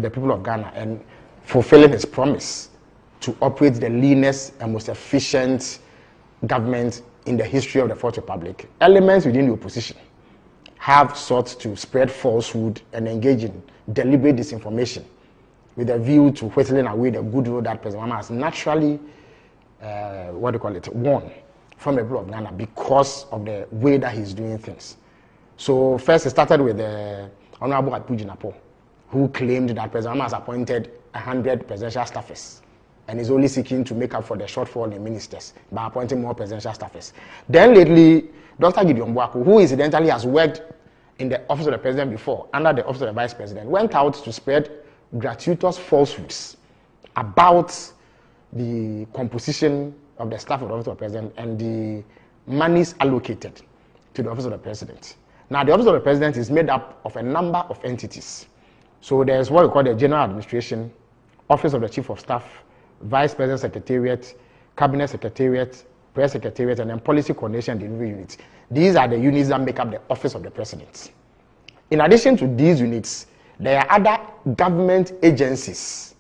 with the people of Ghana and fulfilling his promise to operate the leanest and most efficient government in the history of the Fourth Republic. Elements within the opposition have sought to spread falsehood and engage in deliberate disinformation with a view to whittling away the goodwill that President Mahama has naturally, won from the people of Ghana because of the way that he's doing things. So first it started with the Honorable Atu Jinapor, who claimed that President Mahama has appointed 100 presidential staffers and is only seeking to make up for the shortfall in ministers by appointing more presidential staffers. Then lately, Dr. Gideon Buaku, who incidentally has worked in the office of the president before, under the office of the vice president, went out to spread gratuitous falsehoods about the composition of the staff of the office of the president and the monies allocated to the office of the president. Now, the office of the president is made up of a number of entities. So there's what we call the General Administration, Office of the Chief of Staff, Vice President Secretariat, Cabinet Secretariat, Press Secretariat, and then Policy Coordination and Delivery Units. These are the units that make up the Office of the President. In addition to these units, there are other government agencies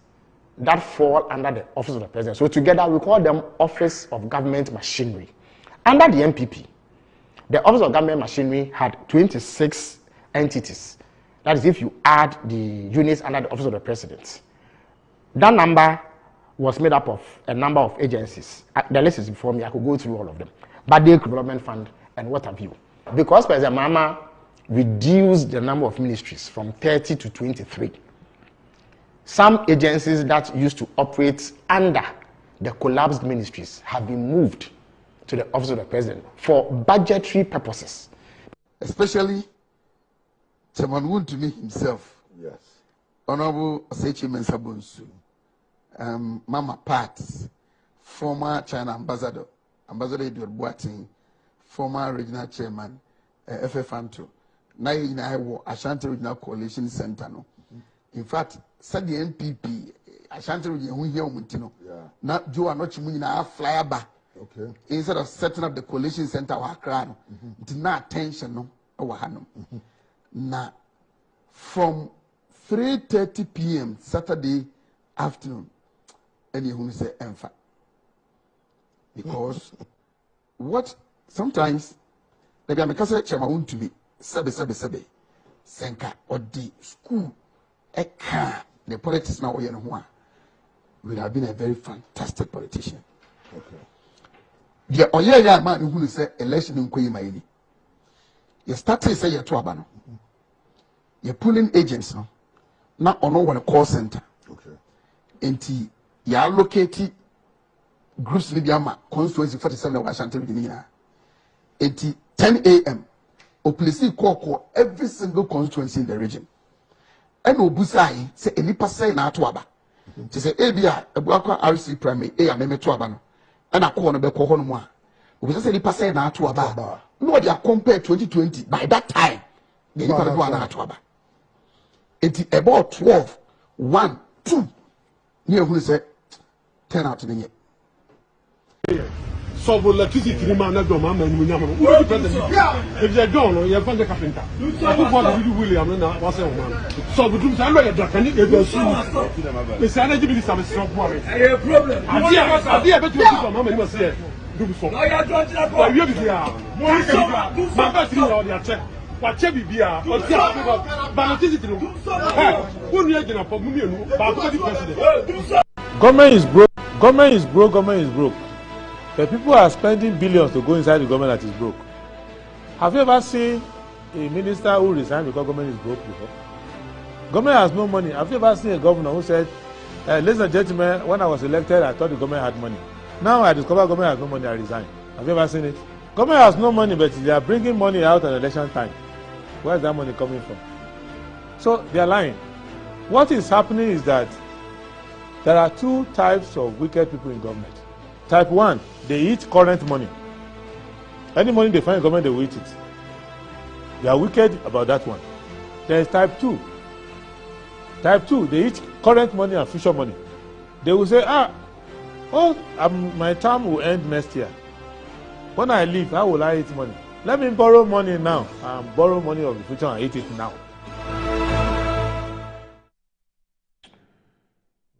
that fall under the Office of the President. So together we call them Office of Government Machinery. Under the NPP, the Office of Government Machinery had 26 entities. That is if you add the units under the Office of the President. That number was made up of a number of agencies. The list is before me, I could go through all of them. Badek Development Fund and what have you. Because President Mahama reduced the number of ministries from 30 to 23. Some agencies that used to operate under the collapsed ministries have been moved to the Office of the President for budgetary purposes. Especially Chairman Wontumi himself. Yes. Honorable Osechi Mensah-Bonsu, Mama Pat, former China ambassador, Ambassador Edward Boateng, former regional chairman, FFANTO. Now in Ashanti Regional Coalition Center. No? In fact, said the NPP, Ashanti Regional here not Joe and not fly back. Okay. Instead of setting up the coalition center, did not attention no Now, from 3:30 p.m. Saturday afternoon, and you say "Enfa," because what sometimes the Gamekasa Chairman to be sebe senka or the school eka the politics now would have been a very fantastic politician. Okay. The Oya man who say election in Koyimaini. You start to say you're to you're pulling agents now. Not on one call center. Okay. And you allocate groups with Yama constituency 47 of Washington Virginia. 10 a.m. Police call every single constituency in the region. And Obusai say any person na atuaba. She say ABA Ebuakwa RC primary A meme tuaba. And I call on the call no more. We say any person na atuaba. No, they are compared 2020. By that time, they need to go na atuaba. It's about 12, 1, 2. Near who say 10 out to the year. So electricity man na do man mu nyama no wo depend if you don't you find the carpenter I go for the William na was say man so we do say no you can e go su me say na give me some strong boy e problem adi be to do man me say do so no you don't na go we be here man ba tiri na o check wa check bibia o ti ba electricity no who need gina for mu enu ba go the president. Government is broke. Government is broke. Government is broke. The people are spending billions to go inside the government that is broke. Have you ever seen a minister who resigned because government is broke before? Government has no money. Have you ever seen a governor who said, ladies and gentlemen, when I was elected, I thought the government had money. Now I discover government has no money, I resign. Have you ever seen it? Government has no money, but they are bringing money out at election time. Where is that money coming from? So they are lying. What is happening is that there are two types of wicked people in government. Type 1, they eat current money. Any money they find in government, they will eat it. They are wicked about that one. There is type 2. Type 2, they eat current money and future money. They will say, my term will end next year. When I leave, how will I eat money? Let me borrow money now and borrow money of the future and eat it now.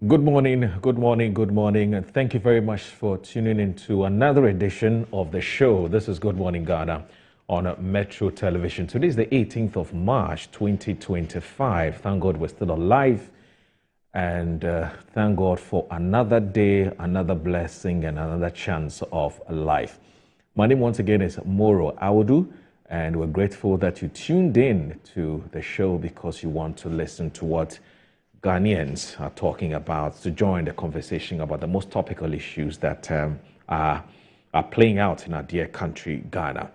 Good morning, good morning, good morning, and thank you very much for tuning in to another edition of the show. This is Good Morning Ghana on Metro Television. Today is the 18th of March, 2025. Thank God we're still alive, and thank God for another day, another blessing, and another chance of life. My name once again is Moro Awudu, and we're grateful that you tuned in to the show because you want to listen to what Ghanaians are talking about, to join the conversation about the most topical issues that are playing out in our dear country, Ghana.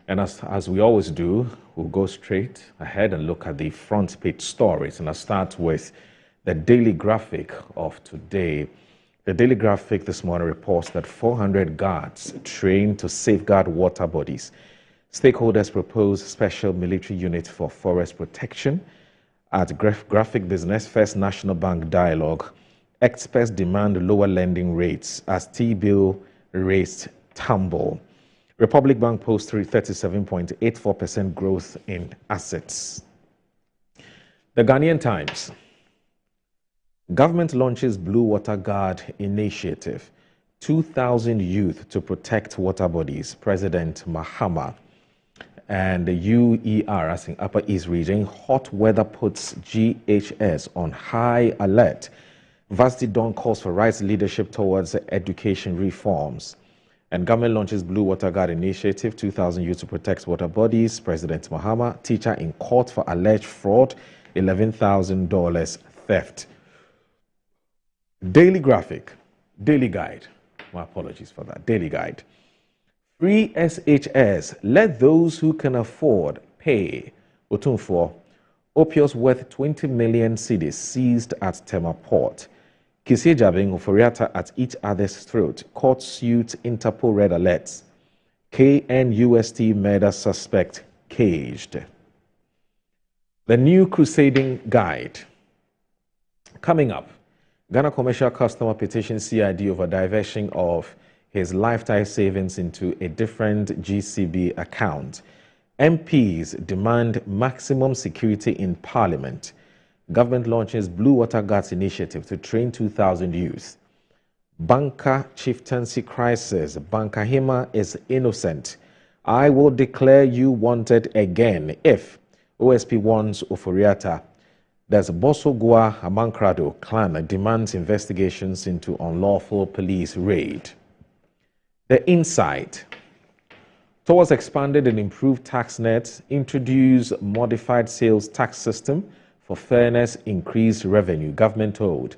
And as we always do, we'll go straight ahead and look at the front page stories. And I'll start with the Daily Graphic of today. The Daily Graphic this morning reports that 400 guards trained to safeguard water bodies. Stakeholders propose special military unit for forest protection. At Graphic Business First National Bank dialogue, experts demand lower lending rates as T-bill rates tumble. Republic Bank posts 37.84% growth in assets. The Ghanaian Times. Government launches Blue Water Guard initiative. 2,000 youth to protect water bodies. President Mahama. And the UER, as in Upper East Region, hot weather puts GHS on high alert. Varsity Dawn calls for rights leadership towards education reforms. And government launches Blue Water Guard initiative, 2,000 youth to protect water bodies. President Mahama, teacher in court for alleged fraud, $11,000 theft. Daily Graphic, Daily Guide. My apologies for that. Daily Guide. Free SHS, let those who can afford pay. Otunfo, opioids worth 20 million cedis seized at Tema Port. Kissie Jabing Oforiata at each other's throat. Court suit Interpol red alerts. KNUST murder suspect caged. The new crusading guide. Coming up, Ghana Commercial Customer petitions CID over diversion of his lifetime savings into a different GCB account. MPs demand maximum security in Parliament. Government launches Blue Water Guards initiative to train 2,000 youth. Banker chieftaincy crisis. Banker Hima is innocent. I will declare you wanted again if OSP warns Oforiata. There's Bosogua Amankrado clan demands investigations into unlawful police raid. The Insight. Towards expanded and improved tax nets, introduce modified sales tax system for fairness, increased revenue, government told.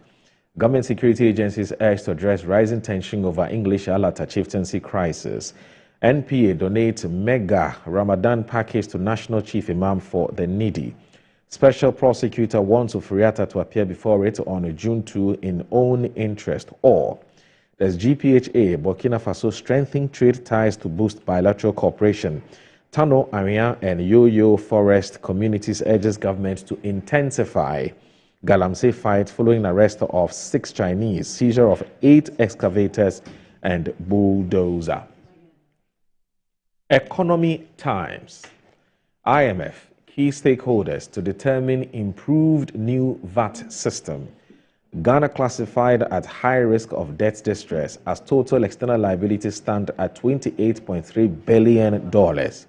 Government security agencies urged to address rising tension over English Alata chieftaincy crisis. NPA donates mega Ramadan package to National Chief Imam for the needy. Special prosecutor wants Oforiata to appear before it on June 2 in own interest, or there's GPHA, Burkina Faso strengthening trade ties to boost bilateral cooperation. Tano, Arian, and Yo-Yo Forest communities urges government to intensify Galamsey fight following arrest of 6 Chinese, seizure of 8 excavators and bulldozer. Economy Times. IMF, key stakeholders to determine improved new VAT system. Ghana classified at high risk of debt distress as total external liabilities stand at $28.3 billion.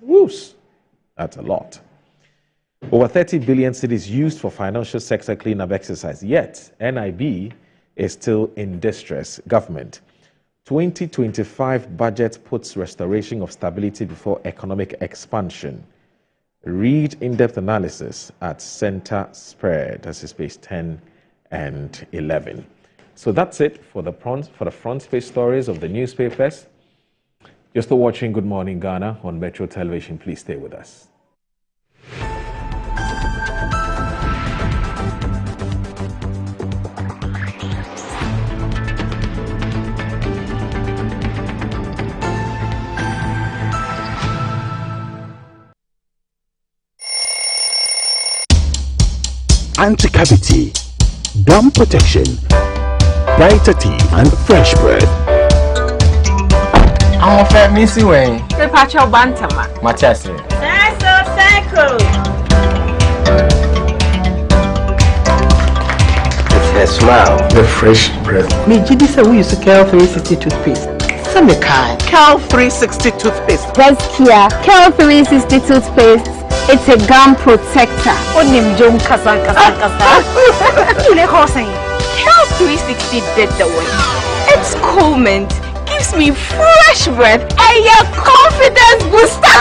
Whoops, that's a lot. Over 30 billion cedis used for financial sector cleanup exercise, yet NIB is still in distress. Government. 2025 budget puts restoration of stability before economic expansion. Read in-depth analysis at Center Spread. This is page 10 and 11. So that's it for the front page stories of the newspapers. You're still watching Good Morning Ghana on Metro Television. Please stay with us. Anti-cavity, gum protection, brighter teeth, and fresh breath. I'm a fair missy way. The patch of Bantama. Machasi. That's so cycle. A smile. The fresh breath. Me, Gidi said we used to Cal 360 toothpaste. Some kind. Cal 360 toothpaste. That's Kia. Cal 360 toothpaste. It's a gum protector. Onim Jom Kasa. Cal 360 did the work. It's cool mint. Gives me fresh breath and your confidence booster.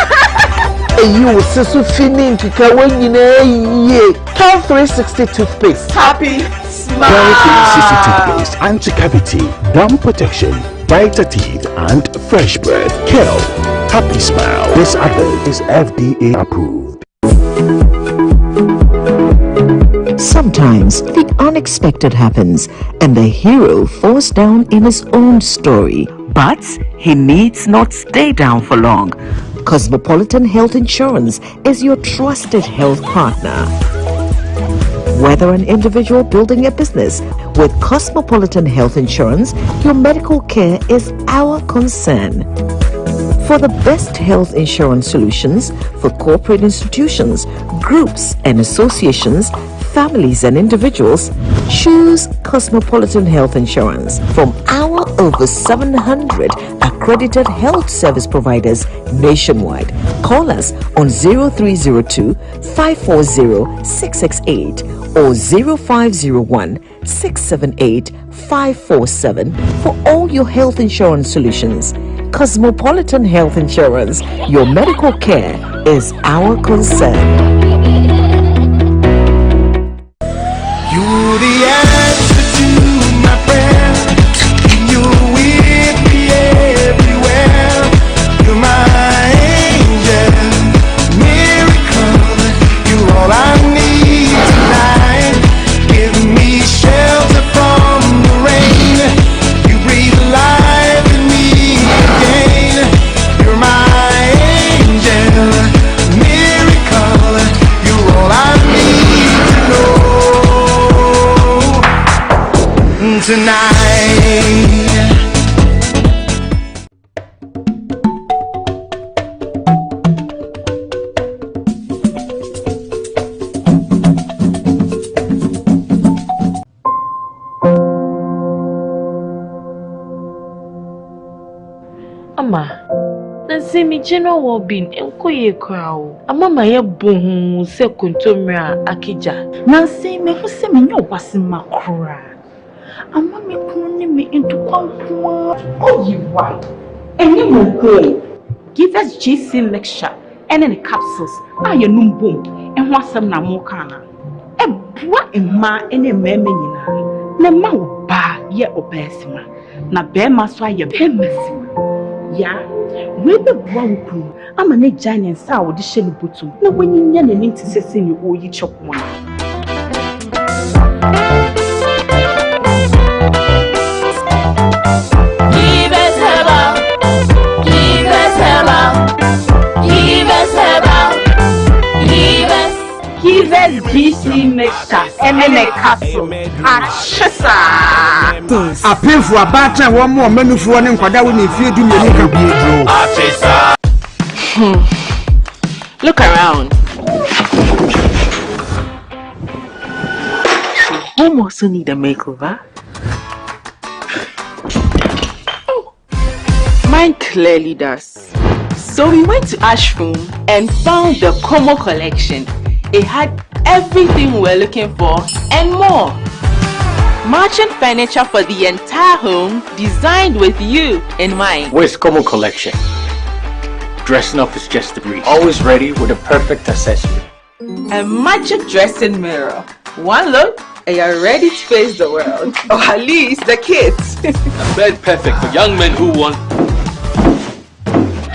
You will so feeling to Cal 360 toothpaste. Happy smile. Cal 360 toothpaste, anti-cavity, gum protection, brighter teeth, and fresh breath. Cal, happy smile. This advert is FDA approved. Sometimes the unexpected happens and the hero falls down in his own story. But he needs not stay down for long. Cosmopolitan Health Insurance is your trusted health partner. Whether an individual building a business, with Cosmopolitan Health Insurance, your medical care is our concern. For the best health insurance solutions for corporate institutions, groups and associations, families and individuals, choose Cosmopolitan Health Insurance from our over 700 accredited health service providers nationwide. Call us on 0302 540 668 or 0501 678 547 for all your health insurance solutions. Cosmopolitan Health Insurance, your medical care is our concern. You're the answer to my prayers. You're with me everywhere. You're my angel, miracle. You're all I need tonight. Give me shelter from the rain. You breathe life in me again. You're my angel, miracle. You're all I need to know tonight. Ama, nansi mi jeno wo bin enko ye kwao. Ama ma ye bohu se kontomra akija. Nansi me hu se me nyo wase makura. Ama me kunu me into kwankwa. Oh you right. Eni mo go. Give us JC lecture and the capsules. Aye num bom. En ho asem na mo kana. E bua emma ene meme nyina. Na ma wo ba ye obesima. Na be ma so aye be masima. Ya, we be bua wo kunu. Ama ne giant sa wo de hye ne botum. Na wanyinya ne nti sese ne oyi chokmo. GC mixture and a capsule. A pin for a batter, one more menu for one and Quadawi if you do Look around. Home also need a makeover. Mine clearly does. So we went to Ashroom and found the Como collection. It had everything we're looking for and more. Matching furniture for the entire home, designed with you in mind. Where's Como collection? Dressing up is just a breeze. Always ready with a perfect accessory. A magic dressing mirror. One look and you're ready to face the world. Or at least the kids. A bed perfect for young men who want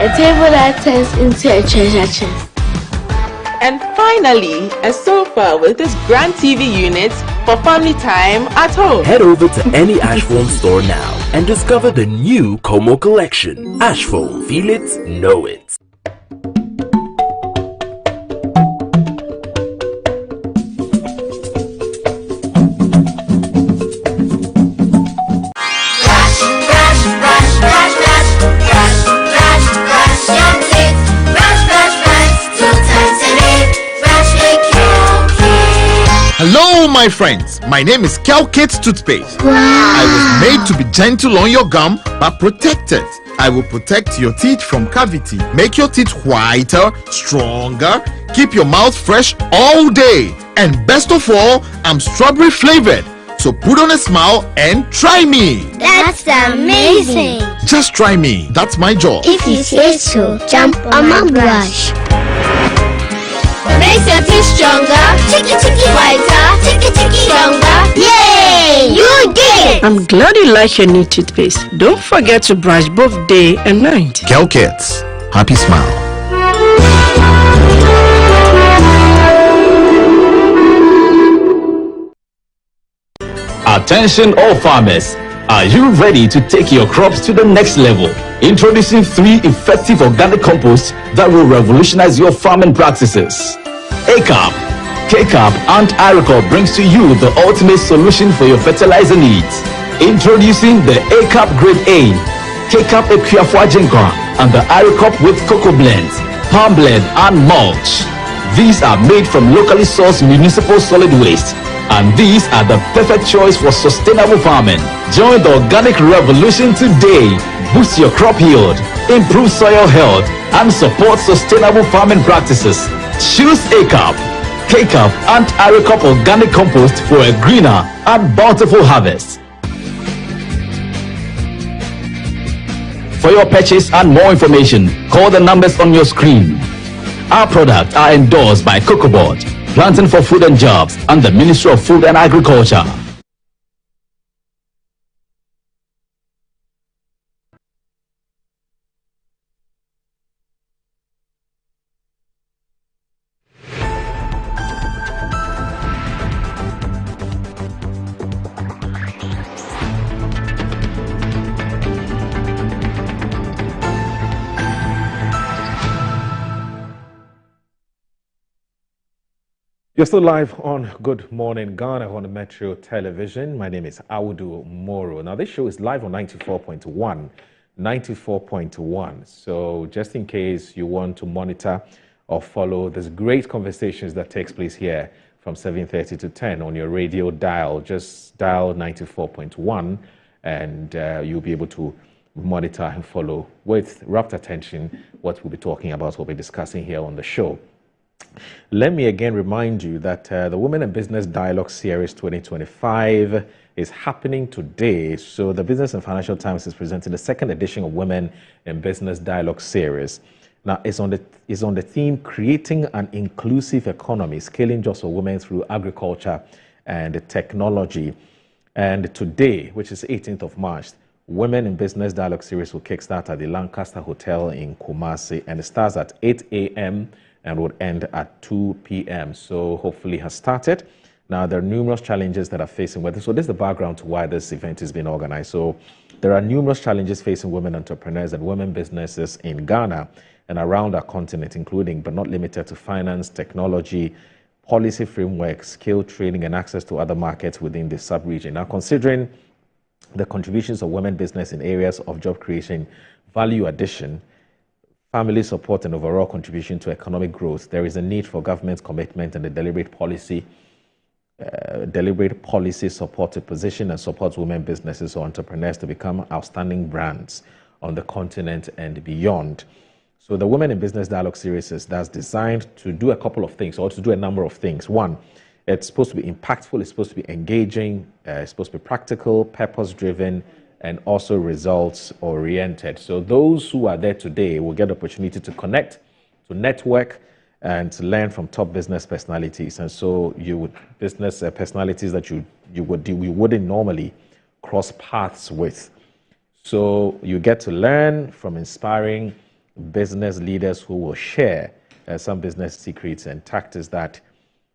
a table that turns into a treasure chest. And finally, a sofa with this grand TV unit for family time at home. Head over to any Ashfoam store now and discover the new Como collection. Ashfoam, feel it, know it. Hello, my friends, my name is Kelkit Toothpaste. Wow. I was made to be gentle on your gum but protected. I will protect your teeth from cavity, make your teeth whiter, stronger, keep your mouth fresh all day. And best of all, I'm strawberry flavored. So put on a smile and try me. That's amazing. Just try me. That's my job. If you say so, jump on my brush. Makes your teeth stronger, chicky whiter, chicky stronger. Yay! You did it! I'm glad you like your new toothpaste. Don't forget to brush both day and night. Kelkits. Happy smile. Attention all farmers, are you ready to take your crops to the next level? Introducing 3 effective organic composts that will revolutionize your farming practices. ACAP, KCAP and Iricop brings to you the ultimate solution for your fertilizer needs. Introducing the ACAP Grade A, KCAP Equiafua Jinkwa and the Iricop with cocoa blends, palm blend and mulch. These are made from locally sourced municipal solid waste, and these are the perfect choice for sustainable farming. Join the organic revolution today. Boost your crop yield, improve soil health, and support sustainable farming practices. Choose ACAP, KCAP, and Iricop organic compost for a greener and bountiful harvest. For your purchase and more information, call the numbers on your screen. Our products are endorsed by COCOBOD, Planting for Food and Jobs, and the Ministry of Food and Agriculture. You're still live on Good Morning Ghana on the Metro Television. My name is Audu Moro. Now, this show is live on 94.1. 94.1. So just in case you want to monitor or follow this great conversations that takes place here from 7:30 to 10 on your radio dial, just dial 94.1 and you'll be able to monitor and follow with rapt attention what we'll be talking about, what we'll be discussing here on the show. Let me again remind you that the Women in Business Dialogue Series 2025 is happening today. So the Business and Financial Times is presenting the second edition of Women in Business Dialogue Series. Now, it's on the theme Creating an Inclusive Economy, Scaling Jobs for Women Through Agriculture and Technology. And today, which is 18th of March, Women in Business Dialogue Series will kickstart at the Lancaster Hotel in Kumasi, and it starts at 8 a.m. and would end at 2 p.m. So hopefully has started. Now, there are numerous challenges that are facing women. So this is the background to why this event is being organized. So there are numerous challenges facing women entrepreneurs and women businesses in Ghana and around our continent, including but not limited to finance, technology, policy framework, skill training, and access to other markets within the sub-region. Now, considering the contributions of women business in areas of job creation, value addition, family support, and overall contribution to economic growth, there is a need for government commitment and a deliberate policy support to position and support women businesses or entrepreneurs to become outstanding brands on the continent and beyond. So the Women in Business Dialogue Series that's designed to do a couple of things, or to do a number of things. One, it's supposed to be impactful, it's supposed to be engaging, it's supposed to be practical, purpose-driven, and also results-oriented. So those who are there today will get the opportunity to connect, to network, and to learn from top business personalities. And so business personalities that you wouldn't normally cross paths with. So you get to learn from inspiring business leaders who will share some business secrets and tactics that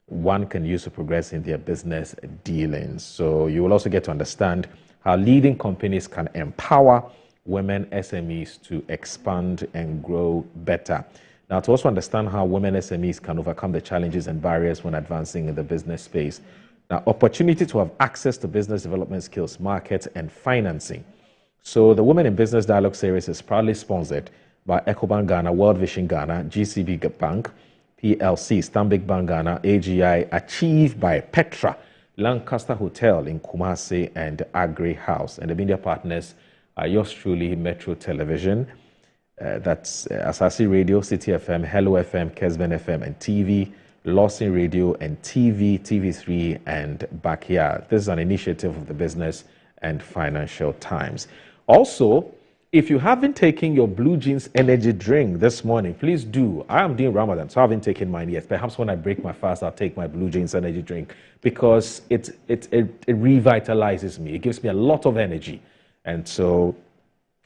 one can use to progress in their business dealings. So you will also get to understand how leading companies can empower women SMEs to expand and grow better. Now, to also understand how women SMEs can overcome the challenges and barriers when advancing in the business space. Now, opportunity to have access to business development skills, markets, and financing. So the Women in Business Dialogue Series is proudly sponsored by Ecobank Ghana, World Vision Ghana, GCB Bank, PLC, Stanbic Bank Ghana, AGI, achieved by Petra, Lancaster Hotel in Kumasi, and Agri House. And the media partners are yours truly, Metro Television. That's Asasi Radio, City FM, Hello FM, Kesben FM, and TV, Lawson Radio and TV, TV3, and Backyard. This is an initiative of the Business and Financial Times. Also, if you haven't taken your Blue Jeans energy drink this morning, please do. I am doing Ramadan, so I haven't taken mine yet. Perhaps when I break my fast, I'll take my Blue Jeans energy drink because it revitalizes me. It gives me a lot of energy. And so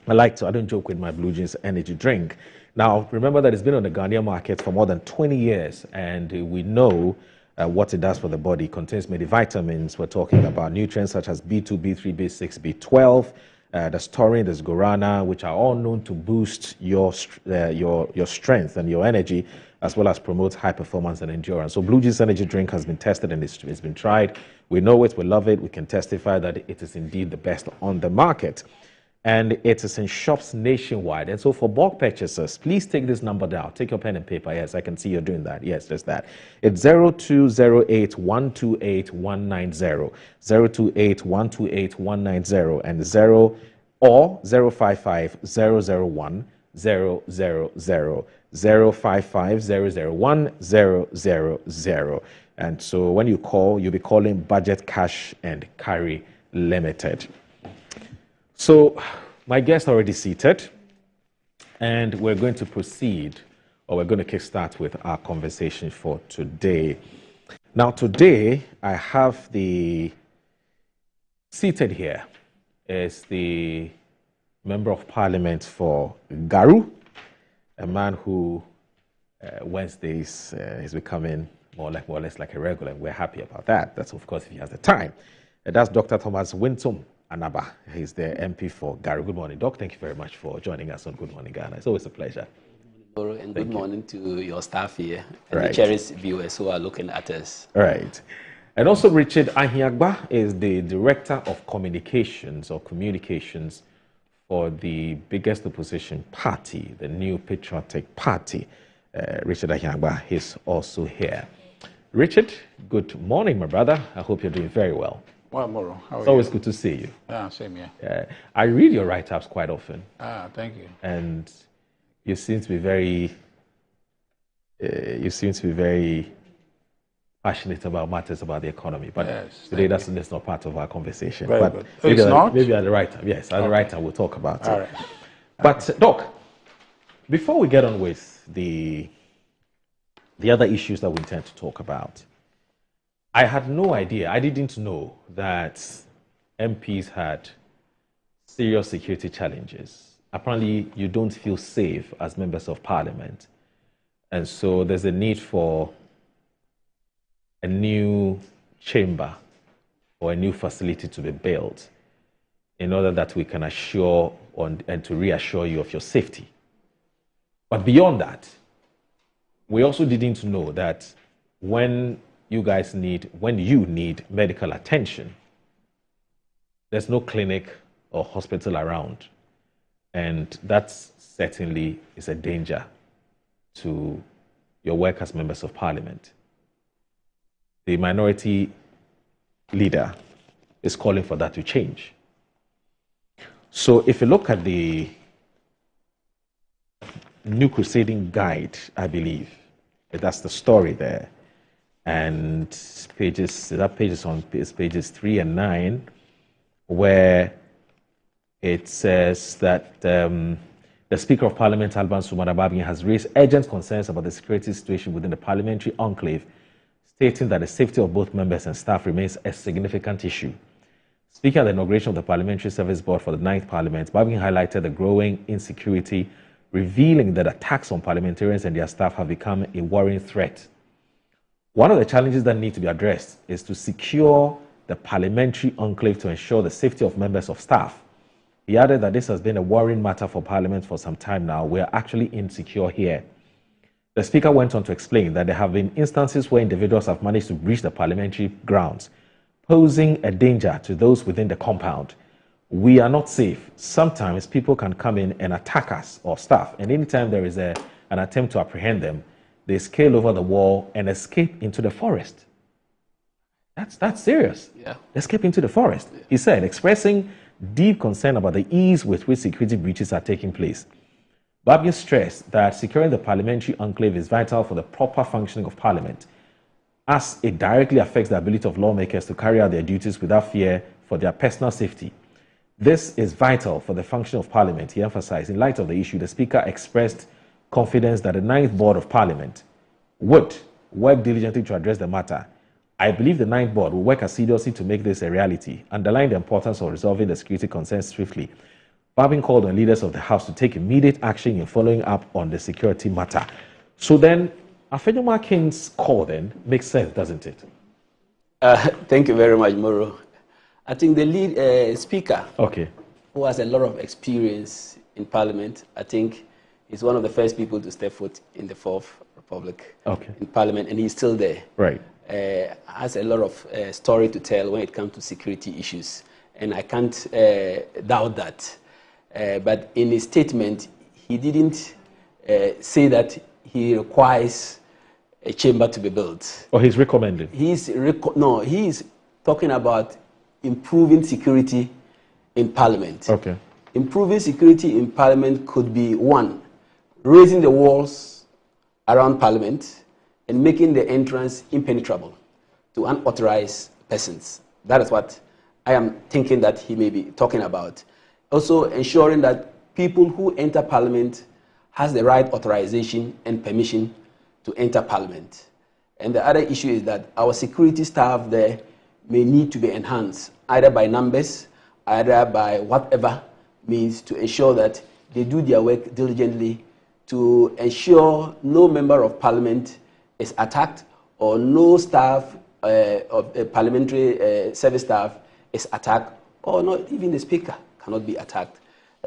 I don't joke with my Blue Jeans energy drink. Now, remember that it's been on the Ghanaian market for more than 20 years, and we know what it does for the body. It contains many vitamins. We're talking about nutrients such as B2, B3, B6, B12, there's taurine, there's guarana, which are all known to boost your strength and your energy, as well as promote high performance and endurance. So Blue Jeans energy drink has been tested and it's been tried. We know it, we love it. We can testify that it is indeed the best on the market. And it is in shops nationwide. And so for bulk purchasers, please take this number down. Take your pen and paper. Yes, I can see you're doing that. Yes, there's that. It's 0208-128-190, 0208-128-190, and 055-001-000, 055-001-000. And so when you call, you'll be calling Budget Cash and Carry Limited. So my guest already seated, and we're going to proceed, or we're going to kickstart with our conversation for today. Now, today I have seated here is the Member of Parliament for Garu, a man who Wednesdays is becoming more or less like a regular. We're happy about that. That's, of course, if he has the time. That's Dr. Thomas Wintom Anaba. He's the MP for Garu. Good morning, Doc. Thank you very much for joining us on Good Morning Ghana. It's always a pleasure. And good morning to your staff here and the cherished viewers who are looking at us. Right. And also Richard Ahiagba is the Director of Communications for the biggest opposition party, the New Patriotic Party. Richard Ahiagba is also here. Richard, good morning, my brother. I hope you're doing very well. Well, Moro, how are you? It's always good to see you. Yeah, same here. I read your write-ups quite often. Thank you. And you seem to be very passionate about matters about the economy. But yes, today that's not part of our conversation. Very but good. Maybe at the right time. Yes, at the right time we'll talk about it. All right. But Doc, before we get on with the other issues that we intend to talk about, I had no idea, I didn't know that MPs had serious security challenges. Apparently, you don't feel safe as members of parliament. And so there's a need for a new chamber or a new facility to be built in order that we can assure and to reassure you of your safety. But beyond that, we also didn't know that when you need medical attention, there's no clinic or hospital around. And that certainly is a danger to your work as members of parliament. The minority leader is calling for that to change. So if you look at the New Crusading Guide, I believe, that's the story there. And pages 3 and 9, where it says that the Speaker of Parliament, Alban Sumana Babingida, has raised urgent concerns about the security situation within the parliamentary enclave, stating that the safety of both members and staff remains a significant issue. Speaking at the inauguration of the Parliamentary Service Board for the 9th Parliament, Babingida highlighted the growing insecurity, revealing that attacks on parliamentarians and their staff have become a worrying threat. One of the challenges that need to be addressed is to secure the parliamentary enclave to ensure the safety of members of staff. He added that this has been a worrying matter for Parliament for some time now. We are actually insecure here. The Speaker went on to explain that there have been instances where individuals have managed to breach the parliamentary grounds, posing a danger to those within the compound. We are not safe. Sometimes people can come in and attack us or staff, and anytime there is an attempt to apprehend them, they scale over the wall and escape into the forest. That's serious. Yeah. Escape into the forest. He said, expressing deep concern about the ease with which security breaches are taking place. Babia stressed that securing the parliamentary enclave is vital for the proper functioning of Parliament, as it directly affects the ability of lawmakers to carry out their duties without fear for their personal safety. This is vital for the function of Parliament, he emphasized. In light of the issue, the Speaker expressed confidence that the 9th Board of Parliament would work diligently to address the matter. I believe the 9th Board will work assiduously to make this a reality, underline the importance of resolving the security concerns swiftly. Babin called on leaders of the House to take immediate action in following up on the security matter. So then, Afenyomo Akin's call then makes sense, doesn't it? Thank you very much, Moro. I think the lead speaker, who has a lot of experience in Parliament, I think he's one of the first people to step foot in the Fourth Republic in Parliament, and he's still there. Right. Has a lot of story to tell when it comes to security issues, and I can't doubt that. But in his statement, he didn't say that he requires a chamber to be built. Or he's recommending? He's talking about improving security in Parliament. Okay. Improving security in Parliament could be, one, raising the walls around Parliament and making the entrance impenetrable to unauthorized persons. That is what I am thinking that he may be talking about. Also ensuring that people who enter Parliament has the right authorization and permission to enter Parliament. And the other issue is that our security staff there may need to be enhanced, either by numbers, either by whatever means, to ensure that they do their work diligently, to ensure no member of Parliament is attacked or no staff of parliamentary service staff is attacked, or not even the Speaker cannot be attacked.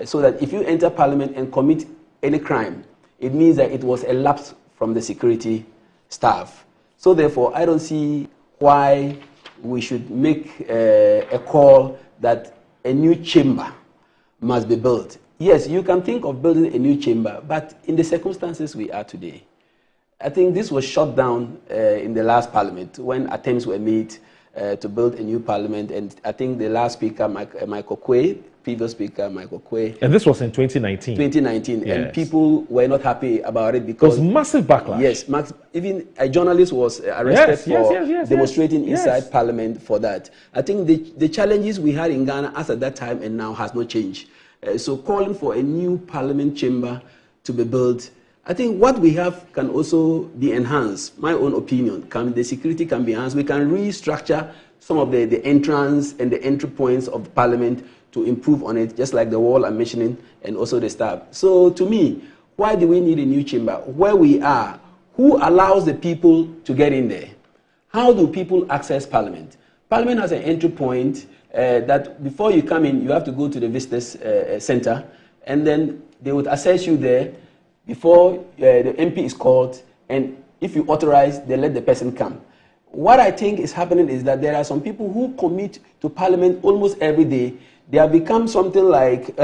So that if you enter Parliament and commit any crime, it means that it was a lapse from the security staff. So therefore, I don't see why we should make a call that a new chamber must be built. Yes, you can think of building a new chamber, but in the circumstances we are today, I think this was shut down in the last Parliament when attempts were made to build a new Parliament, and I think the last Speaker, Michael Quay, previous Speaker, Michael Quay. And this was in 2019. 2019, yes. And people were not happy about it because... There was massive backlash. Yes, even a journalist was arrested for demonstrating inside Parliament for that. I think the challenges we had in Ghana as at that time and now has not changed. So calling for a new Parliament chamber to be built, I think what we have can also be enhanced. My own opinion, the security can be enhanced. We can restructure some of the entrance and the entry points of Parliament to improve on it, just like the wall I'm mentioning, and also the staff. So to me, why do we need a new chamber? Where we are, who allows the people to get in there? How do people access Parliament? Parliament has an entry point that before you come in, you have to go to the visitors center, and then they would assess you there before the MP is called, and if you authorize, they let the person come. What I think is happening is that there are some people who commit to Parliament almost every day. They have become something like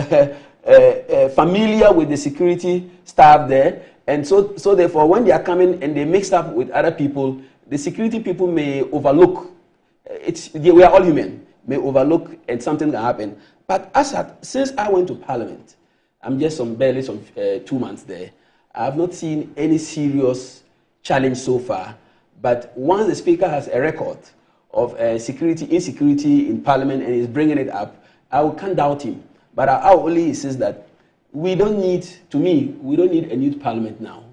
familiar with the security staff there, and so therefore when they are coming and they mix up with other people, the security people may overlook. We are all human, may overlook, and something can happen. But since I went to Parliament, I'm just barely 2 months there, I have not seen any serious challenge so far. But once the Speaker has a record of insecurity in Parliament and is bringing it up, I can't doubt him. But I only insist that we don't need a new Parliament now,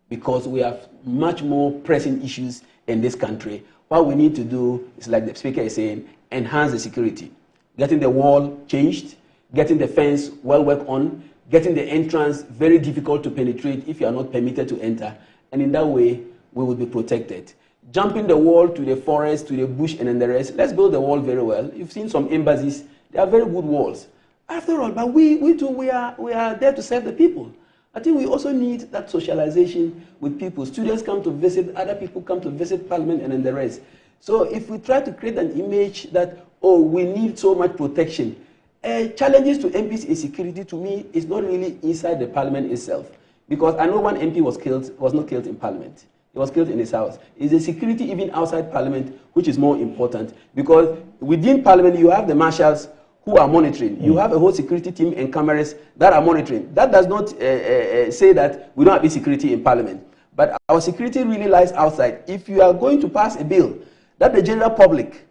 because we have much more pressing issues in this country. What we need to do is, like the Speaker is saying, enhance the security. Getting the wall changed, getting the fence well worked on, getting the entrance very difficult to penetrate if you are not permitted to enter. And in that way, we will be protected. Jumping the wall to the forest, to the bush, and then the rest, let's build the wall very well. You've seen some embassies, they are very good walls. After all, but we too, we are there to serve the people. I think we also need that socialization with people. Students come to visit, other people come to visit Parliament, and then the rest. So if we try to create an image that, oh, we need so much protection, challenges to MPs in security, to me, is not really inside the Parliament itself. Because I know one MP was not killed in Parliament. He was killed in his house. It's the security even outside Parliament which is more important, because within Parliament you have the marshals who are monitoring. You have a whole security team and cameras that are monitoring. That does not say that we don't have insecurity in Parliament. But our security really lies outside. If you are going to pass a bill that the general public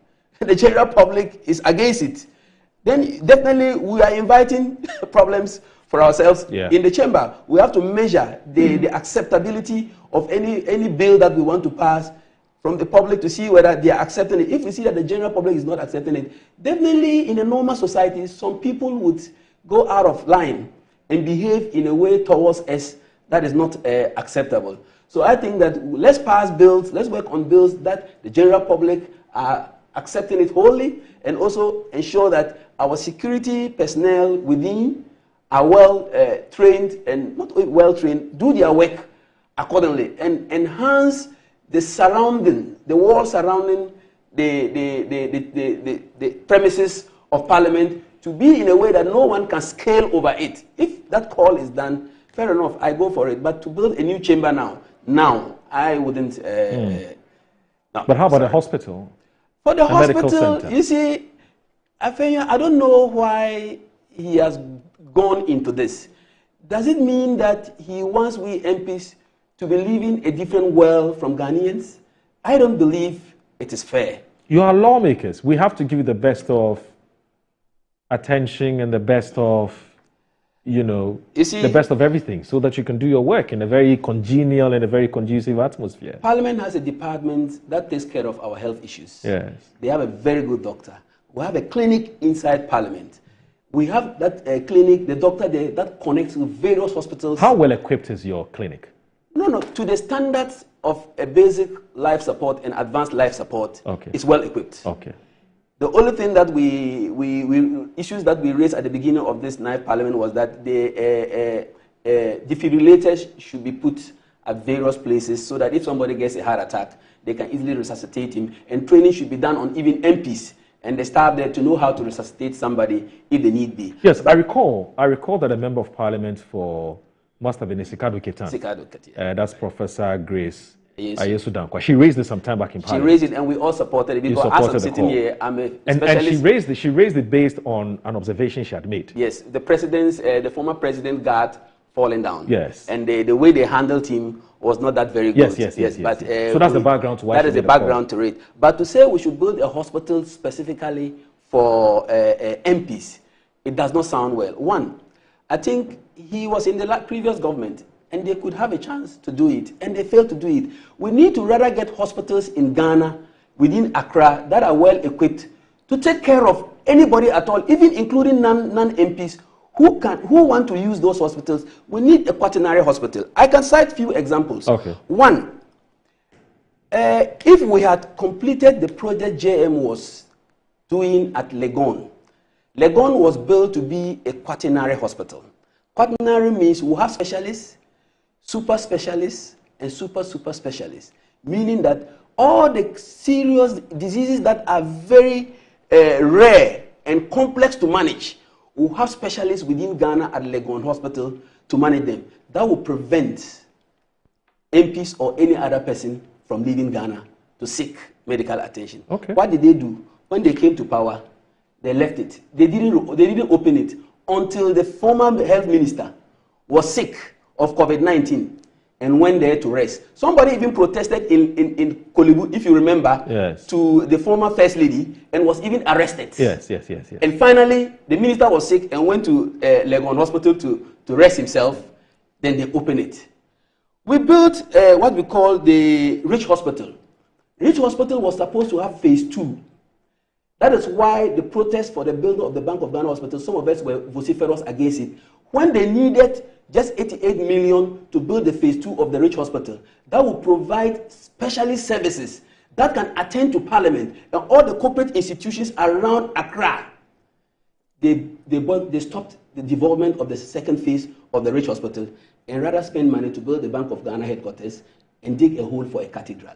is against it, then definitely we are inviting problems for ourselves in the chamber. We have to measure the acceptability of any bill that we want to pass from the public to see whether they are accepting it. If we see that the general public is not accepting it, definitely in a normal society, some people would go out of line and behave in a way towards us that is not acceptable. So I think that let's pass bills, let's work on bills that the general public are accepting it wholly, and also ensure that our security personnel within are well trained, and not well trained, do their work accordingly, and enhance the surrounding, the wall surrounding the premises of Parliament to be in a way that no one can scale over it. If that call is done, fair enough, I go for it. But to build a new chamber now I wouldn't. No, but how about the hospital? For the hospital, you see, I don't know why he has gone into this. Does it mean that he wants we MPs to be living a different world from Ghanaians? I don't believe it is fair. You are lawmakers. We have to give you the best of attention and the best of, the best of everything, so that you can do your work in a very congenial and a very conducive atmosphere. Parliament has a department that takes care of our health issues. Yes. They have a very good doctor. We have a clinic inside Parliament. We have that clinic, the doctor there, that connects with various hospitals. How well equipped is your clinic? No, to the standards of a basic life support and advanced life support, it's well equipped. Okay. The only thing that issues that we raised at the beginning of this ninth Parliament was that the defibrillators should be put at various places, so that if somebody gets a heart attack, they can easily resuscitate him. And training should be done on even MPs and the staff there to know how to resuscitate somebody if they need be. Yes, I recall that a member of Parliament must have been Sikado Ketan. That's Professor Grace. Yes. She raised it some time back in Parliament. She raised it, and we all supported it, because as I'm sitting here, I'm a specialist. And she raised it based on an observation she had made. Yes, the former president got falling down. Yes. And the way they handled him was not that very good. Yes. But so that's the background to why that is the background to it. But to say we should build a hospital specifically for MPs, it does not sound well. One, I think he was in the previous government, and they could have a chance to do it, and they failed to do it. We need to rather get hospitals in Ghana, within Accra, that are well equipped to take care of anybody at all, even including non-MPs who want to use those hospitals. We need a quaternary hospital. I can cite few examples. Okay. One, if we had completed the project JM was doing at Legon, Legon was built to be a quaternary hospital. Quaternary means we have specialists, super specialists, and super specialists, meaning that all the serious diseases that are very rare and complex to manage, we have specialists within Ghana at Legon Hospital to manage them. That will prevent MPs or any other person from leaving Ghana to seek medical attention. Okay. What did they do? When they came to power, they left it. They didn't open it until the former health minister was sick of COVID-19 and went there to rest. Somebody even protested in Kolibu, if you remember, to the former first lady, and was even arrested. Yes. And finally, the minister was sick and went to Legon Hospital to rest himself. Then they opened it. We built what we call the Rich Hospital. Rich Hospital was supposed to have phase 2. That is why the protest for the building of the Bank of Ghana Hospital, some of us were vociferous against it. When they needed just 88 million to build the phase 2 of the Rich Hospital, that will provide specialist services that can attend to Parliament and all the corporate institutions around Accra. They stopped the development of the second phase of the Rich Hospital and rather spend money to build the Bank of Ghana headquarters and dig a hole for a cathedral.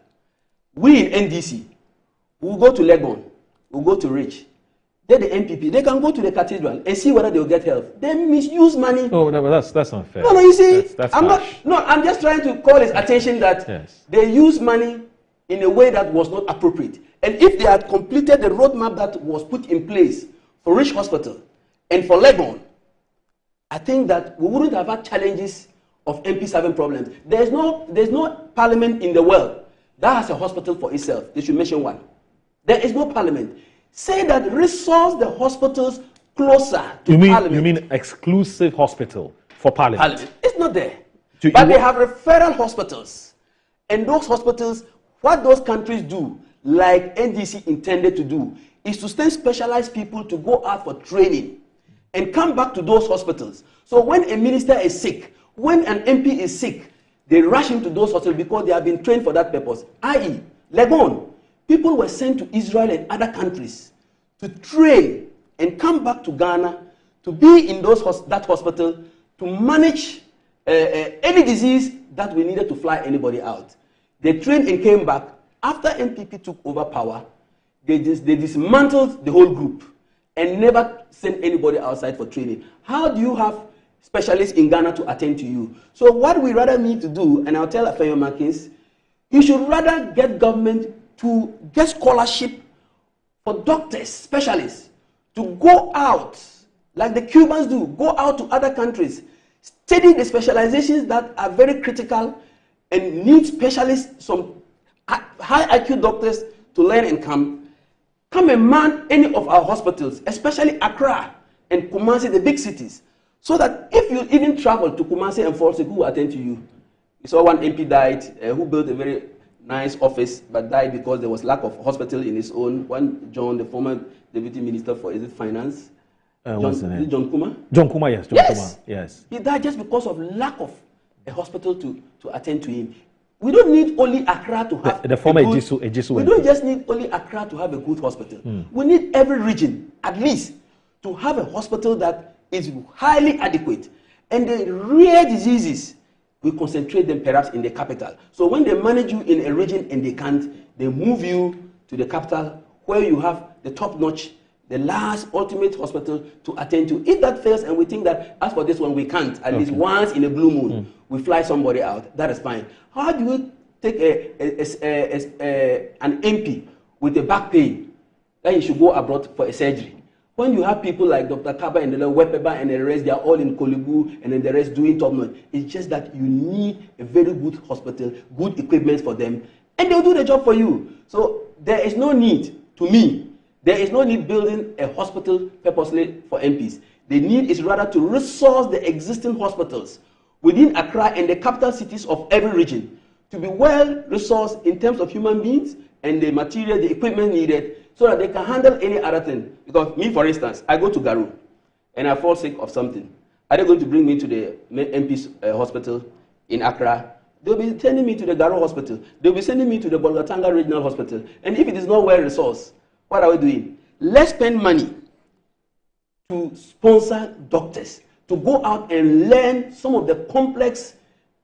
We in NDC will go to Legon, we'll go to Rich, they're the MPP. They can go to the cathedral and see whether they'll get help. They misuse money. Oh, no, but that's unfair. No, you see, that's I'm just trying to call his attention that they use money in a way that was not appropriate. And if they had completed the roadmap that was put in place for Rich Hospital and for Legon, I think that we wouldn't have had challenges of MPs having problems. There's no parliament in the world that has a hospital for itself. They should mention one. There is no parliament. Say that resource the hospitals closer to parliament. You mean exclusive hospital for parliament? It's not there. But they have referral hospitals. And those hospitals, what those countries do, like NDC intended to do, is to send specialized people to go out for training and come back to those hospitals. So when a minister is sick, when an MP is sick, they rush into those hospitals because they have been trained for that purpose. I.e., Legon, people were sent to Israel and other countries to train and come back to Ghana to be in that hospital to manage any disease that we needed to fly anybody out. They trained and came back. After NPP took over power, they dismantled the whole group and never sent anybody outside for training. How do you have specialists in Ghana to attend to you? So what we rather need to do, and I'll tell Afenyo Markins, you should rather get government to get scholarship for doctors, specialists, to go out, like the Cubans do, go out to other countries, study the specializations that are very critical and need specialists, some high IQ doctors to learn and come and man any of our hospitals, especially Accra and Kumasi, the big cities, so that if you even travel to Kumasi and Falls, who will attend to you? You saw one MP died who built a very nice office but died because there was lack of hospital in his own. One John, the former deputy minister for finance. What's the name? John Kuma? John Kuma, yes. Kuma, yes. He died just because of lack of a hospital to attend to him. We don't need only Accra to have the former Ejisu. We don't just need only Accra to have a good hospital. We need every region, at least, to have a hospital that is highly adequate. And the rare diseases, we concentrate them perhaps in the capital. So when they manage you in a region and they can't, they move you to the capital where you have the top-notch, the last ultimate hospital to attend to. If that fails and we think that as for this one we can't, at least once in a blue moon, we fly somebody out, that is fine. How do you take an MP with a back pain that you should go abroad for a surgery? When you have people like Dr. Kaba and the Wepeba and the rest, they are all in Kolibu and then the rest doing top notch. It's just that you need a very good hospital, good equipment for them, and they'll do the job for you. So there is no need, to me, there is no need building a hospital purposely for MPs. The need is rather to resource the existing hospitals within Accra and the capital cities of every region to be well resourced in terms of human beings and the material, the equipment needed, so that they can handle any other thing. Because me, for instance, I go to Garu and I fall sick of something. Are they going to bring me to the MP's hospital in Accra? They'll be sending me to the Garu hospital. They'll be sending me to the Bolgatanga Regional Hospital. And if it is not well resourced, what are we doing? Let's spend money to sponsor doctors to go out and learn some of the complex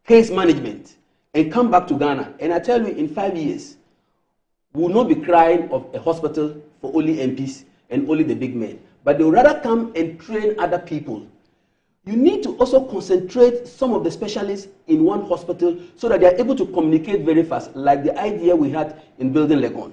case management and come back to Ghana. And I tell you, in 5 years, we will not be crying of a hospital for only MPs and only the big men. But they will rather come and train other people. You need to also concentrate some of the specialists in one hospital so that they are able to communicate very fast, like the idea we had in building Legon.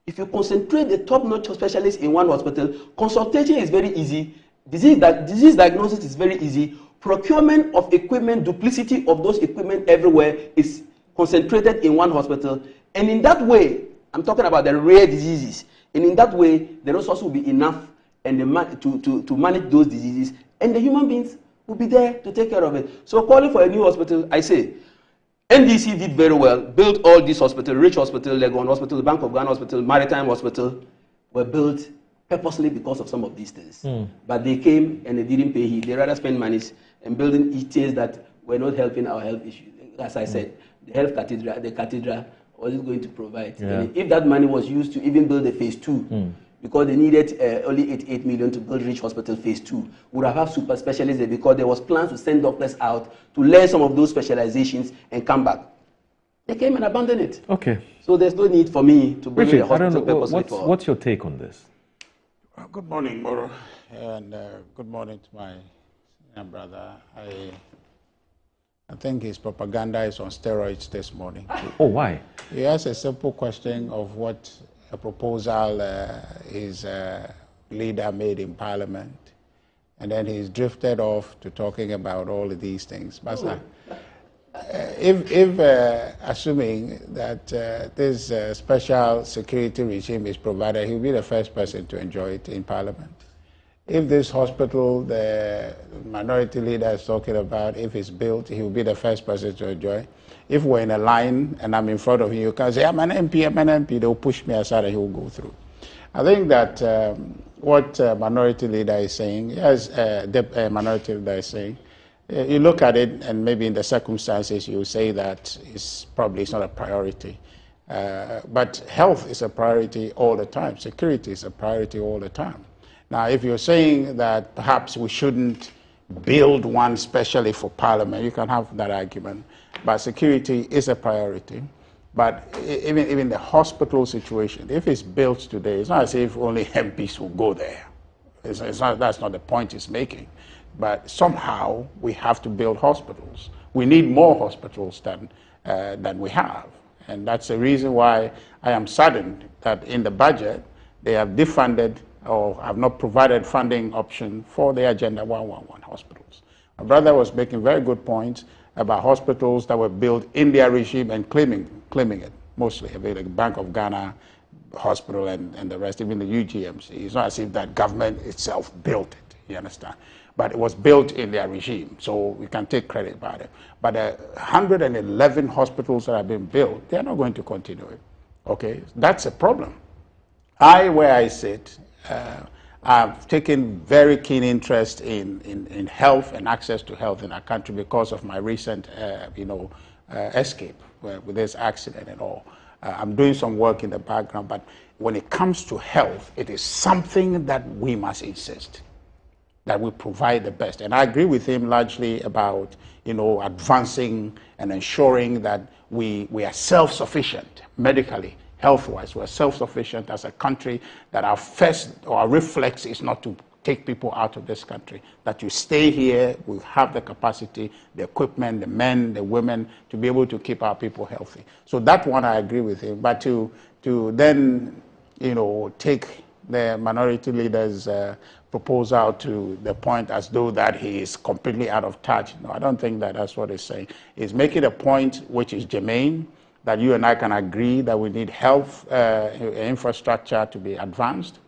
If you concentrate the top-notch specialists in one hospital, consultation is very easy, disease diagnosis is very easy, procurement of equipment, duplicity of those equipment everywhere is concentrated in one hospital, and in that way, I'm talking about the rare diseases, and in that way, the resources will be enough and to manage those diseases, and the human beings will be there to take care of it. So calling for a new hospital, I say, NDC did very well, built all these hospitals, Rich Hospital, Legon Hospital, Bank of Ghana Hospital, Maritime Hospital, were built purposely because of some of these things. But they came and they didn't pay heed. They rather spend money and building things that were not helping our health issues. As I said, the cathedral was going to provide. And if that money was used to even build a phase 2, because they needed only 88 million to build Rich Hospital phase 2, would have super specialists there because there was plans to send doctors out to learn some of those specializations and come back. They came and abandoned it. Okay. So there's no need for me to build Richard, a hospital purposely what's your take on this? Good morning, Moro, and good morning to my brother. I think his propaganda is on steroids this morning. Oh, why? He asked a simple question of what a proposal his leader made in Parliament, and then he's drifted off to talking about all of these things. But if assuming that this special security regime is provided, he'll be the first person to enjoy it in Parliament. If this hospital the minority leader is talking about, if it's built, he will be the first person to enjoy. If we're in a line and I'm in front of you can say, I'm an MP, they'll push me aside and he will go through. I think that what minority leader is saying, yes, the minority leader is saying, you look at it and maybe in the circumstances you say that it's not a priority. But health is a priority all the time. Security is a priority all the time. Now, if you're saying that perhaps we shouldn't build one specially for Parliament, you can have that argument. But security is a priority. But even the hospital situation, if it's built today, it's not as if only MPs will go there. That's not the point he's making. But somehow we have to build hospitals. We need more hospitals than we have. And that's the reason why I am saddened that in the budget they have defunded or have not provided funding option for the Agenda 111 hospitals. My brother was making very good points about hospitals that were built in their regime and claiming it, mostly, like Bank of Ghana Hospital and the rest, even the UGMC. It's not as if that government itself built it, you understand? But it was built in their regime, so we can take credit about it. But 111 hospitals that have been built, they're not going to continue it, okay? That's a problem. Where I sit, I've taken very keen interest in health and access to health in our country because of my recent, escape with this accident and all. I'm doing some work in the background, but when it comes to health, it is something that we must insist that we provide the best. And I agree with him largely about, advancing and ensuring that we are self-sufficient medically, health-wise. We're self-sufficient as a country, that our reflex is not to take people out of this country, that you stay here, we have the capacity, the equipment, the men, the women, to be able to keep our people healthy. So that one I agree with him, but to then, take the minority leader's proposal to the point as though that he is completely out of touch. No, I don't think that's what he's saying. He's making a point which is germane, that you and I can agree that we need health infrastructure to be advanced.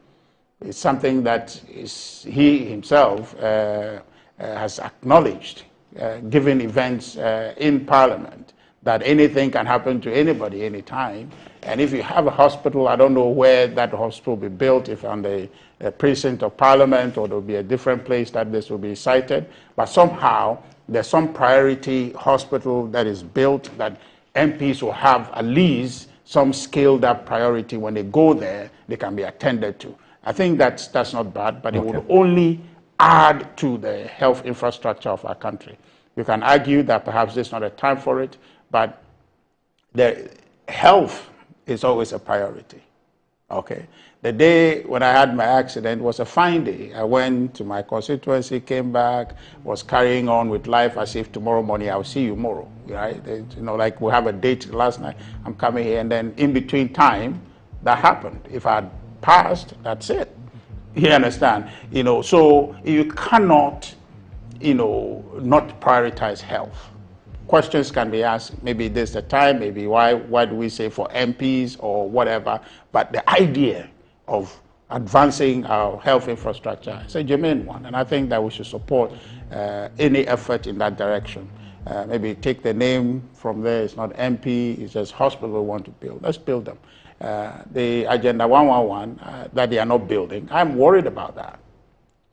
It's something that he himself has acknowledged, given events in Parliament, that anything can happen to anybody anytime. And if you have a hospital, I don't know where that hospital will be built, if on the precinct of Parliament, or there will be a different place that this will be sited. But somehow there's some priority hospital that is built that MPs will have at least some scaled up priority. When they go there, they can be attended to. I think that's not bad, but it would only add to the health infrastructure of our country. You can argue that perhaps there's not a time for it, but the health is always a priority, okay? The day when I had my accident was a fine day. I went to my constituency, came back, was carrying on with life as if tomorrow morning I'll see you tomorrow, right? Like we have a date last night, I'm coming here, and then in between time, that happened. If I had passed, that's it. You understand? So you cannot, not prioritize health. Questions can be asked, maybe this is the time, maybe why do we say for MPs or whatever, but the idea of advancing our health infrastructure is a germane one, and I think that we should support any effort in that direction. Maybe take the name from there, it's not MP, it's just hospital we want to build. Let's build them. The Agenda 111 that they are not building, I'm worried about that.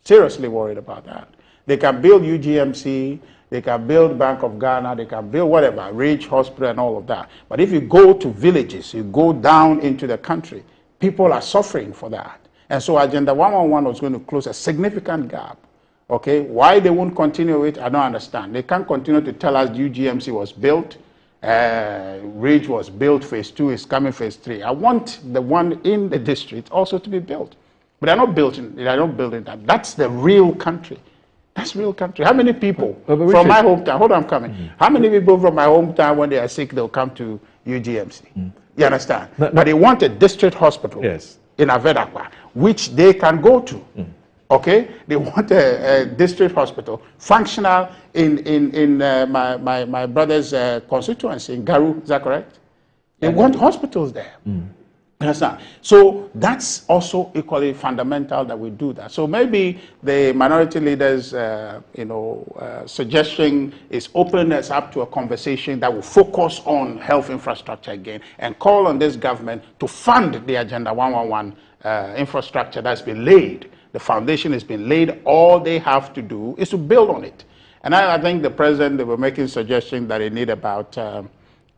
Seriously worried about that. They can build UGMC, they can build Bank of Ghana, they can build whatever, Ridge Hospital and all of that. But if you go to villages, you go down into the country, people are suffering for that. And so Agenda 111 was going to close a significant gap. Okay, why they won't continue it, I don't understand. They can't continue to tell us UGMC was built, Ridge was built, phase 2 is coming, phase 3. I want the one in the district also to be built. But they're not building that. That's the real country. That's real country. How many people from my hometown, hold on, I'm coming. How many people from my hometown, when they are sick, they'll come to UGMC? You understand? But they want a district hospital in Avedakwa, which they can go to. Okay? They want a district hospital, functional in my brother's constituency, in Garu, is that correct? They want hospitals there. Understand? So that's also equally fundamental that we do that. So maybe the minority leaders, suggestion is open us up to a conversation that will focus on health infrastructure again and call on this government to fund the Agenda 111 infrastructure that's been laid. The foundation has been laid. All they have to do is to build on it. And I think the president, they were making suggestions that they need about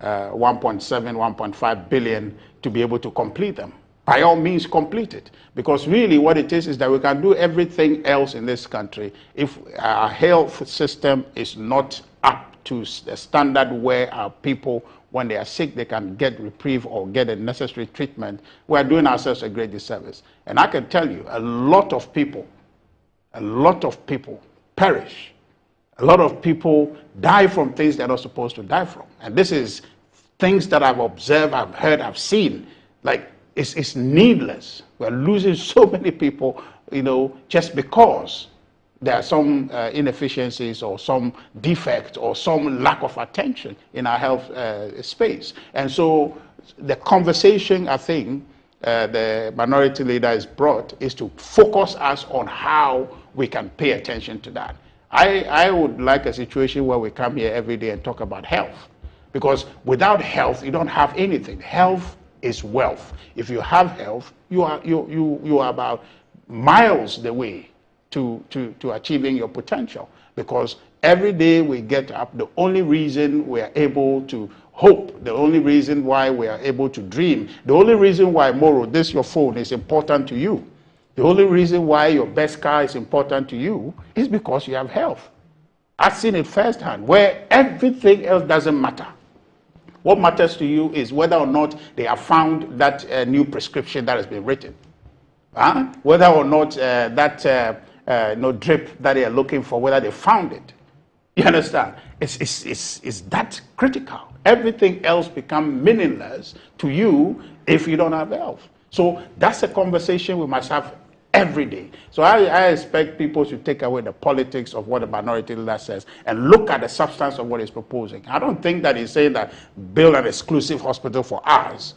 1.5 billion to be able to complete them. By all means, complete it. Because really what it is that we can do everything else in this country. If our health system is not up to the standard where our people, when they are sick, they can get reprieve or get the necessary treatment, we are doing ourselves a great disservice. And I can tell you, a lot of people perish. A lot of people die from things they're not supposed to die from. And this is things that I've observed, I've heard, I've seen. Like, it's needless. We're losing so many people, just because there are some inefficiencies or some defect or some lack of attention in our health space. And so the conversation, I think, the minority leader has brought is to focus us on how we can pay attention to that. I would like a situation where we come here every day and talk about health. Because without health, you don't have anything. Health is wealth. If you have health, you are about miles the way to achieving your potential. Because every day we get up, the only reason we are able to hope, the only reason why we are able to dream, the only reason why, Moro, this your phone is important to you, the only reason why your best car is important to you is because you have health. I've seen it firsthand, where everything else doesn't matter. What matters to you is whether or not they have found that new prescription that has been written. Whether or not that drip that they are looking for, whether they found it. You understand? It's that critical. Everything else becomes meaningless to you if you don't have health. So that's a conversation we must have every day. So I expect people to take away the politics of what the minority leader says and look at the substance of what he's proposing. I don't think that he's saying that build an exclusive hospital for us,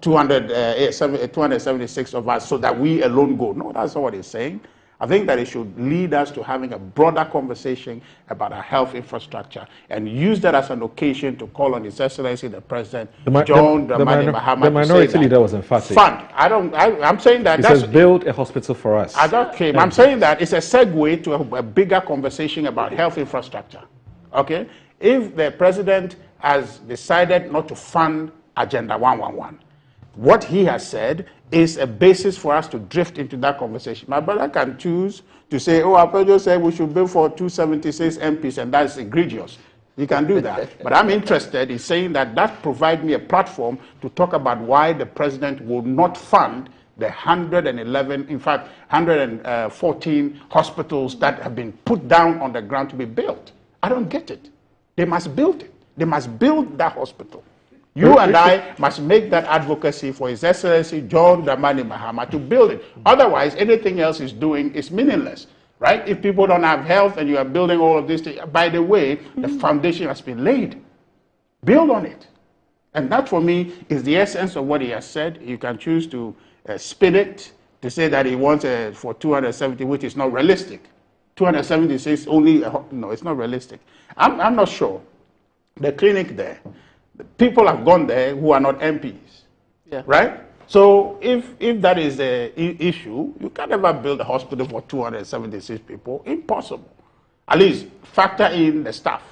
276 of us, so that we alone go. No, that's not what he's saying. I think that it should lead us to having a broader conversation about our health infrastructure and use that as an occasion to call on His Excellency the President, John Dramani Mahama. The minority leader was emphatic. Fund. I'm saying that. He says build a hospital for us. I'm saying that it's a segue to a bigger conversation about health infrastructure. Okay? If the President has decided not to fund Agenda 111, what he has said is a basis for us to drift into that conversation. My brother can choose to say, Alpejo said we should bill for 276 MPs, and that's egregious. You can do that. But I'm interested in saying that provides me a platform to talk about why the President will not fund the 111, in fact, 114 hospitals that have been put down on the ground to be built. I don't get it. They must build it. They must build that hospital. You and I must make that advocacy for His Excellency John Dramani Mahama to build it. Otherwise, anything else he's doing is meaningless, right? If people don't have health and you are building all of this, by the way, the foundation has been laid. Build on it. And that, for me, is the essence of what he has said. You can choose to spin it, to say that he wants for 270, which is not realistic. 276 only, no, it's not realistic. I'm not sure. The clinic there, people have gone there who are not MPs, right? So if that is the issue, you can never build a hospital for 276 people. Impossible. At least factor in the staff,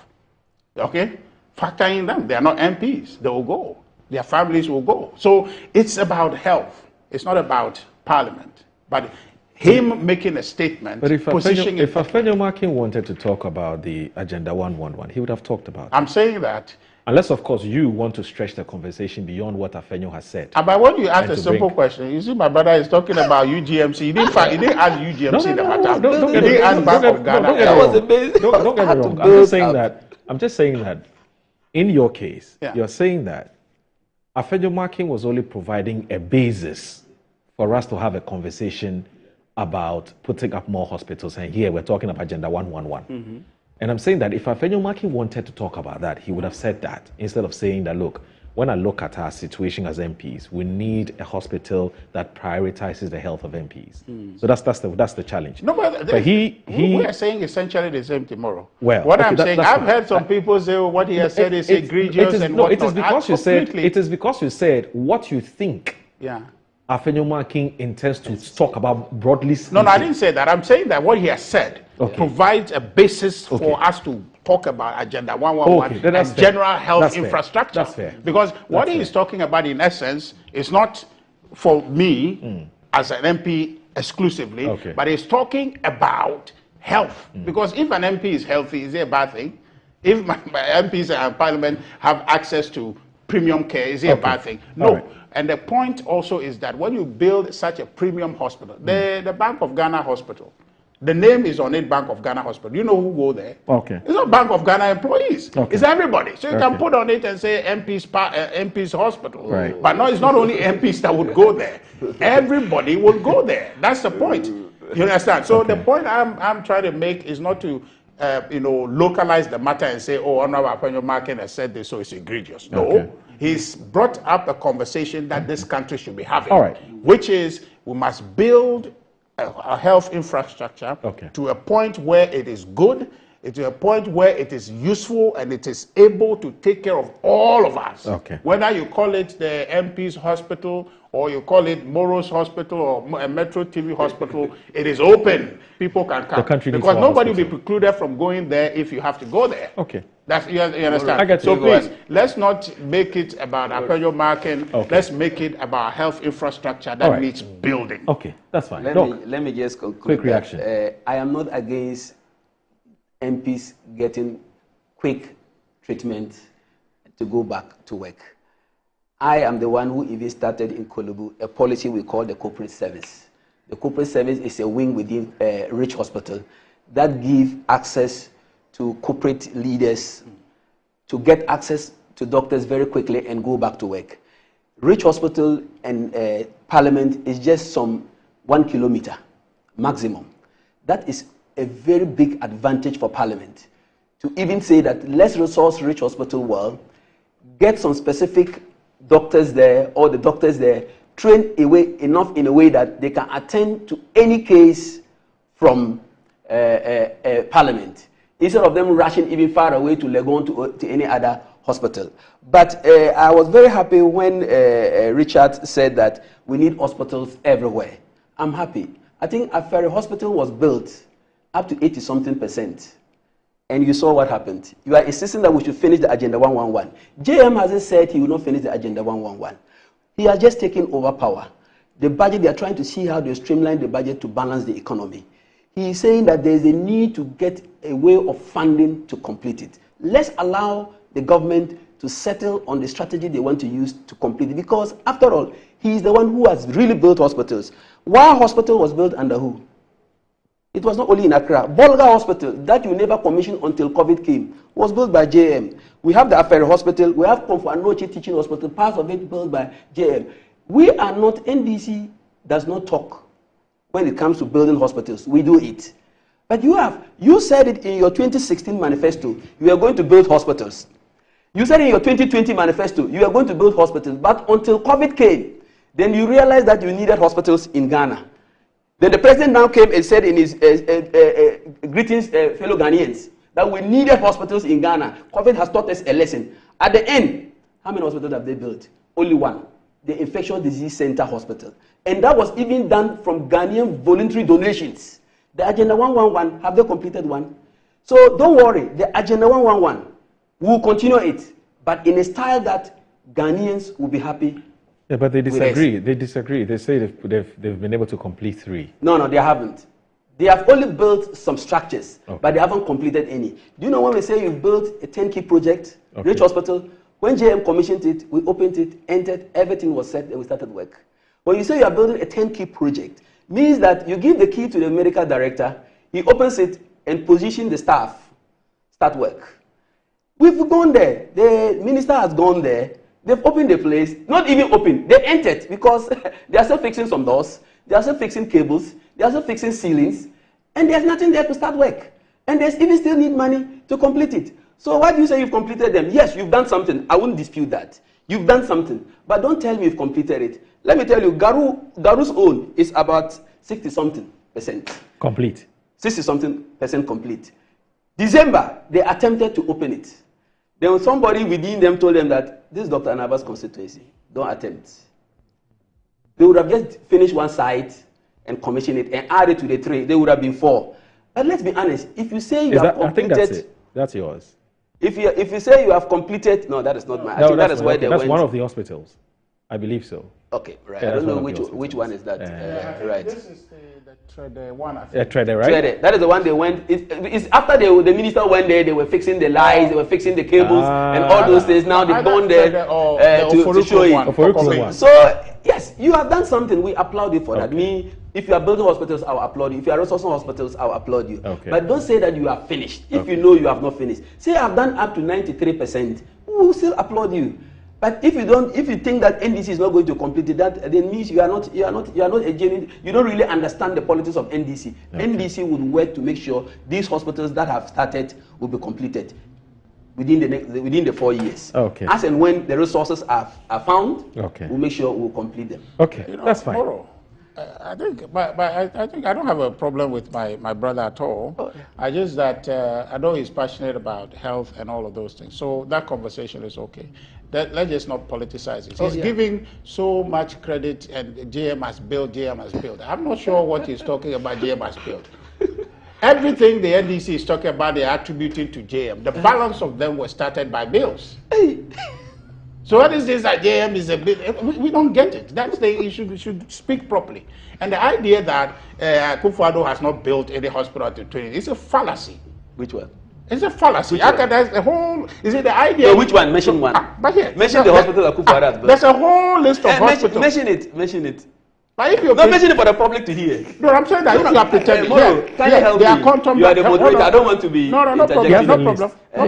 okay? Factor in them. They are not MPs. They will go. Their families will go. So it's about health. It's not about parliament. But him making a statement, But if positioning Afenyo Markin wanted to talk about the Agenda 111, he would have talked about it. I'm saying that. Unless, of course, you want to stretch the conversation beyond what Afenyo has said. But when you ask a simple question, you see my brother is talking about UGMC. He didn't ask UGMC the matter. He didn't ask Bank of Ghana. Don't get me wrong. I'm just saying that in your case, you're saying that Afenyo Markin was only providing a basis for us to have a conversation about putting up more hospitals, and here we're talking about Agenda 111. And I'm saying that if Afenyo Markin wanted to talk about that, he would have said that instead of saying that, look, when I look at our situation as MPs, we need a hospital that prioritizes the health of MPs. So that's the challenge. No, but we are saying essentially the same tomorrow. Well, what I'm saying, I've heard some people say what he has said is egregious and whatnot. It is because you said what you think. Yeah. Afenyo Markin intends to talk about broadly speaking. No, I didn't say that. I'm saying that what he has said provides a basis for us to talk about Agenda 111 and general health infrastructure. That's fair. Because what he is talking about, in essence, is not for me as an MP exclusively, but he's talking about health. Because if an MP is healthy, is it a bad thing? If my MPs and Parliament have access to premium care, is it a bad thing? No. And the point also is that when you build such a premium hospital, the Bank of Ghana Hospital, the name is on it, Bank of Ghana Hospital. You know who go there? It's not Bank of Ghana employees. It's everybody. So you can put on it and say MP's Hospital. But no, it's not only MPs that would go there. Everybody will go there. That's the point. You understand? So the point I'm trying to make is not to localize the matter and say, oh, Honorable Afenyo Markin has said this, so it's egregious. No. He's brought up a conversation that this country should be having, which is we must build a health infrastructure to a point where it is good, to a point where it is useful and it is able to take care of all of us. Whether you call it the MP's hospital or you call it Moro's hospital or a Metro TV hospital, it is open. People can come. Because nobody will be precluded from going there if you have to go there. That's, you understand? I get so you. please, let's not make it about Afenyo Markin. Let's make it about health infrastructure that needs building. That's fine. Let me just conclude. Quick reaction. I am not against MPs getting quick treatment to go back to work. I am the one who even started in Kolubu a policy we call the corporate service. The corporate service is a wing within Rich Hospital that gives access to corporate leaders to get access to doctors very quickly and go back to work. Rich Hospital and Parliament is just 1 kilometer maximum. That is a very big advantage for Parliament to even say that let's resource Rich Hospital well, get some specific doctors there or the doctors there trained enough in a way that they can attend to any case from Parliament, instead of them rushing even far away to Legon to any other hospital. But I was very happy when Richard said that we need hospitals everywhere. I'm happy. I think Afari Hospital was built up to 80-something%. And you saw what happened. You are insisting that we should finish the Agenda 111. JM hasn't said he will not finish the Agenda 111. He has just taken over power. The budget, they are trying to see how they streamline the budget to balance the economy. He is saying that there is a need to get a way of funding to complete it. Let's allow the government to settle on the strategy they want to use to complete it. Because after all, he is the one who has really built hospitals. Why hospital was built under who? It was not only in Accra. Bolga Hospital, that you never commissioned until COVID came, was built by JM. We have the Afari Hospital. We have Komfo Anochi Teaching Hospital, parts of it built by JM. We are not, NDC does not talk when it comes to building hospitals. We do it. But you said it in your 2016 manifesto, you are going to build hospitals. You said in your 2020 manifesto, you are going to build hospitals. But until COVID came, then you realized that you needed hospitals in Ghana. Then the president now came and said in his greetings, fellow Ghanaians, that we needed hospitals in Ghana. COVID has taught us a lesson. At the end, how many hospitals have they built? Only one, the Infectious Disease Center Hospital. And that was even done from Ghanaian voluntary donations. The Agenda 111, have they completed one? So don't worry, the Agenda 111, we will continue it, but in a style that Ghanaians will be happy Yeah, but they disagree. They disagree. They say they've been able to complete 3. No, they haven't. They have only built some structures, but they haven't completed any. Do you know when we say you built a 10-key project, Rich Hospital, when JM commissioned it, we opened it, entered, everything was set, and we started work. When you say you are building a 10-key project, means that you give the key to the medical director, he opens it and positions the staff, start work. We've gone there. The minister has gone there. They've opened the place, not even open, they entered because they are still fixing some doors, they are still fixing cables, they are still fixing ceilings, and there's nothing there to start work. And they even still need money to complete it. So why do you say you've completed them? Yes, you've done something. I wouldn't dispute that. You've done something. But don't tell me you've completed it. Let me tell you, Garu's own is about 60-something%. Complete. 60-something% complete. December, they attempted to open it. Then somebody within them told them that this is Dr. Anaba's constituency. Don't attempt. They would have just finished one site and commissioned it and added to the 3. They would have been 4. But let's be honest. If you say you have completed, I think that's it. That's yours. If you say you have completed, no, that is not mine. I think that is where they went. That's one of the hospitals. I believe so. Okay, right. Yeah, I don't know which one is that. Right. This is the Trede one. Trede, right? Trede. That is the one they went. It's after the minister went there. They were fixing the lights. They were fixing the cables and all those things. Now they've gone there to show it. So yes, you have done something. We applaud you for that. Me, if you are building hospitals, I will applaud you. If you are resourcing hospitals, I will applaud you. Okay. But don't say that you are finished. If you know you have not finished, say I've done up to 93%. We will still applaud you. But if you think that NDC is not going to complete it, that then means you are not a genuine. You don't really understand the politics of NDC. Okay. NDC would work to make sure these hospitals that have started will be completed within the 4 years. Okay. As and when the resources are found, we'll make sure we'll complete them. Okay, that's fine. Tomorrow, I think, but I think I don't have a problem with my brother at all. Oh, yeah. I just that I know he's passionate about health and all of those things. So that conversation is okay. Let's just not politicize it. He's giving so much credit, and JM has built. I'm not sure what he's talking about. JM has built. Everything the NDC is talking about, they're attributing to JM. The balance of them was started by bills. So what is this that JM is a bit? We don't get it. That's the issue. We should speak properly. And the idea that Akufo-Addo has not built any hospital to 20 is a fallacy. Which one? It's a fallacy. That's the whole. Is it the idea? So which one? Mention one. But here, mention the hospital Akufo-Addo has built. There's a whole list of hospitals. Mention it. But if you mention it for the public to hear. No, I'm saying that if you are pretending. You are the moderator. I don't want to be. No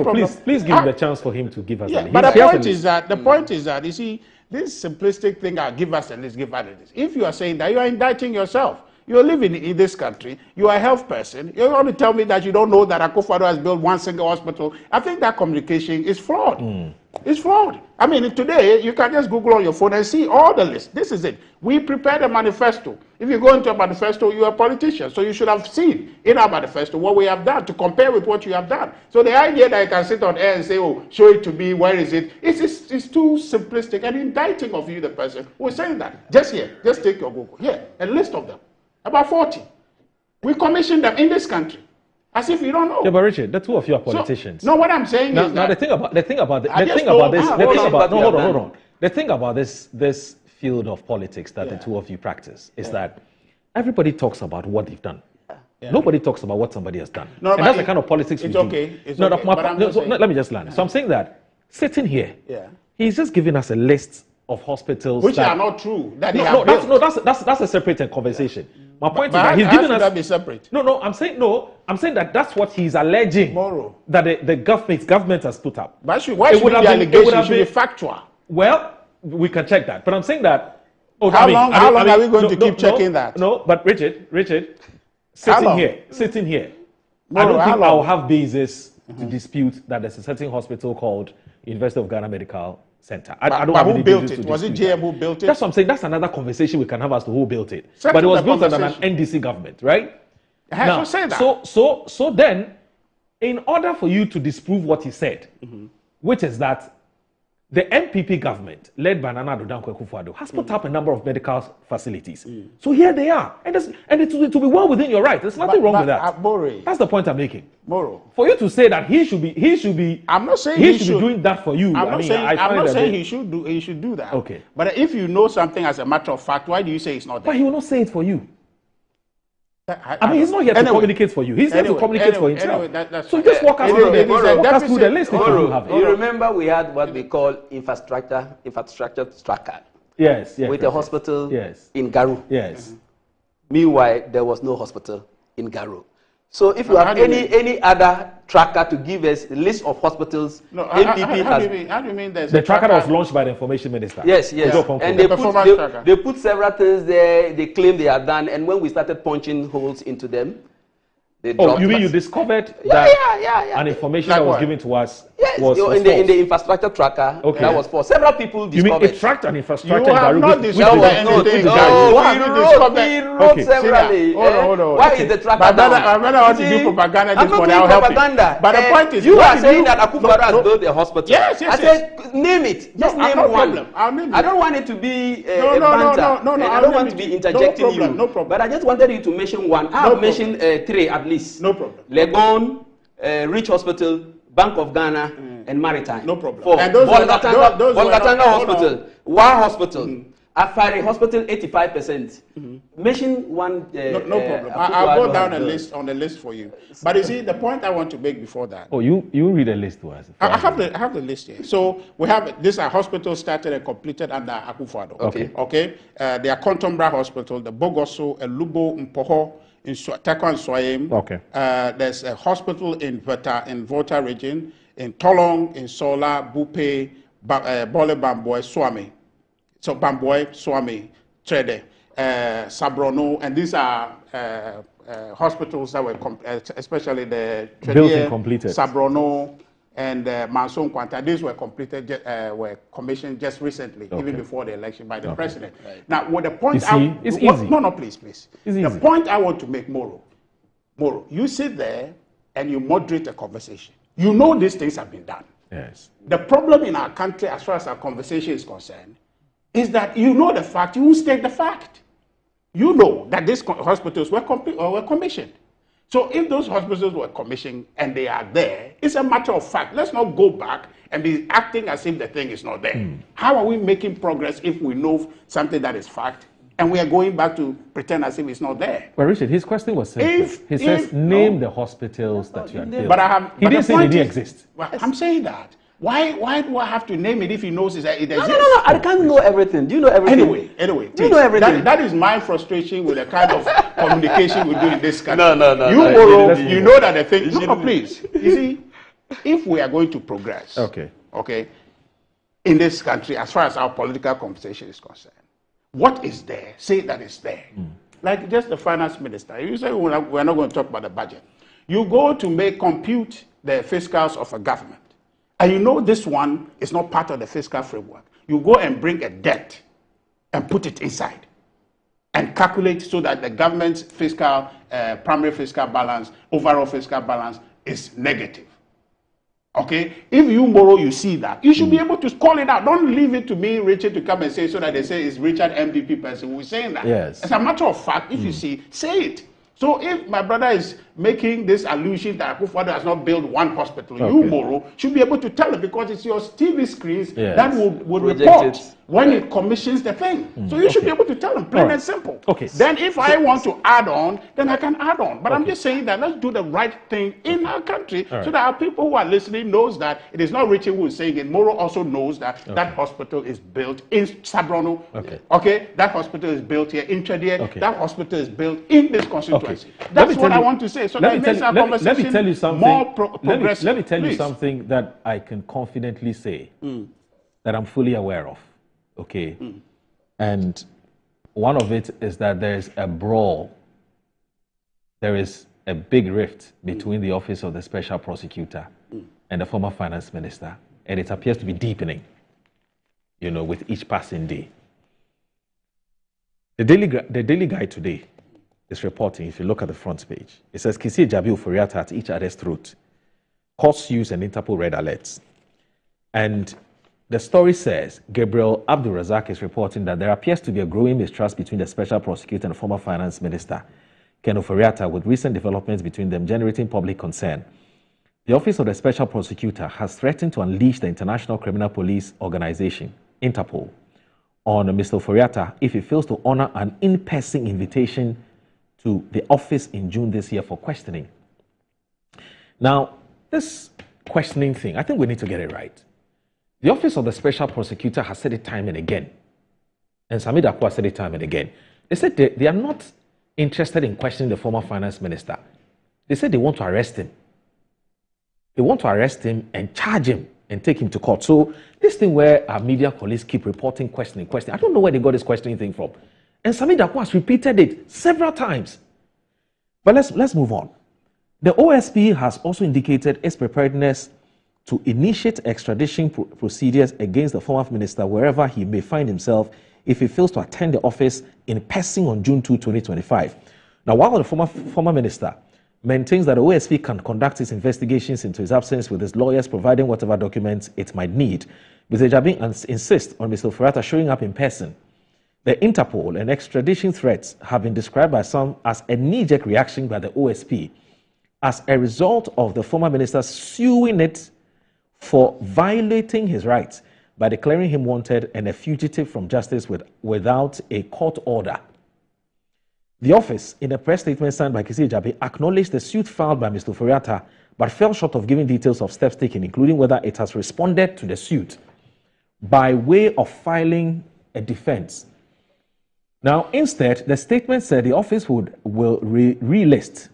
problem. Please give him the chance for him to give us a list. But the point is that you see this simplistic thing. Give us a list. Give us a list. If you are saying that, you are indicting yourself. You are living in this country. You are a health person. You want to tell me that you don't know that Akufo-Addo has built one single hospital? I think that communication is flawed. It's flawed. I mean, today, you can just Google on your phone and see all the lists. This is it. We prepared a manifesto. If you go into a manifesto, you are a politician. So you should have seen in our manifesto what we have done to compare with what you have done. So the idea that you can sit on air and say, oh, show it to me, where is it? It's too simplistic and indicting of you, the person who is saying that. Just here, just take your Google. Here, a list of them. About 40. We commissioned them in this country. As if you don't know. Yeah, but Richard, the two of you are politicians. So, no, what I'm saying is that the thing about this field of politics that the two of you practice is that everybody talks about what they've done. Yeah. Nobody talks about what somebody has done. No, and that's the kind of politics we do. Let me just land. So I'm saying that sitting here, he's just giving us a list of hospitals which are not true. That's a separate conversation. My point is that he's giving us. That be separate? No. I'm saying that that's what he's alleging. That the government has put up. But why should the allegation should be factual? Well, we can check that. But I'm saying that. How long are we going to keep checking that? No, but Richard, sitting here, I don't think I'll have basis to dispute that there's a certain hospital called University of Ghana Medical Center. I don't have who built it? Was it JM who built it? That's what I'm saying. That's another conversation we can have as to who built it. But it was built under an NDC government, right? Now, say that. So then, in order for you to disprove what he said, which is that The NPP government, led by Nana Addo Dankwa Akufo-Addo, has put up a number of medical facilities. So here they are. And it will be well within your right. There's nothing wrong with that. That's the point I'm making. Moro. For you to say that he should be I'm not saying he should be doing that for you. I'm not saying he should do that. Okay. But if you know something as a matter of fact, why do you say it's not there? But he will not say it for you. I mean, he's not here to communicate for you. He's here to communicate for himself. So just walk us through the list. You remember we had what we call infrastructure tracker. Yes. With a hospital in Garu. Yes. Meanwhile, there was no hospital in Garu. So if you have any other tracker to give us a list of hospitals, NPP has... How do you mean there's the tracker that was launched by the information minister? Yes. And they put several things there, they claim they are done, and when we started punching holes into them, they dropped. You mean you discovered that an information that was given to us was in the infrastructure tracker, that was for several people discovered. You mean it tracked an infrastructure? You have not discovered anything. We wrote severally. Hold on. Why is the tracker I better want to do propaganda this morning. I'm not doing propaganda. But the point is, you are saying that Akufo-Addo has built a hospital. Yes. I said, name it. Just name one. I'll name it. I don't want it to be a banter. No. I don't want to be interjecting you. No problem. But I just wanted you to mention one. I have mentioned 3 at least. No problem. Legon, Rich Hospital, Bank of Ghana, and Maritime. No problem. 4. And those Bolgatanga Hospital, Wa Hospital, Afari Hospital, 85%. Mention one. No problem. I'll go down on the list for you. But you see, the point I want to make before that. Oh, you read a list to us. I have the list here. So we have these are hospitals started and completed under Akufo-Addo. Okay. They are Kontombra Hospital, the Bogoso, Elubo, Mpoho, in Takwan Swayem. Okay. There's a hospital in Volta region, in Tolong, in Sola, Bupe, Bole Bamboy, Swami. So Bamboy, Swami, Trede, Sabrono, and these are hospitals that were, especially the Trede, completed. Sabrono, and Manson Quanta. These were completed, were commissioned just recently, even before the election by the president. Right. Now, what the point it's easy. No, please. The point I want to make, Moro, you sit there and you moderate a conversation. You know these things have been done. Yes. The problem in our country, as far as our conversation is concerned, is that you know the fact, you won't state the fact. You know that these hospitals were commissioned. So if those hospitals were commissioned and they are there, it's a matter of fact. Let's not go back and be acting as if the thing is not there. How are we making progress if we know something that is fact and we are going back to pretend as if it's not there? Well, Richard, his question was simple. He says, name the hospitals that you are built. He didn't say they didn't exist. Well, I'm saying that. Why do I have to name it if he knows it exists? No. I can't know everything. Do you know everything? Anyway. Do you know everything? That is my frustration with the kind of communication we do in this country. No. You know that the thing. No, please. You see, if we are going to progress, okay, in this country, as far as our political conversation is concerned, what is there? Say that it's there. Like just the finance minister. You say we're not going to talk about the budget. You go to compute the fiscals of a government. And you know this one is not part of the fiscal framework. You go and bring a debt and put it inside and calculate so that the government's fiscal, primary fiscal balance, overall fiscal balance is negative. Okay? If you see that, you should be able to call it out. Don't leave it to me, Richard, to come and say so that they say it's Richard MPP person who is saying that. Yes. As a matter of fact, if you see, say it. So if my brother is making this allusion that Akufo-Addo has not built one hospital, you, Moro, should be able to tell it because it's your TV screens that will report when it commissions the thing. So you should be able to tell them plain and simple. Then if I want to add on, then I can add on. But I'm just saying that let's do the right thing in our country so that our people who are listening knows that it is not Richard who is saying it. Moro also knows that that hospital is built in Sabrono. That hospital is built here in Trede. That hospital is built in this constituency. That's what I want to say. So that makes our conversation let me tell you something, more progressive. Let me tell you something that I can confidently say that I'm fully aware of. And one of it is that there's a brawl. There is a big rift between the office of the special prosecutor and the former finance minister. And it appears to be deepening, with each passing day. The Daily Guide today is reporting, if you look at the front page, it says Kisi Jabi Ofori-Atta at each other's throat. Courts use and Interpol red alerts. And The story says Gabriel Abdulrazak is reporting that there appears to be a growing mistrust between the special prosecutor and former finance minister, Ken Ofori-Atta, with recent developments between them generating public concern. The Office of the Special Prosecutor has threatened to unleash the International Criminal Police Organization, Interpol, on Mr. Ofori-Atta if he fails to honor an in-person invitation to the office in June this year for questioning. Now, this questioning thing, I think we need to get it right. The Office of the Special Prosecutor has said it time and again, and Sami Darko has said it time and again. They said they are not interested in questioning the former finance minister. They said they want to arrest him. They want to arrest him and charge him and take him to court. So this thing where our media colleagues keep reporting, questioning, I don't know where they got this questioning thing from. And Sami Darko has repeated it several times. But let's move on. The OSP has also indicated its preparedness to initiate extradition procedures against the former minister wherever he may find himself if he fails to attend the office in person on June 2, 2025. Now, while the former minister maintains that the OSP can conduct its investigations into his absence with his lawyers providing whatever documents it might need, Mr. Jabin insists on Mr. Ofori-Atta showing up in person. The Interpol and extradition threats have been described by some as a knee-jerk reaction by the OSP as a result of the former minister suing it for violating his rights by declaring him wanted and a fugitive from justice without a court order. The office, in a press statement signed by Kisi Jabi, acknowledged the suit filed by Mr. Ofori-Atta, but fell short of giving details of steps taken, including whether it has responded to the suit by way of filing a defense. Now, instead, the statement said the office will relist,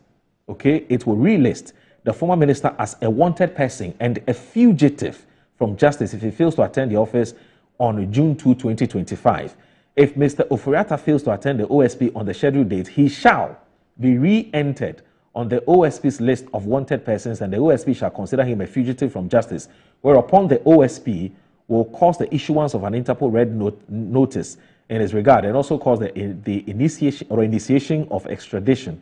it will relist the former minister as a wanted person and a fugitive from justice if he fails to attend the office on June 2, 2025. If Mr. Ofori-Atta fails to attend the OSP on the scheduled date, he shall be re-entered on the OSP's list of wanted persons, and the OSP shall consider him a fugitive from justice, whereupon the OSP will cause the issuance of an Interpol red notice in his regard, and also cause the initiation of extradition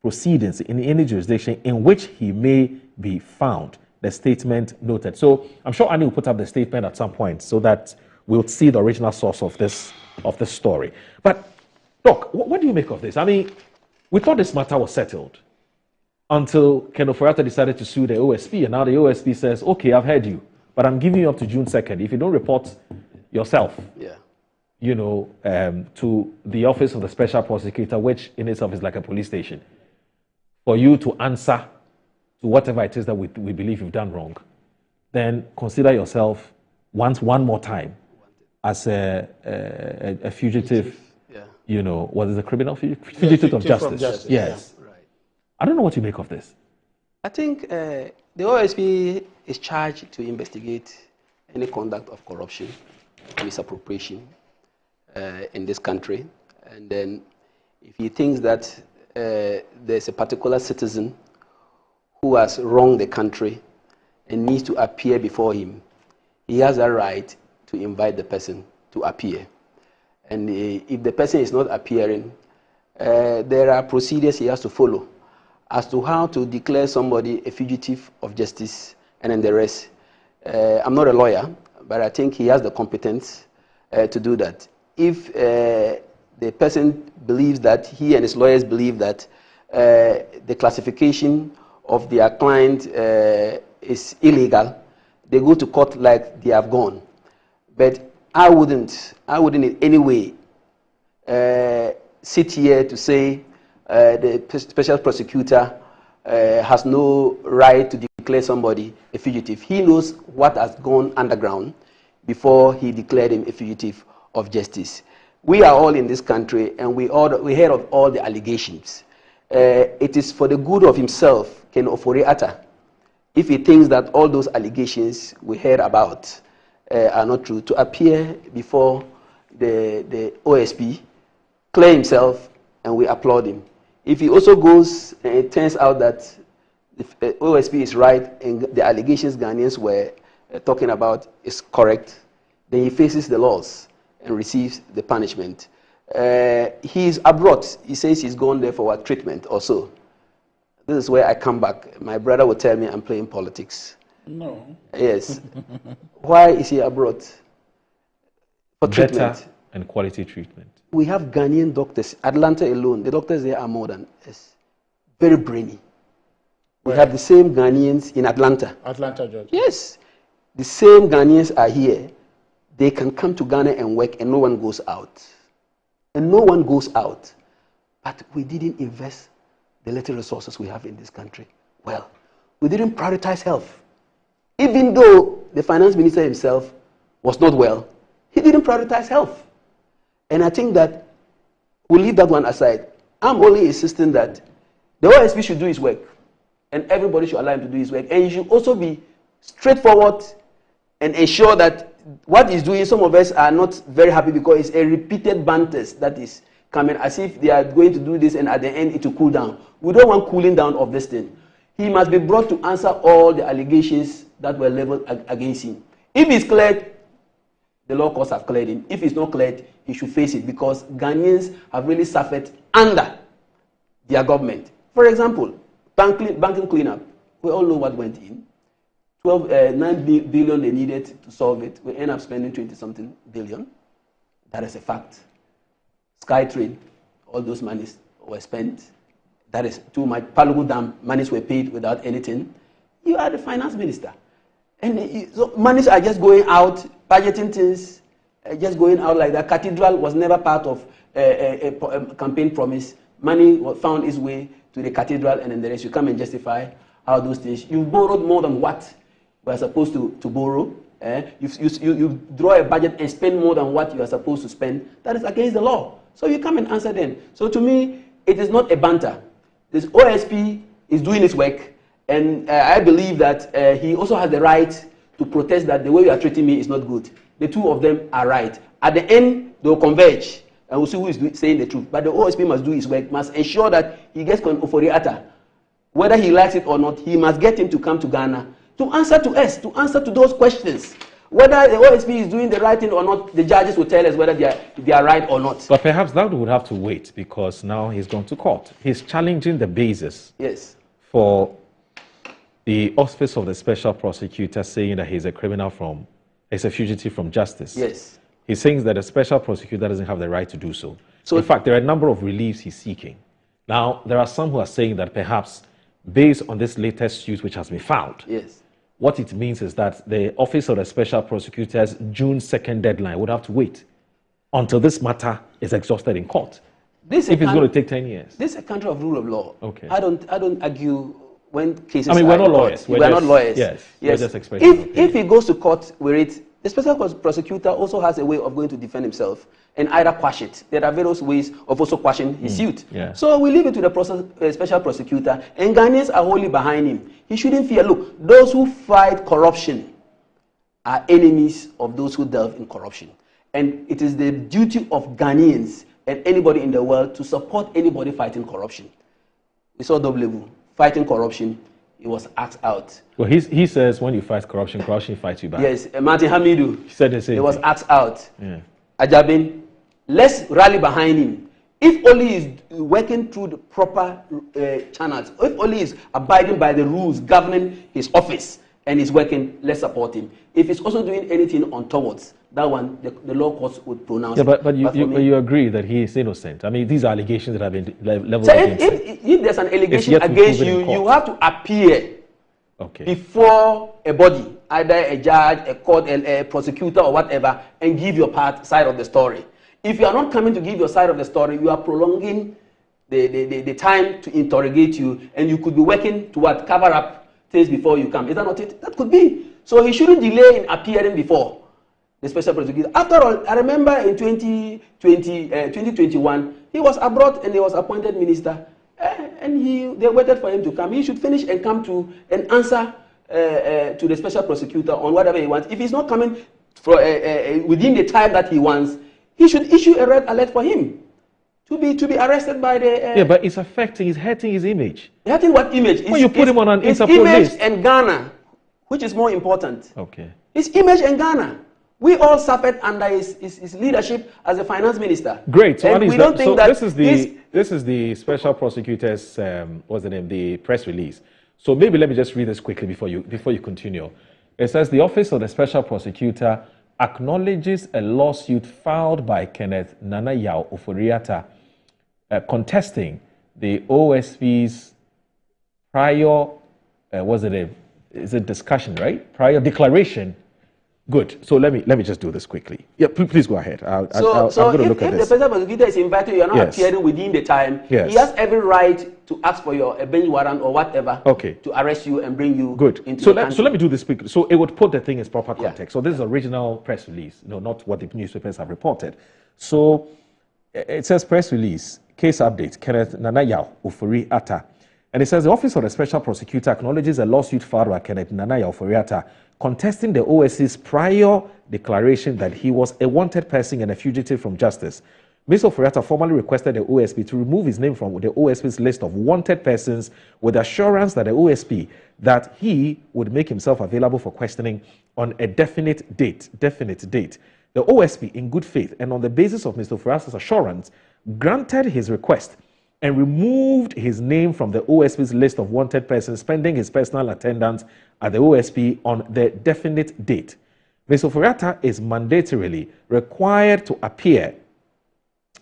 proceedings in any jurisdiction in which he may be found, the statement noted. So I'm sure Annie will put up the statement at some point so that we'll see the original source of this story. But look, what do you make of this? I mean, we thought this matter was settled until Ken Ofori-Atta decided to sue the OSP, and now the OSP says, okay, I've heard you, but I'm giving you up to June 2nd. If you don't report yourself, to the Office of the Special Prosecutor, which in itself is like a police station, for you to answer to whatever it is that we believe you've done wrong, then consider yourself one more time as a fugitive, what is a criminal fugitive of justice. Yes. Yeah, right. I don't know what you make of this. I think the OSP is charged to investigate any conduct of corruption, misappropriation in this country. And then if he thinks that there's a particular citizen who has wronged the country and needs to appear before him, he has a right to invite the person to appear. And if the person is not appearing, there are procedures he has to follow as to how to declare somebody a fugitive of justice and then the rest. I'm not a lawyer, but I think he has the competence to do that. If the person believes that, he and his lawyers believe that the classification of their client is illegal, they go to court like they have gone. But I wouldn't in any way sit here to say the special prosecutor has no right to declare somebody a fugitive. He knows what has gone underground before he declared him a fugitive of justice. We are all in this country, and we heard of all the allegations. It is for the good of himself, Ken Ofori-Atta, if he thinks that all those allegations we heard about are not true, to appear before the OSP, clear himself, and we applaud him. If he also goes and it turns out that the OSP is right and the allegations Ghanaians were talking about is correct, then he faces the laws and receives the punishment. He is abroad. He says he's gone there for treatment or so. This is where I come back. My brother will tell me I'm playing politics. No. Yes. Why is he abroad? For treatment. Better and quality treatment. We have Ghanaian doctors. Atlanta alone, the doctors there are more than us. Very brainy. We have the same Ghanaians in Atlanta. Atlanta, Georgia. Yes. The same Ghanaians are here. They can come to Ghana and work and no one goes out. And no one goes out. But we didn't invest the little resources we have in this country. Well, we didn't prioritize health. Even though the finance minister himself was not well, he didn't prioritize health. And I think that we'll leave that one aside. I'm only insisting that the OSP should do his work. And everybody should allow him to do his work. And he should also be straightforward and ensure that what he's doing, some of us are not very happy because it's a repeated banters that is coming as if they are going to do this and at the end it will cool down. We don't want cooling down of this thing. He must be brought to answer all the allegations that were leveled against him. If he's cleared, the law courts have cleared him. If he's not cleared, he should face it because Ghanaians have really suffered under their government. For example, banking cleanup. We all know what went in. 9 billion they needed to solve it. We end up spending 20-something billion. That is a fact. SkyTrade, all those monies were spent. That is too much. Palugu Dam, monies were paid without anything. You are the finance minister. And so monies are just going out, budgeting things, just going out like that. Cathedral was never part of a campaign promise. Money found its way to the cathedral and then the rest. You come and justify how those things. You borrowed more than what we are supposed to borrow. You draw a budget and spend more than what you are supposed to spend. That is against the law. So you come and answer them. So to me, it is not a banter. This OSP is doing its work, and I believe that he also has the right to protest that the way you are treating me is not good. The two of them are right. At the end, they will converge, and we'll see who is saying the truth. But the OSP must do his work, must ensure that he gets Ofori-Atta. Whether he likes it or not, he must get him to come to Ghana to answer to us, to answer to those questions. Whether the OSP is doing the right thing or not, the judges will tell us whether they are right or not. But perhaps that would have to wait because now he's gone to court. He's challenging the basis for the office of the special prosecutor saying that he's a criminal he's a fugitive from justice. Yes. He's saying that the special prosecutor doesn't have the right to do so. In fact, there are a number of reliefs he's seeking. Now, there are some who are saying that perhaps based on this latest suit which has been filed, what it means is that the Office of the Special Prosecutor's June 2nd deadline would have to wait until this matter is exhausted in court. If it's going to take 10 years. This is a country of rule of law. Okay. I don't argue when cases I mean, we're not lawyers. We're not lawyers. Yes. We're just expressing if he goes to court with it, the special prosecutor also has a way of going to defend himself and either quash it. There are various ways of also quashing his suit. So we leave it to the special prosecutor, and Ghanaians are wholly behind him. He shouldn't fear. Look, those who fight corruption are enemies of those who delve in corruption. And it is the duty of Ghanaians and anybody in the world to support anybody fighting corruption. We saw W fighting corruption. He was asked out. Well, he says when you fight corruption, corruption fights you back. Yes, Martin Hamidou. He said the same. He was asked out. Yeah. Ajabin, let's rally behind him. If only he's working through the proper channels, if only he's abiding by the rules governing his office and he's working, let's support him. If he's also doing anything untowards, that one, the law courts would pronounce. Yeah, but you agree that he is innocent. I mean, these are allegations that have been leveled so against him. If there's an allegation against you, you have to appear before a body, either a judge, a court, a prosecutor, or whatever, and give your side of the story. If you are not coming to give your side of the story, you are prolonging the time to interrogate you, and you could be working to cover up things before you come. Is that not it? That could be. So he shouldn't delay in appearing before the special prosecutor. After all, I remember in 2021, he was abroad and he was appointed minister, and they waited for him to come. He should finish and come to and answer to the special prosecutor on whatever he wants. If he's not coming for within the time that he wants, he should issue a red alert for him to be arrested by the. But it's affecting, it's hurting his image. Hurting what image? When you put him on an his Interpol image list. and Ghana, which is more important. Okay. His image and Ghana. We all suffered under his leadership as a finance minister. Great. So, and we don't think that this is the special prosecutor's what's the name? The press release. So maybe let me just read this quickly before you continue. It says the Office of the Special Prosecutor acknowledges a lawsuit filed by Kenneth Nana Yaw Ofori-Atta contesting the OSP's prior, is it discussion, right? Prior declaration. Good. So let me just do this quickly. Yeah, please go ahead. I'm going to look at this. If the special prosecutor is invited, you are not appearing within the time. Yes. He has every right to ask for your bench warrant or whatever to arrest you and bring you into the country. So let me do this quickly. So it would put the thing in proper context. So this is original press release, not what the newspapers have reported. So it says press release, case update, Kenneth Nana Yaw Ofori-Atta. And it says the Office of the Special Prosecutor acknowledges a lawsuit filed by Kenneth Nana Yaw Ofori-Atta contesting the OSC's prior declaration that he was a wanted person and a fugitive from justice. Mr. Ofori-Atta formally requested the OSP to remove his name from the OSP's list of wanted persons with assurance that the OSP that he would make himself available for questioning on a definite date. The OSP, in good faith and on the basis of Mr. Ofori-Atta's assurance, granted his request and removed his name from the OSP's list of wanted persons pending his personal attendance at the OSP on the definite date. Mr. Ofori-Atta is mandatorily required to appear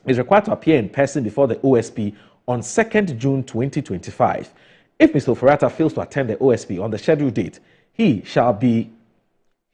in person before the OSP on 2nd June 2025. If Mr. Ofori-Atta fails to attend the OSP on the scheduled date, he shall be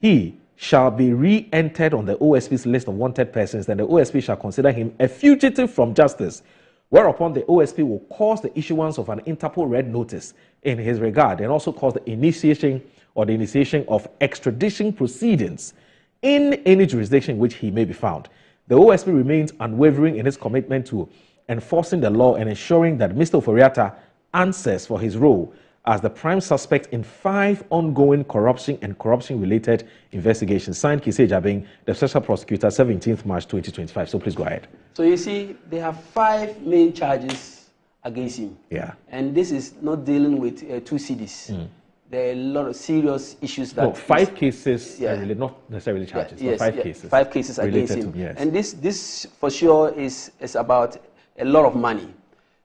re-entered on the OSP's list of wanted persons, then the OSP shall consider him a fugitive from justice, whereupon the OSP will cause the issuance of an Interpol red notice in his regard and also cause the initiation of extradition proceedings in any jurisdiction which he may be found. The OSP remains unwavering in his commitment to enforcing the law and ensuring that Mr. Ofori-Atta answers for his role as the prime suspect in 5 ongoing corruption and corruption-related investigations. Signed, Kisei Jabing, the Special Prosecutor, 17th March 2025. So please go ahead. So you see, they have 5 main charges against him. Yeah. And this is not dealing with 2 CDs. There are a lot of serious issues that... No, 5 cases, not necessarily charges, but 5 cases. 5 cases against him. And this for sure is about a lot of money.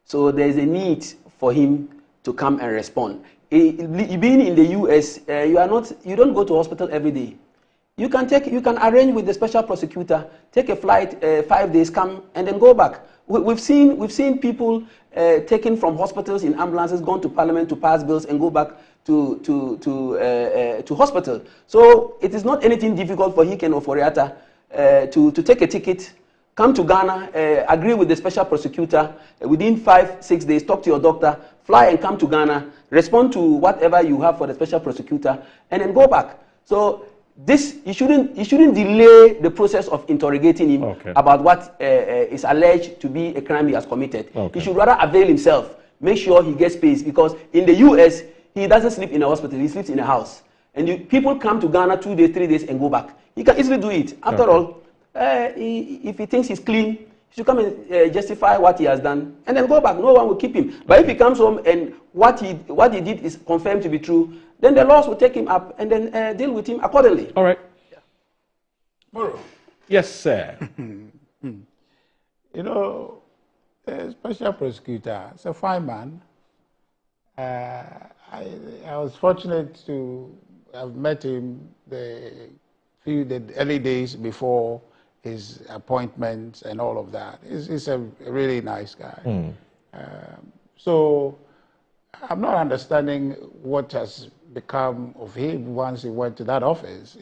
So there is a need for him to come and respond. Being in the US, you don't go to hospital every day. You can arrange with the special prosecutor, take a flight 5 days, come and then go back. We've seen people taken from hospitals in ambulances, gone to parliament to pass bills and go back to hospital. So it is not anything difficult for Ken Ofori-Atta to take a ticket, come to Ghana, agree with the special prosecutor, within 5-6 days, talk to your doctor, fly and come to Ghana, respond to whatever you have for the special prosecutor, and then go back. So this, you shouldn't delay the process of interrogating him about what is alleged to be a crime he has committed. He should rather avail himself, make sure he gets space, because in the US, he doesn't sleep in a hospital, he sleeps in a house. And people come to Ghana 2 days, 3 days and go back. He can easily do it. After all, if he thinks he's clean, he should come and justify what he has done and then go back. No one will keep him. But if he comes home and what he did is confirmed to be true, then the laws will take him up and then deal with him accordingly. All right. Moro. Yes, sir. You know, the special prosecutor is a fine man. I was fortunate to have met him the early days before his appointments and all of that. He's a really nice guy. So I'm not understanding what has become of him once he went to that office.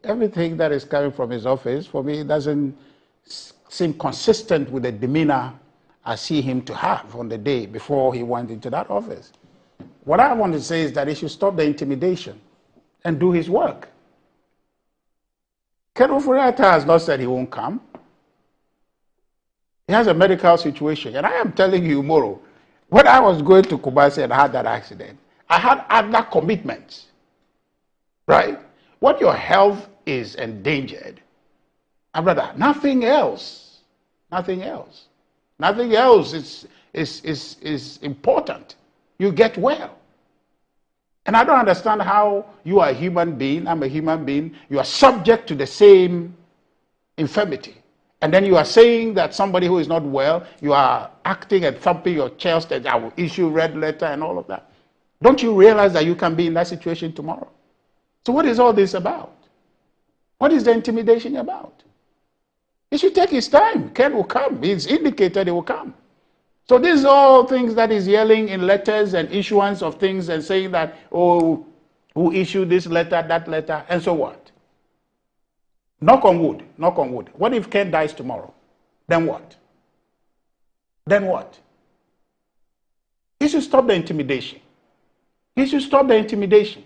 Everything that is coming from his office, for me, doesn't seem consistent with the demeanor I see him to have on the day before he went into that office. What I want to say is that he should stop the intimidation and do his work. Ken Ofori-Atta has not said he won't come. He has a medical situation. And I am telling you, Moro, when I was going to Kumasi and had that accident, I had other commitments, right? When your health is endangered, brother, nothing else is important. You get well. And I don't understand how you are a human being, I'm a human being, you are subject to the same infirmity. And then you are saying that somebody who is not well, you are acting and thumping your chest that I will issue red letter and all of that. Don't you realize that you can be in that situation tomorrow? So what is all this about? What is the intimidation about? He should take his time. Ken will come. He's indicated he will come. So these are all things that is yelling in letters and issuance of things and saying that, oh, who issued this letter, that letter, and so what? Knock on wood, knock on wood. What if Ken dies tomorrow? Then what? Then what? He should stop the intimidation. He should stop the intimidation.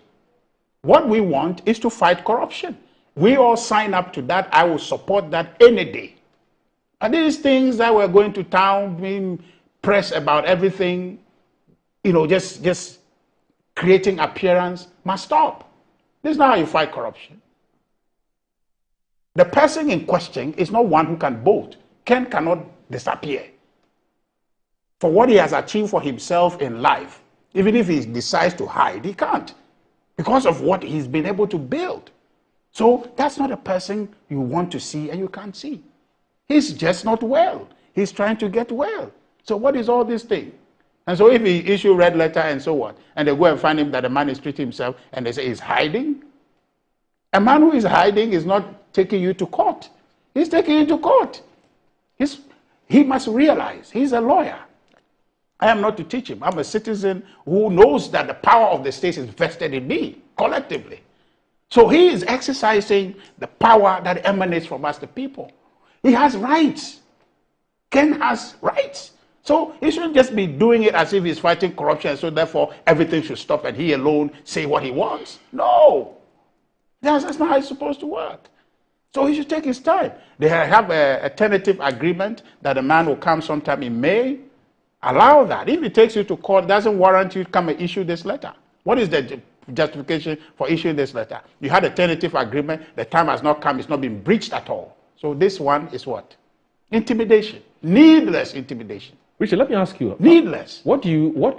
What we want is to fight corruption. We all sign up to that. I will support that any day. And these things that we're going to town, being press about everything, just creating appearance, must stop. This is not how you fight corruption. The person in question is not one who can bolt. Ken cannot disappear. For what he has achieved for himself in life, even if he decides to hide, he can't. Because of what he's been able to build. So that's not a person you want to see and you can't see. He's just not well. He's trying to get well. So what is all this thing? And so if he issue red letter and so on, and they go and find him that the man is treating himself, and they say he's hiding. A man who is hiding is not taking you to court. He's taking you to court. He must realize he's a lawyer. I am not to teach him. I'm a citizen who knows that the power of the state is vested in me, collectively. So he is exercising the power that emanates from us, the people. He has rights. Ken has rights. So he shouldn't just be doing it as if he's fighting corruption, so therefore everything should stop and he alone say what he wants. No. That's not how it's supposed to work. So he should take his time. They have a tentative agreement that the man will come sometime in May. Allow that. If it takes you to court, it doesn't warrant you to come and issue this letter. What is the justification for issuing this letter? You had a tentative agreement. The time has not come. It's not been breached at all. So this one is what? Intimidation. Needless intimidation. Richard, let me ask you. Needless. What do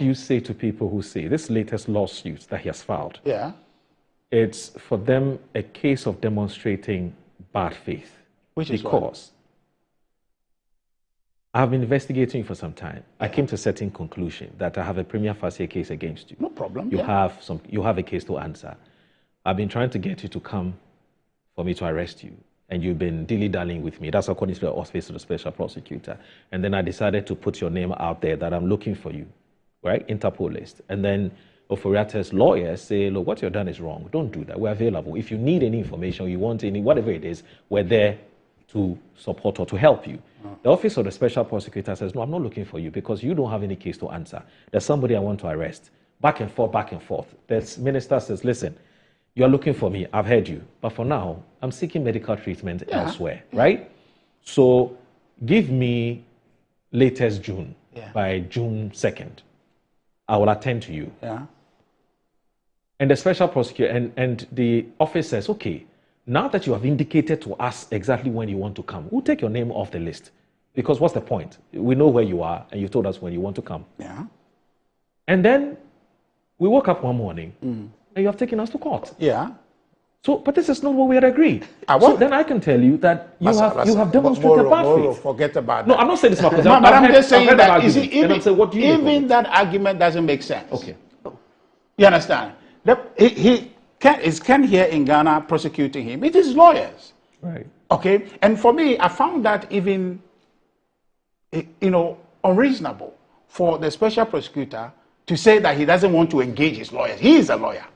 you say to people who say this latest lawsuit that he has filed? Yeah. It's for them a case of demonstrating bad faith. Which is because I've been investigating you for some time. I came to a certain conclusion that I have a prima facie case against you. No problem. You have a case to answer. I've been trying to get you to come for me to arrest you, and you've been dilly-dallying with me. That's according to the office of the special prosecutor. And then I decided to put your name out there that I'm looking for you, right? Interpol list. And then Oforiatta's lawyers say, look, what you've done is wrong. Don't do that. We're available. If you need any information, you want any, whatever it is, we're there to support or to help you. The office of the special prosecutor says, no, I'm not looking for you because you don't have any case to answer. There's somebody I want to arrest. Back and forth, back and forth. The minister says, listen, you're looking for me. I've heard you. But for now, I'm seeking medical treatment elsewhere, right? So give me latest June, by June 2nd. I will attend to you. And the special prosecutor and the office says, okay, now that you have indicated to us exactly when you want to come, we'll take your name off the list. Because what's the point? We know where you are, and you told us when you want to come. And then we woke up one morning, and you have taken us to court. So, but this is not what we had agreed. So then I can tell you that you have demonstrated bad faith. Forget about that. No, I'm not saying this, but I'm just saying that even that argument doesn't make sense. Okay. You understand? Is Ken here in Ghana prosecuting him? It is lawyers. Right. Okay? And for me, I found that even, unreasonable for the special prosecutor to say that he doesn't want to engage his lawyers. He is a lawyer.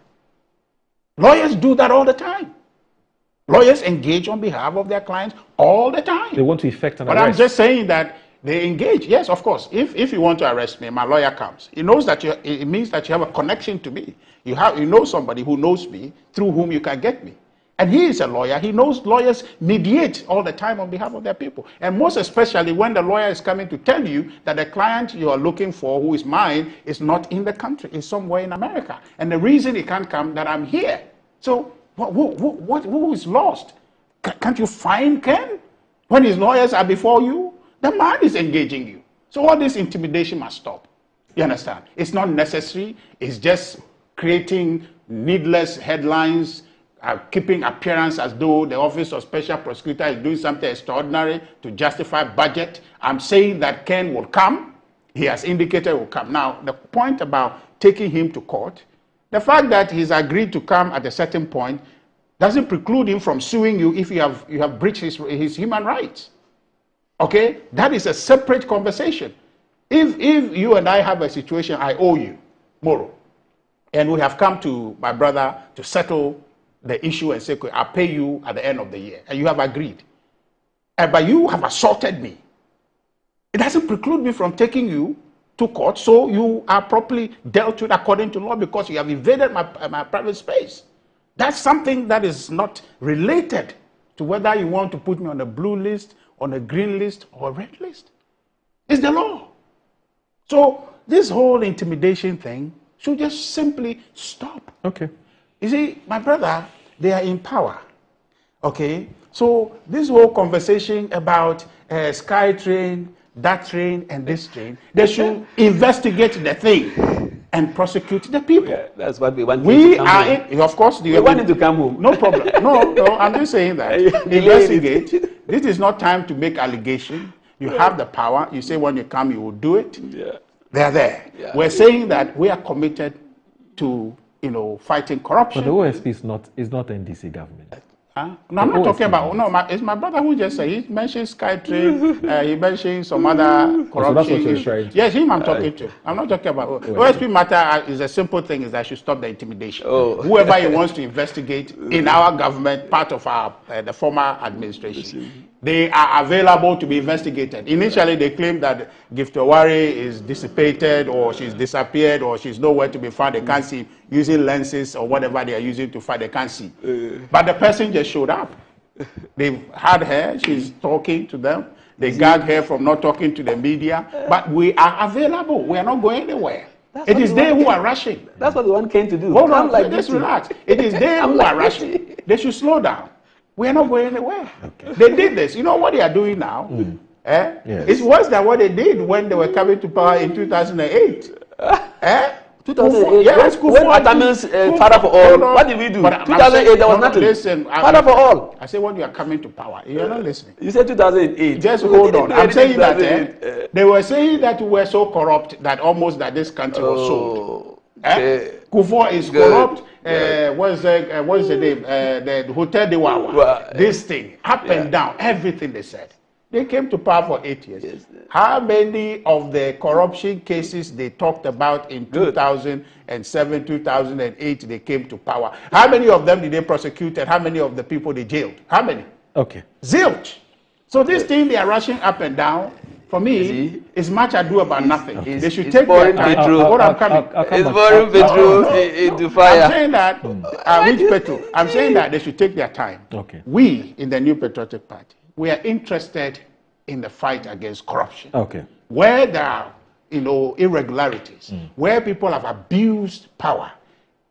Lawyers do that all the time. Lawyers engage on behalf of their clients all the time. They want to effect an arrest. But I'm just saying that they engage. Yes, of course. If you want to arrest me, my lawyer comes. He knows that it means that you have a connection to me. You know somebody who knows me through whom you can get me. And he is a lawyer. He knows lawyers mediate all the time on behalf of their people. And most especially when the lawyer is coming to tell you that the client you are looking for, who is mine, is not in the country, is somewhere in America. And the reason he can't come, that I'm here. So who is lost? Can't you find Ken? When his lawyers are before you, the man is engaging you. So all this intimidation must stop. You understand? It's not necessary. It's just creating needless headlines, keeping appearance as though the Office of Special Prosecutor is doing something extraordinary to justify budget. I'm saying that Ken will come. He has indicated will come. Now, the point about taking him to court, the fact that he's agreed to come at a certain point doesn't preclude him from suing you if you have breached his human rights. Okay? That is a separate conversation. If you and I have a situation, I owe you, Moro, and we have come to my brother to settle the issue and say, I'll pay you at the end of the year, and you have agreed. But you have assaulted me. It doesn't preclude me from taking you to court, so you are properly dealt with according to law because you have invaded my private space. That's something that is not related to whether you want to put me on a blue list, on a green list, or a red list. It's the law. So this whole intimidation thing should just simply stop. Okay. You see, my brother, they are in power. Okay? So this whole conversation about SkyTrain, that train, and this train, they should investigate the thing and prosecute the people. Yeah, that's what we want. Of course, we want him to come home. No problem. No, I'm just saying that. Investigate. This is not time to make allegation. You have the power. You say when you come, you will do it. Yeah. They're there. Yeah. We're saying that we are committed to, fighting corruption. But the OSP is not NDC government. No, I'm not talking about. It's my brother who just said he mentioned SkyTrain. He mentioned some other corruption. So that's what you're trying to. Yes, him I'm talking to. I'm not talking about OSP matter. Is a simple thing. Is that I should stop the intimidation. Whoever he wants to investigate in our government, part of our the former administration, they are available to be investigated. Initially, they claimed that Gift Oware is dissipated, or she's disappeared, or she's nowhere to be found. They can't see, using lenses or whatever they are using to find. They can't see. But the person just showed up. They've had her. She's talking to them. They gagged her from not talking to the media. But we are available. We are not going anywhere. It is they who are rushing. That's what the one came to do. Hold on, just relax. It is they who are rushing. They should slow down. We are not going anywhere. Okay. They did this. You know what they are doing now? Yes. It's worse than what they did when they were coming to power in 2008. 2008. Yes, when Atamil's Father for All. What did we do? 2008, there was nothing. Listen, Father for All. I say when you are coming to power, you are not listening. You said 2008. Just hold on. I'm saying that they were saying that we were so corrupt that almost that this country was sold. Kufuor is corrupt. What's the name? The Hotel de Wawa. This thing, up and down, everything they said. They came to power for 8 years. Yes. How many of the corruption cases they talked about in 2007, 2008, they came to power? How many of them did they prosecute, and how many of the people they jailed? How many? Okay. Zilch. So this thing they are rushing up and down, for me, is much ado about nothing. Okay. They should take their time. It's boring petrol into fire. I'm saying that, which petrol? I'm saying that they should take their time. Okay. We, in the New Patriotic Party, we are interested in the fight against corruption. Okay. Where there are, irregularities, where people have abused power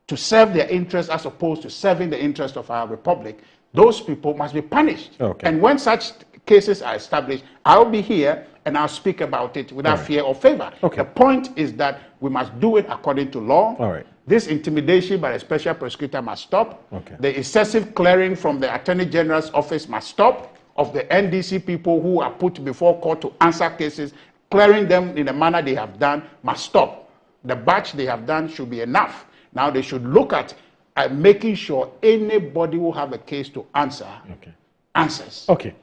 to serve their interests as opposed to serving the interests of our republic, those people must be punished. Okay. And when such cases are established, I'll be here and I'll speak about it without fear or favor. Okay. The point is that we must do it according to law. All right. This intimidation by a special prosecutor must stop. Okay. The excessive clearing from the Attorney General's office must stop. Of the NDC people who are put before court to answer cases, clearing them in the manner they have done must stop. The batch they have done should be enough. Now they should look at making sure anybody who have a case to answer answers. Okay.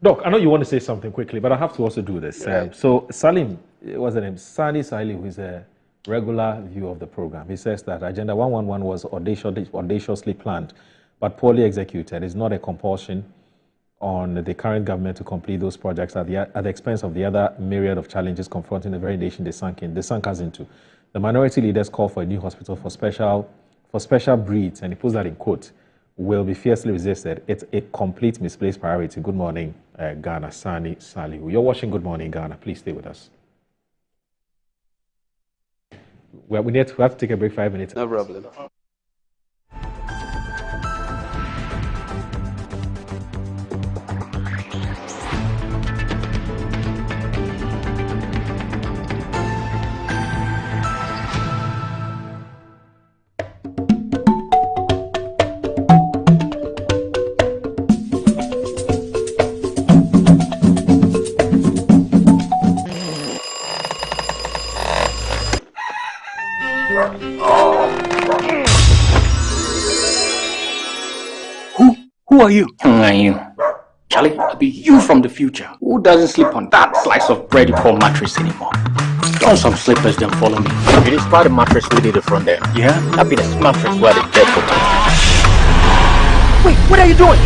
Doc, I know you want to say something quickly, but I have to also do this. So Salim, what's the name? Sani Salim, who is a regular viewer of the program, he says that Agenda 111 was audaciously planned, but poorly executed. It's not a compulsion on the current government to complete those projects at the expense of the other myriad of challenges confronting the very nation they sunk us into. The minority leaders call for a new hospital for special breeds, and he puts that in quote, will be fiercely resisted. It's a complete misplaced priority. Good morning, Ghana. Sani Salihu. You're watching Good Morning Ghana. Please stay with us. Well, we have to take a break 5 minutes. No problem. Who are you? Who are you? Charlie, I'll be you from the future. Who doesn't sleep on that slice of bread you call mattress anymore? Don some slippers, then follow me. You just try the mattress we did the front there. Yeah? That'll be the mattress where the dead for time. Wait, what are you doing?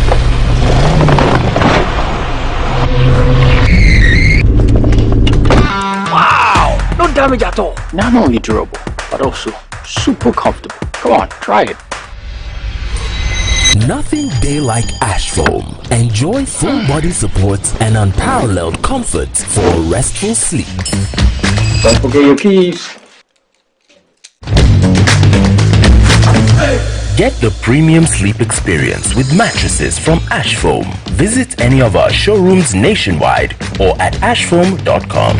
Wow! No damage at all. Not only durable, but also super comfortable. Come on, try it. Nothing day like Ash Foam. Enjoy full body support and unparalleled comfort for a restful sleep. Don't forget your keys. Get the premium sleep experience with mattresses from Ash Foam. Visit any of our showrooms nationwide or at ashfoam.com.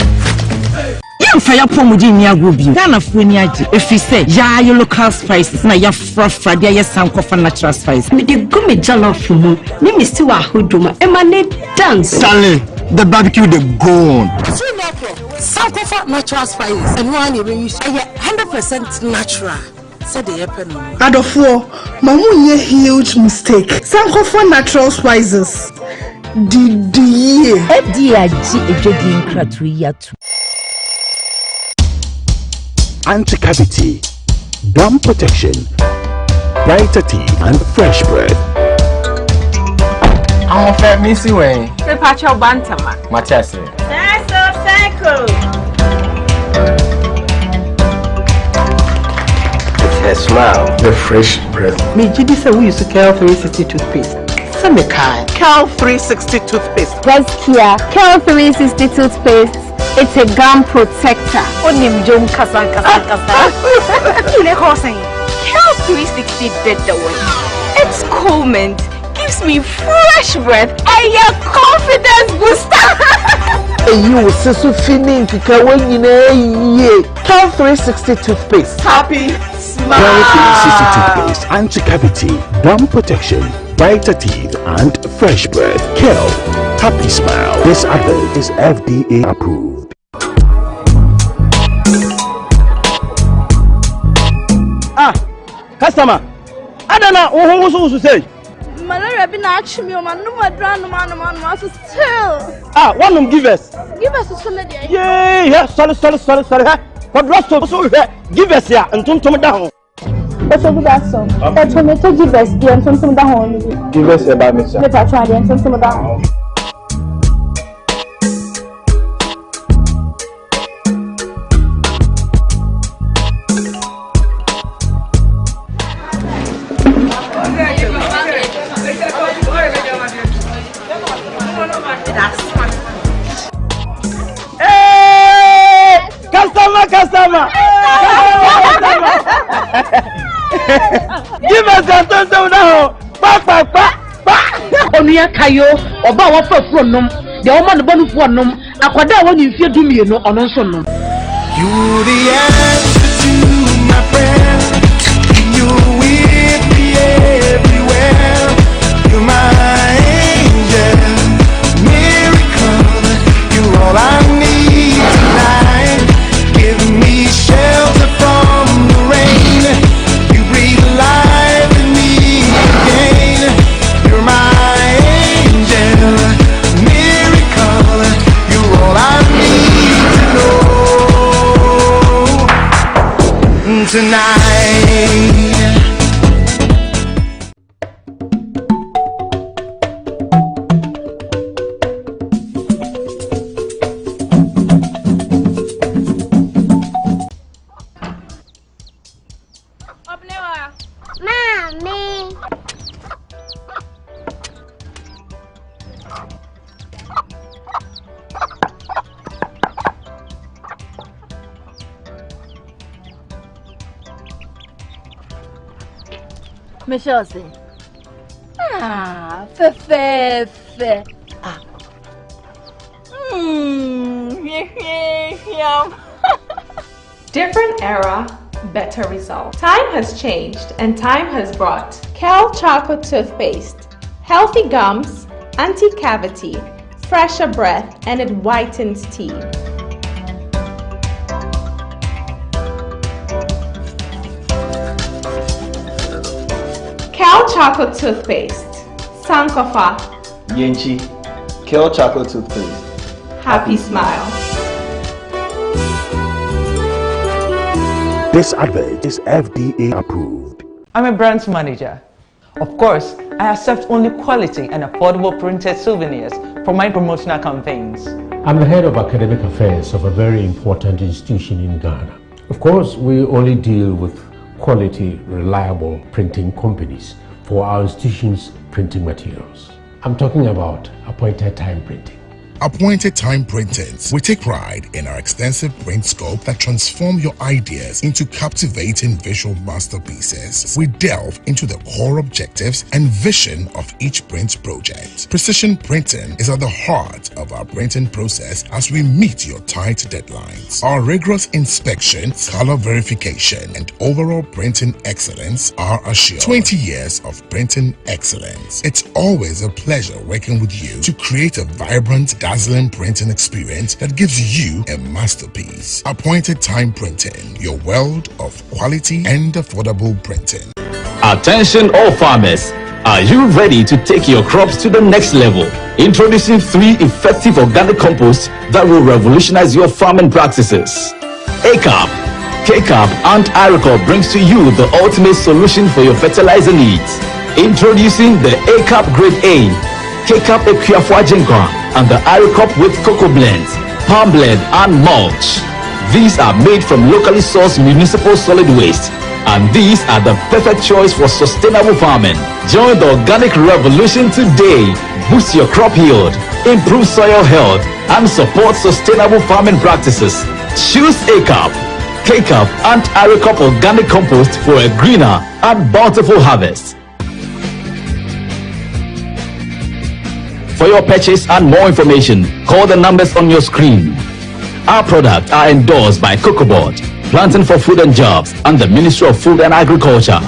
Fire promoji ni agobi Ghana funi aji efi say ya your local spices na ya frafra dia ya sankofa natural spice me de gumi jollof mu ni mi sti wa hodoma e ma ne dance Stanley, the barbecue the gone. sankofa natural spice and one you use 100% natural said the happen Adofo mamu huge mistake sankofa natural spices the FDA ejodi nkratu yatu Anti-cavity, gum protection, brighter teeth and fresh breath. I'm a fair missy way. The patch of Bantama. Matasi. That's a cycle. It's her smile. The fresh breath. me jidi say we use Cal 360 toothpaste some kind Cal 360 toothpaste That's Kia. Cal 360 toothpaste. It's a gum protector. Onim Jom Kasan. Kile Hosing. Cal 360 did the one. It's cool mint. Gives me fresh breath and your confidence booster. you so feeling kika when you know Cal 360 toothpaste Happy smile. Cal 360 toothpaste, anti-cavity, gum protection, brighter teeth and fresh breath. Cal, happy smile. This advert is FDA approved. Customer, I don't know who to say. Malaria been actually me on my number man so still. One of give us. Give us a solid. Yeah, sorry. What was so give us here and turn down. What's over that song? That's when they give us the and some down. Give us a bad message. Let's try the and some down. Customer. Give us a turn down. Onuya kayo oba wa fafuro nom de o ma no bonu fo nom akwada woni mfie dumie no ono nso nom You the answer to my prayers. You're with me everywhere. You're my angel, miracle. You're all I need tonight. Give me shelter from the rain. You breathe life in me again. You're my angel, miracle. You're all I need to know tonight. Mommy. Michelle say. Fe. Different era, better result. Time has changed and time has brought Cal Choco Toothpaste. Healthy gums, anti-cavity, fresher breath, and it whitens teeth. Kel Chocolate Toothpaste. Sankofa. Yenchi, Kel Chocolate Toothpaste. Happy Smile. This advert is FDA approved. I'm a branch manager. Of course, I accept only quality and affordable printed souvenirs for my promotional campaigns. I'm the head of academic affairs of a very important institution in Ghana. Of course, we only deal with quality, reliable printing companies for our institution's printing materials. I'm talking about appointed time printing. Appointed Time Printings. We take pride in our extensive print scope that transform your ideas into captivating visual masterpieces. We delve into the core objectives and vision of each print project. Precision printing is at the heart of our printing process as we meet your tight deadlines. Our rigorous inspection, color verification, and overall printing excellence are assured. 20 years of printing excellence. It's always a pleasure working with you to create a vibrant, dazzling printing experience that gives you a masterpiece. Appointed Time Printing, your world of quality and affordable printing. Attention all farmers, are you ready to take your crops to the next level? Introducing 3 effective organic composts that will revolutionize your farming practices. ACAP, KCAP and Iricor brings to you the ultimate solution for your fertilizer needs. Introducing the ACAP Grade A, KCAP Equiafua Jinkwa, and the Iricop with cocoa blends, palm blend and mulch. These are made from locally sourced municipal solid waste, and these are the perfect choice for sustainable farming. Join the organic revolution today. Boost your crop yield, improve soil health, and support sustainable farming practices. Choose ACAP, KCAP and Iricop organic compost for a greener and bountiful harvest. For your purchase and more information, call the numbers on your screen. Our products are endorsed by COCOBOD, Planting for Food and Jobs, and the Ministry of Food and Agriculture.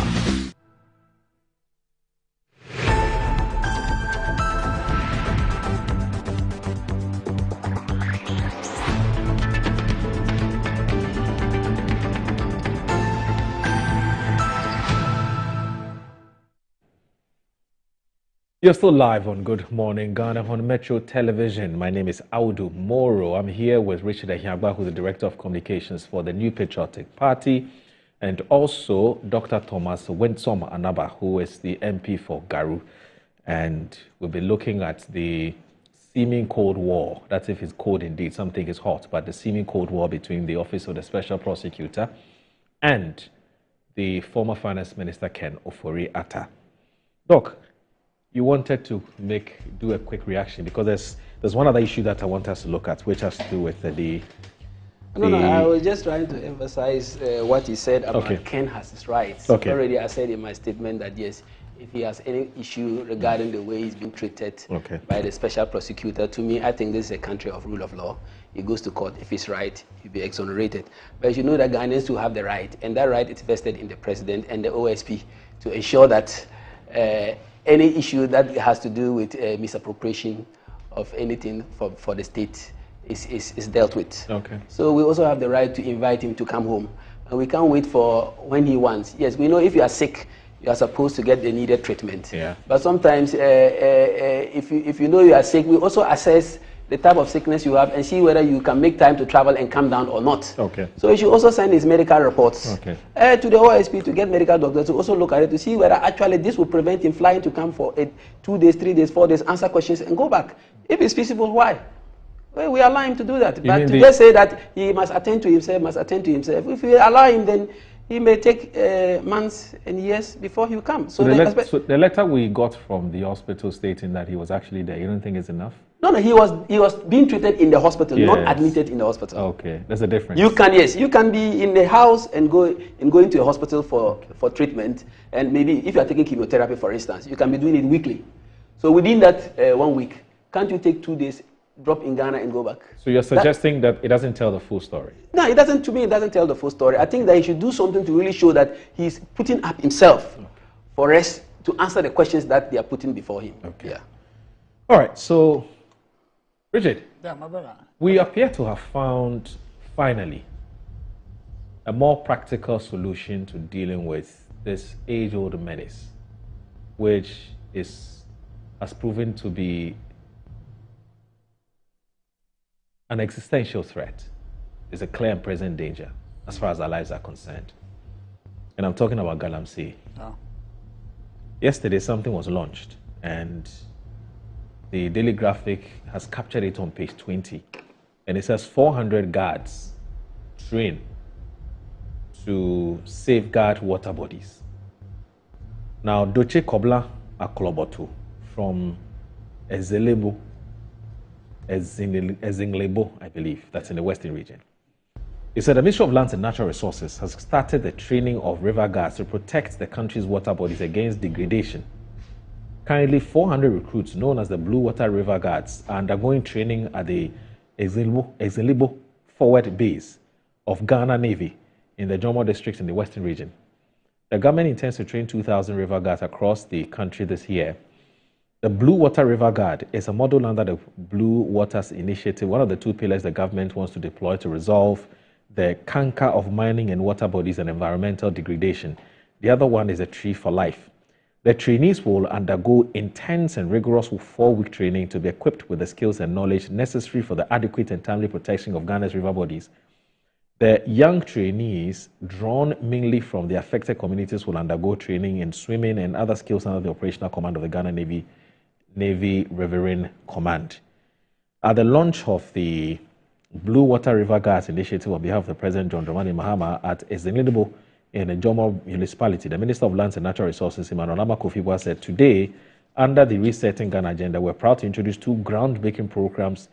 You're still live on Good Morning Ghana on Metro Television. My name is Audu Moro. I'm here with Richard Ahiagba, who's the Director of Communications for the New Patriotic Party, and also Dr. Thomas Winsom Anaba, who is the MP for Garu. And we'll be looking at the seeming Cold War. That's if it's cold indeed, something is hot, but the seeming Cold War between the Office of the Special Prosecutor and the former Finance Minister Ken Ofori-Atta. Doc, you wanted to do a quick reaction because there's one other issue that I want us to look at, which has to do with No, I was just trying to emphasize what he said about Ken has his rights. Already I said in my statement that yes, if he has any issue regarding the way he's being treated by the special prosecutor, to me, I think this is a country of rule of law. He goes to court. If he's right, he'll be exonerated. But you know that Ghanaians do have the right, and that right is vested in the president and the OSP to ensure that any issue that has to do with misappropriation of anything for the state is dealt with. So we also have the right to invite him to come home. And we can't wait for when he wants. Yes, we know if you are sick, you are supposed to get the needed treatment. But sometimes if you know you are sick, we also assess the type of sickness you have and see whether you can make time to travel and come down or not. So you should also send his medical reports to the OSP to get medical doctors to also look at it to see whether actually this will prevent him flying to come for 2 days, 3 days, 4 days, answer questions and go back. If it's feasible, why? Well, we allow him to do that. But to just say that he must attend to himself, if we allow him, then he may take months and years before he will come. So the letter we got from the hospital stating that he was actually there, you don't think it's enough? No, he was being treated in the hospital, not admitted in the hospital. Okay, there's a difference. You can be in the house and going to a hospital for treatment, and maybe if you are taking chemotherapy, for instance, you can be doing it weekly. So within that 1 week, can't you take 2 days, drop in Ghana and go back? So you're suggesting that it doesn't tell the full story? No, it doesn't. To me, it doesn't tell the full story. I think that he should do something to really show that he's putting up himself for us to answer the questions that they are putting before him. All right, so Richard, my brother. We appear to have found, finally, a more practical solution to dealing with this age-old menace which has proven to be an existential threat, is a clear and present danger as far as our lives are concerned. And I'm talking about Galamsey. Oh. Yesterday, something was launched, and the Daily Graphic has captured it on page 20. And it says 400 guards train to safeguard water bodies. Now, Doche Kobla Akoloboto from Ezinglebo, I believe, that's in the Western region. He said the Ministry of Lands and Natural Resources has started the training of river guards to protect the country's water bodies against degradation. Currently, 400 recruits known as the Blue Water River Guards are undergoing training at the Ezinglebo Forward Base of Ghana Navy in the Jomo district in the Western region. The government intends to train 2,000 river guards across the country this year. The Blue Water River Guard is a model under the Blue Waters Initiative, one of the two pillars the government wants to deploy to resolve the canker of mining and water bodies and environmental degradation. The other one is a Tree for Life. The trainees will undergo intense and rigorous 4-week training to be equipped with the skills and knowledge necessary for the adequate and timely protection of Ghana's river bodies. The young trainees, drawn mainly from the affected communities, will undergo training in swimming and other skills under the operational command of the Ghana Navy Riverine Command. At the launch of the Blue Water River Guards Initiative on behalf of the President John Dramani Mahama at Ezinglebo in the Jomo municipality, the Minister of Lands and Natural Resources, Emmanuel Kofi-Boa, said today, under the Resetting Ghana agenda, we're proud to introduce 2 groundbreaking programs,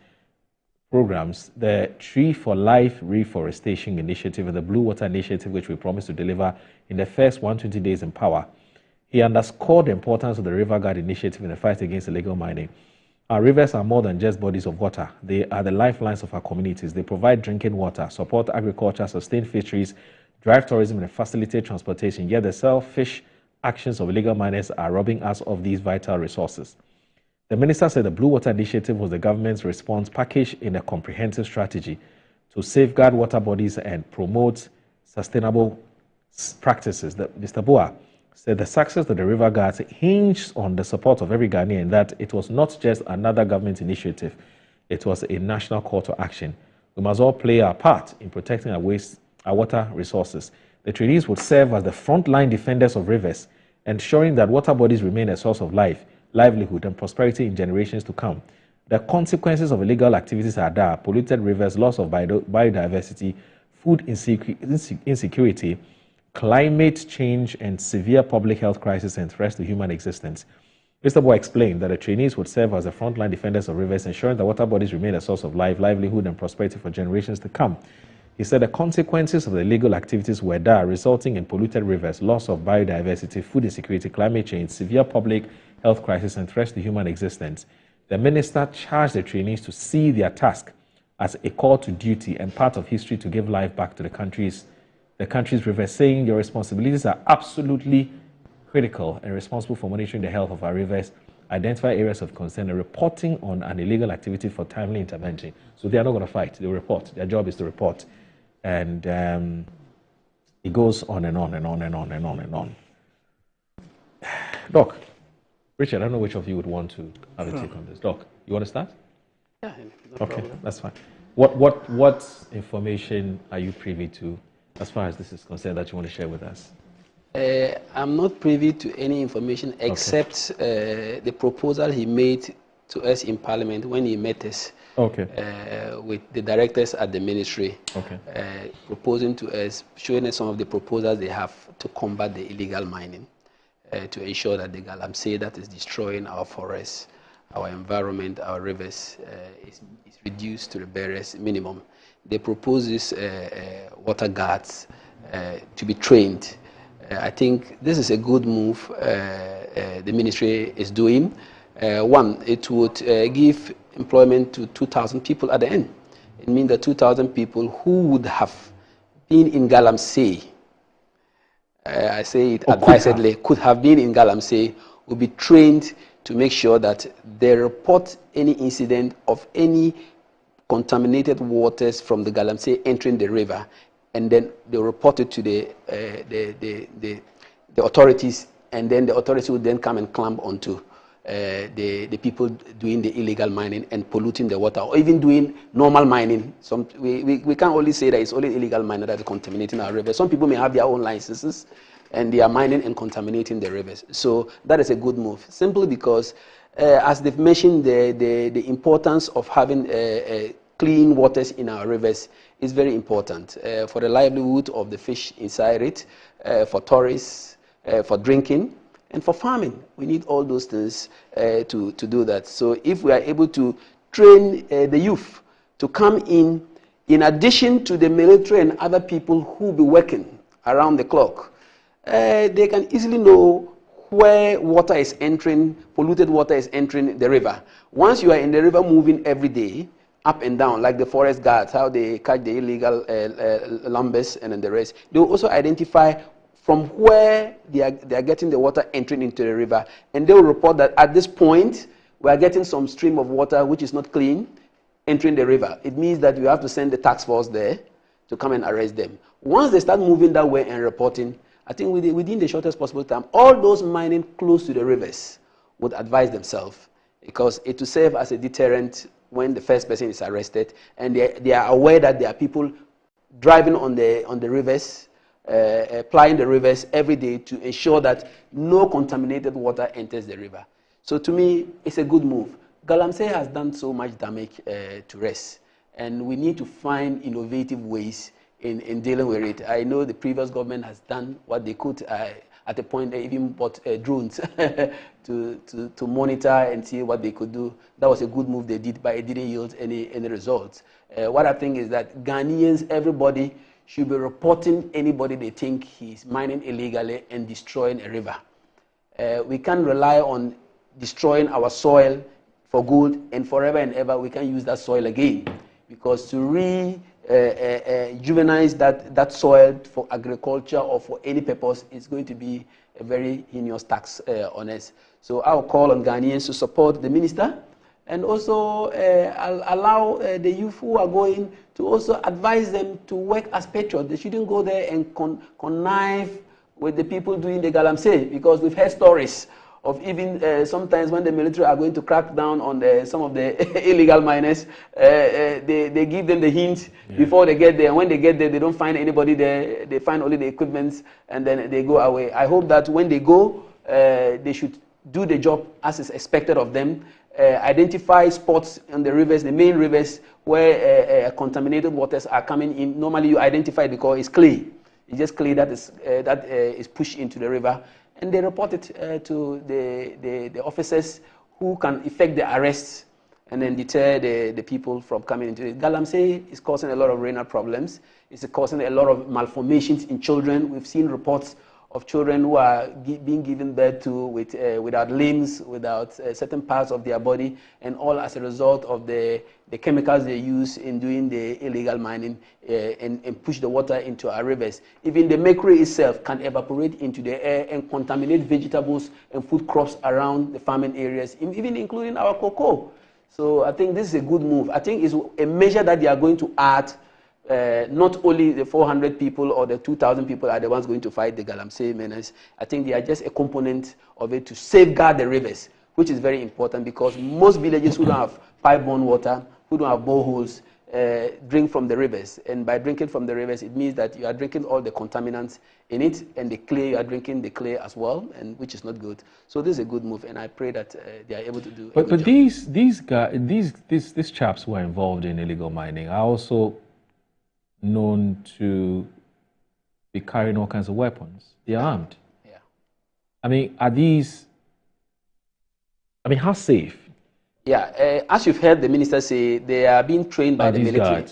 the Tree for Life Reforestation Initiative and the Blue Water Initiative, which we promise to deliver in the first 120 days in power. He underscored the importance of the River Guard Initiative in the fight against illegal mining. Our rivers are more than just bodies of water. They are the lifelines of our communities. They provide drinking water, support agriculture, sustain fisheries, drive tourism, and facilitate transportation. Yet the selfish actions of illegal miners are robbing us of these vital resources. The minister said the Blue Water Initiative was the government's response package in a comprehensive strategy to safeguard water bodies and promote sustainable practices. Mr. Boa said the success of the River Guards hinged on the support of every Ghanaian, that it was not just another government initiative, it was a national call to action. We must all play our part in protecting our water resources. The trainees would serve as the frontline defenders of rivers, ensuring that water bodies remain a source of life, livelihood, and prosperity in generations to come. The consequences of illegal activities are dire: polluted rivers, loss of biodiversity, food insecurity, climate change, and severe public health crisis and threats to human existence. Mr. Boa explained that the trainees would serve as the frontline defenders of rivers, ensuring that water bodies remain a source of life, livelihood, and prosperity for generations to come. He said the consequences of the illegal activities were dire, resulting in polluted rivers, loss of biodiversity, food insecurity, climate change, severe public health crisis, and threats to human existence. The minister charged the trainees to see their task as a call to duty and part of history to give life back to the country's rivers, saying your responsibilities are absolutely critical and responsible for monitoring the health of our rivers, identify areas of concern, and reporting on an illegal activity for timely intervention. So they are not going to fight, they report. Their job is to report. And it goes on and on and on and on and on and on. Doc, Richard, I don't know which of you would want to have a take on this. Doc, you want to start? Yeah, no okay, problem. That's fine. What information are you privy to as far as this is concerned that you want to share with us? I'm not privy to any information except the proposal he made to us in Parliament when he met us with the directors at the ministry, proposing to us, showing us some of the proposals they have to combat the illegal mining, to ensure that the galamsey that is destroying our forests, our environment, our rivers, is reduced to the barest minimum. They propose these water guards to be trained. I think this is a good move the ministry is doing. One, it would give employment to 2,000 people at the end. It means that 2,000 people who would have been in Galamsey, I say it advisedly, could have been in Galamsey, will be trained to make sure that they report any incident of any contaminated waters from the Galamsey entering the river, and then they report it to the authorities and then the authorities would then come and clamp onto the people doing the illegal mining and polluting the water, or even doing normal mining. We can't only say that it's only illegal mining that is contaminating our rivers. Some people may have their own licenses and they are mining and contaminating the rivers. So that is a good move, simply because as they've mentioned, the importance of having clean waters in our rivers is very important for the livelihood of the fish inside it, for tourists, for drinking, and for farming. We need all those things to do that. So if we are able to train the youth to come in addition to the military and other people who will be working around the clock, they can easily know where water is entering, polluted water is entering the river. Once you are in the river moving every day, up and down, like the forest guards, how they catch the illegal lumbers and then the rest, they will also identify from where they are getting the water entering into the river, and they will report that at this point, we are getting some stream of water which is not clean entering the river. It means that you have to send the task force there to come and arrest them. Once they start moving that way and reporting, I think within the shortest possible time, all those mining close to the rivers would advise themselves, because it will serve as a deterrent when the first person is arrested, and they are aware that there are people driving on the rivers, plying the rivers every day to ensure that no contaminated water enters the river. So to me, it's a good move. Galamsey has done so much damage to us, and we need to find innovative ways in dealing with it. I know the previous government has done what they could. At a point, they even bought drones to monitor and see what they could do. That was a good move they did, but it didn't yield any results. What I think is that Ghanaians, everybody, should be reporting anybody they think he's mining illegally and destroying a river. We can't rely on destroying our soil for good, and forever and ever we can use that soil again, because to juvenize that soil for agriculture or for any purpose is going to be a very heinous tax on us. So I'll call on Ghanaians to support the minister, and also allow the youth who are going to also advise them to work as patriots. They shouldn't go there and connive with the people doing the Galamsey, because we've heard stories of even sometimes when the military are going to crack down on some of the illegal miners, they give them the hint before they get there. And when they get there, they don't find anybody there. They find only the equipment, and then they go away. I hope that when they go, they should do the job as is expected of them. Identify spots on the rivers, the main rivers, where contaminated waters are coming in. Normally you identify it because it's clay. It's just clay that is pushed into the river. And they report it to the officers, who can effect the arrests and then deter the people from coming into it. Galamsey is causing a lot of renal problems. It's causing a lot of malformations in children. We've seen reports of children who are being given birth to without limbs, without certain parts of their body, and all as a result of the chemicals they use in doing the illegal mining and push the water into our rivers. Even the mercury itself can evaporate into the air and contaminate vegetables and food crops around the farming areas, even including our cocoa. So I think this is a good move. I think it's a measure that they are going to add. Not only the 400 people or the 2,000 people are the ones going to fight the Galamsey menace. I think they are just a component of it to safeguard the rivers, which is very important, because most villages who don't have pipe-borne water, who don't have boreholes, drink from the rivers. And by drinking from the rivers, it means that you are drinking all the contaminants in it, and the clay, you are drinking the clay as well, and which is not good. So this is a good move, and I pray that they are able to do. But these chaps who are involved in illegal mining are also known to be carrying all kinds of weapons. They are armed. Yeah. I mean, how safe? Yeah, as you've heard the minister say, they are being trained by the military.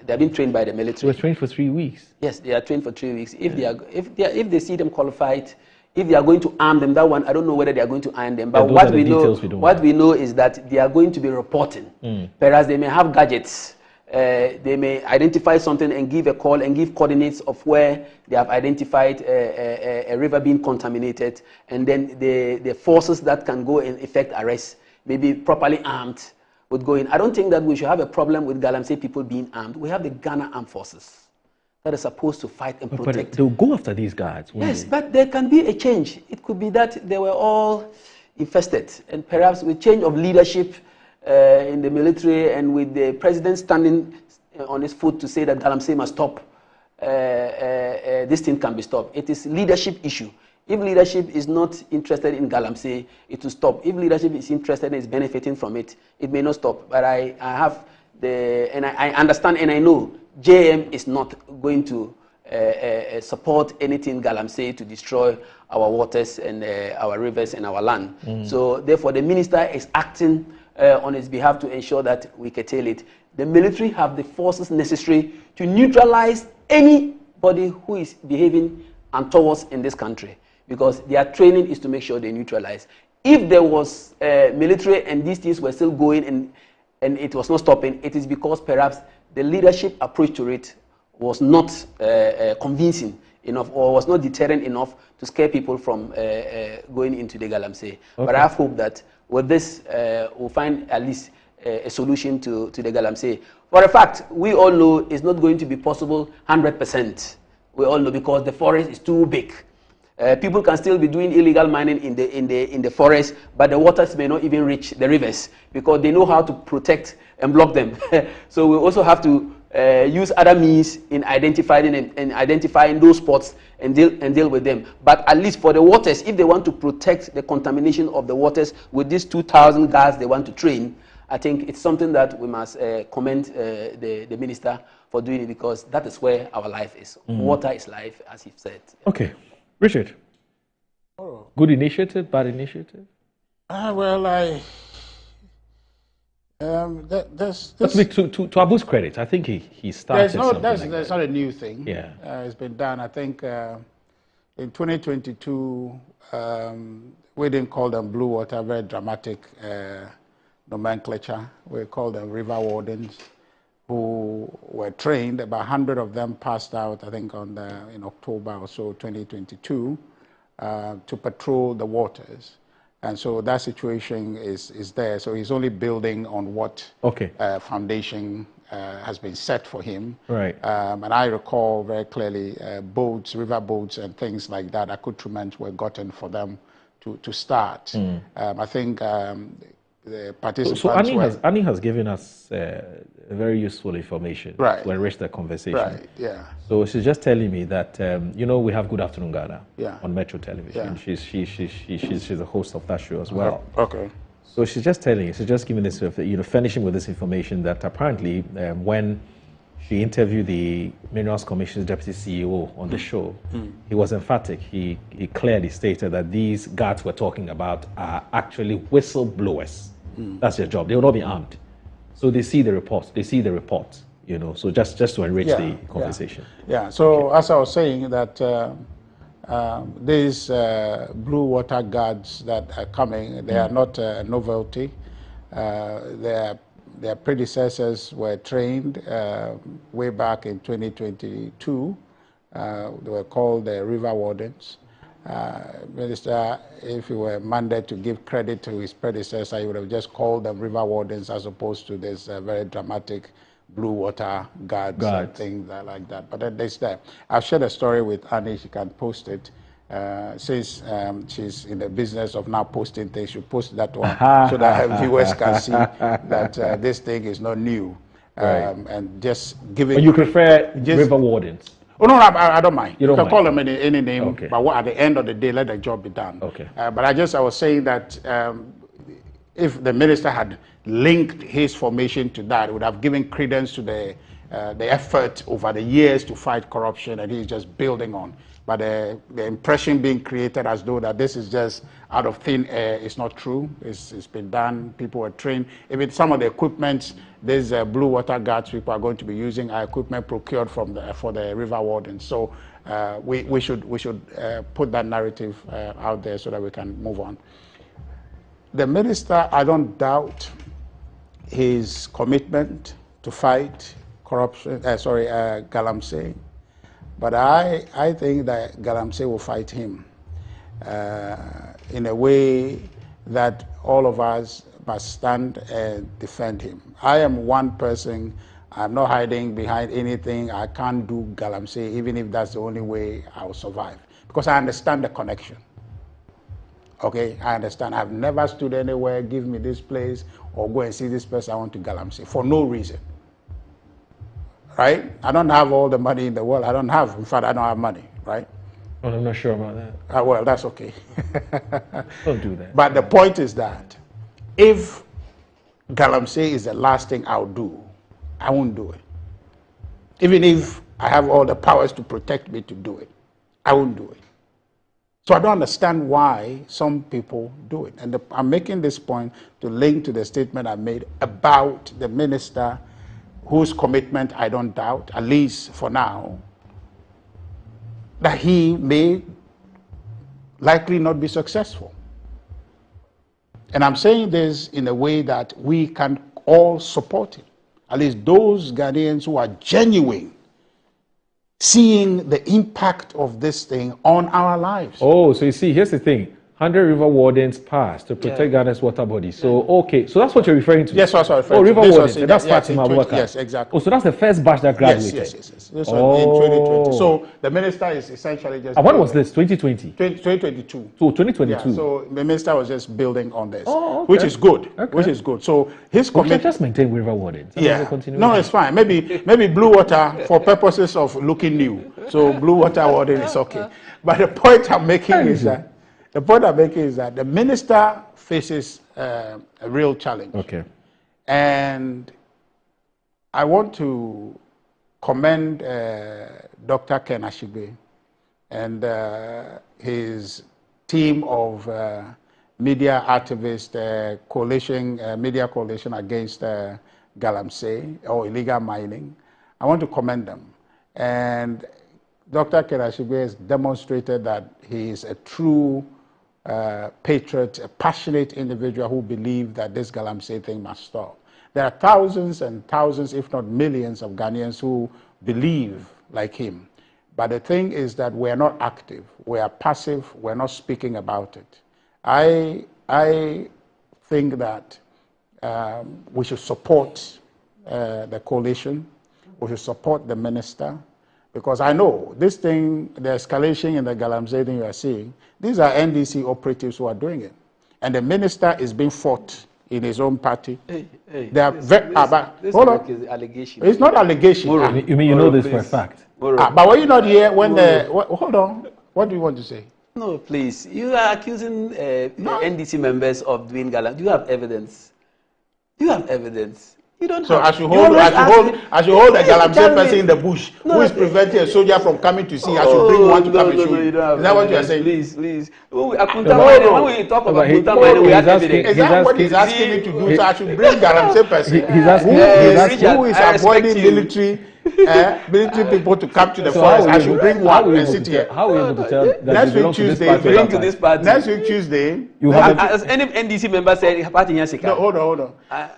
They are being trained by the military. They were trained for 3 weeks. Yes, they are trained for 3 weeks. If they see them qualified, if they are going to arm them, that one I don't know whether they are going to arm them. But what we know is that they are going to be reporting. Whereas they may have gadgets. They may identify something and give a call and give coordinates of where they have identified a river being contaminated, and then the forces that can go and effect arrests, maybe properly armed, would go in. I don't think that we should have a problem with Galamsey people being armed. We have the Ghana Armed Forces that are supposed to fight and protect. But they'll go after these guys. Yes, but there can be a change. it could be that they were all infested, and perhaps with change of leadership in the military and with the president standing on his foot to say that Galamsey must stop, this thing can be stopped. It is leadership issue. If leadership is not interested in Galamsey, it will stop. If leadership is interested and is benefiting from it, it may not stop. But I understand and I know JM is not going to support anything Galamsey to destroy our waters and our rivers and our land. So therefore the minister is acting on his behalf to ensure that we curtail it. The military have the forces necessary to neutralize anybody who is behaving untoward in this country, because their training is to make sure they neutralize. If there was military and these things were still going and it was not stopping, it is because perhaps the leadership approach to it was not convincing enough or was not deterrent enough to scare people from going into the Galamsey. Okay. But I have hope that with this, we'll find at least a solution to the Galamsey. For a fact, we all know it's not going to be possible 100%. We all know, because the forest is too big. People can still be doing illegal mining in the forest, but the waters may not even reach the rivers because they know how to protect and block them. So we also have to use other means in identifying those spots and deal with them. But at least for the waters, if they want to protect the contamination of the waters with these 2,000 guards they want to train, I think it's something that we must commend the minister for doing it, because that is where our life is. Water is life, as he said. Okay. Richard, good initiative, bad initiative? Well, to Abu's credit, I think he started something like that. That's not a new thing. Yeah. It's been done. I think in 2022, we didn't call them blue water, very dramatic nomenclature. We called them river wardens, who were trained. About 100 of them passed out, I think, in October or so, 2022, to patrol the waters. And so that situation is there. So he's only building on what foundation has been set for him. Right. And I recall very clearly boats, river boats and things like that, accoutrements were gotten for them to start. I think the participants So Annie has given us very useful information to enrich the conversation. Right, yeah. So she's just telling me that, we have Good Afternoon Ghana on Metro Television. Yeah. She's a host of that show as well. Okay. So she's just giving this, furnishing with this information that apparently when she interviewed the Minerals Commission's deputy CEO on the show, he was emphatic. He clearly stated that these guards we're talking about are actually whistleblowers. That's their job. They will not be armed. So they see the report. So just to enrich the conversation. Yeah. So as I was saying, that these blue water guards that are coming, they are not a novelty. Their predecessors were trained way back in 2022. They were called the river wardens. Minister, if he were mandated to give credit to his predecessor, he would have just called them river wardens as opposed to this very dramatic blue water guards and things like that. But then there's that. I've shared a story with Annie. She can post it. Since she's in the business of now posting things, she post that one so that her viewers can see that this thing is not new. And just giving. But you prefer river wardens? Oh no, I don't mind. You can call them any name, but at the end of the day, let the job be done. Okay. But I was saying that if the minister had linked his formation to that, it would have given credence to the effort over the years to fight corruption, and he's just building on. But the impression being created as though that this is just out of thin air is not true. It's been done. People were trained. Even some of the equipment, these blue water guards people are going to be using are equipment procured for the river wardens. So we should put that narrative out there so that we can move on. The minister, I don't doubt his commitment to fight corruption. Galamsey. But I think that Galamsey will fight him in a way that all of us must stand and defend him. I am one person. I'm not hiding behind anything. I can't do Galamsey, even if that's the only way I'll survive. Because I understand the connection. Okay, I understand. I've never stood anywhere, give me this place, or go and see this person I want to Galamsey for no reason. Right? I don't have all the money in the world. In fact, I don't have money, right? Well, I'm not sure about that. Well, that's okay. Don't do that. But the point is that if Galamsey is the last thing I'll do, I won't do it. Even if I have all the powers to protect me to do it, I won't do it. So I don't understand why some people do it. And I'm making this point to link to the statement I made about the minister whose commitment I don't doubt, at least for now, that he may likely not be successful. And I'm saying this in a way that we can all support him. At least those Ghanaians who are genuine, seeing the impact of this thing on our lives. Oh, so you see, here's the thing. 100 river wardens passed to protect Ghana's water body. So, okay, so that's what you're referring to? Yes, that's what I'm referring to. River wardens, that's Fatima Abubakar. Yes, exactly. Oh, so that's the first batch that graduated? Yes. This was in 2020. So the minister is essentially just... And when was this, 2020? 2022. So 2022. Yeah, so the minister was just building on this, which is good, which is good. So his commitment... just maintain river wardens. No, it's fine. Maybe blue water for purposes of looking new. So blue water warden is okay. But the point I'm making is that the minister faces a real challenge. Okay. And I want to commend Dr. Ken Ashigbe and his team of media activists, media coalition against Galamsey or illegal mining. I want to commend them. And Dr. Ken Ashigbe has demonstrated that he is a true patriot, a passionate individual who believes that this Galamsey thing must stop. There are thousands and thousands, if not millions, of Ghanaians who believe like him. But the thing is that we are not active. We are passive. We're not speaking about it. I think that we should support the coalition. We should support the minister. Because I know this thing, the escalation in the Galamsey thing you are seeing, these are NDC operatives who are doing it. And the minister is being fought in his own party. They are hold on. Allegation. It's not allegation. You mean you know this for a fact? But were you not here when hold on. What do you want to say? No, please. You are accusing NDC members of doing Galamsey. Do you have evidence? Do you have evidence? You don't so have. I should hold a Galamsey person in the bush who is preventing a soldier from coming to see. I should bring one to come and show you. Is that what you are saying? Please. When we talk about Kunta mining, we have evidence. Is that what he's asking me to do? So I should bring Galamsey person who is avoiding military people to come to the forest. I should bring one and sit here. How are you able to tell that next week Tuesday, bring to this party? Next week Tuesday, as any NDC member said, party Yansika. No, hold on.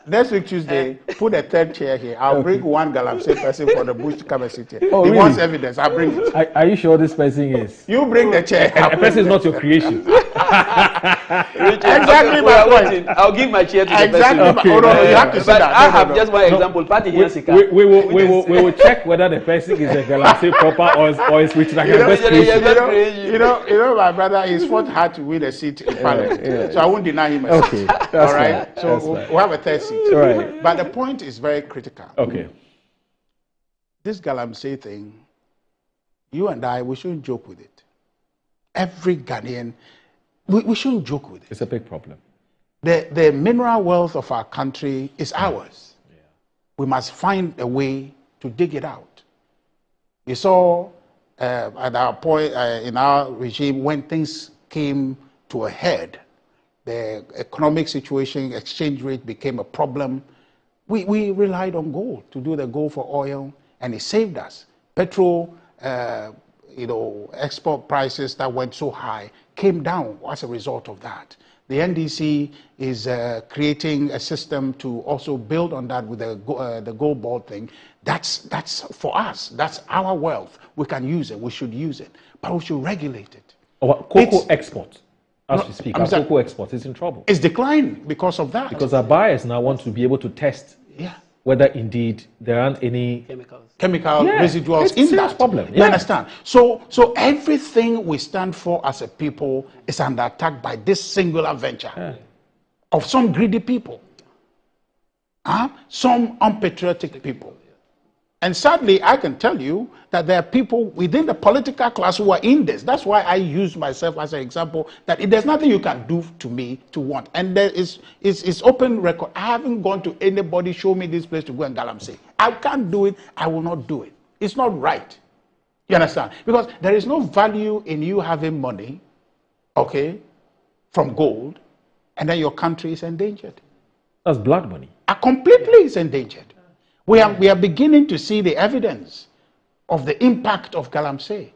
Next week Tuesday, put a third chair here. I'll bring one Galamsey person for the bush to come and sit here. He wants evidence. I'll bring it. Are you sure this person is? You bring the chair. The person is not your creation. Exactly my point. I'll give my chair to the person. Exactly. You have to see that. I have just one example. Party Yansika. We will check whether the person is a Galamsey proper or is which like you know, my brother, he's fought hard to win a seat in Parliament. So I won't deny him a seat. All right. So we'll have a third seat. Right. But the point is very critical. Okay. This Galamsey thing, you and I, we shouldn't joke with it. Every Ghanaian, we shouldn't joke with it. It's a big problem. The mineral wealth of our country is ours. Yeah. We must find a way to dig it out. We saw at our point in our regime when things came to a head, the economic situation, exchange rate became a problem. We relied on gold to do the gold for oil, and it saved us. Petrol, export prices that went so high came down as a result of that. The NDC is creating a system to also build on that with the gold board thing. That's for us. That's our wealth. We can use it. We should use it. But we should regulate it. Cocoa export, as we speak, our cocoa export is in trouble. It's declining because of that. Because our buyers now want to be able to test whether indeed there aren't any chemical Yeah, residuals it's a in serious that. problem. You Yeah. understand? So everything we stand for as a people is under attack by this singular venture of some greedy people, some unpatriotic people. And sadly, I can tell you that there are people within the political class who are in this. That's why I use myself as an example, that there's nothing you can do to me to want. And there is open record. I haven't gone to anybody, show me this place to go and galamsey. I can't do it. I will not do it. It's not right. You understand? Because there is no value in you having money, okay, from gold, and then your country is endangered. That's blood money. Completely is endangered. We are beginning to see the evidence of the impact of galamsey,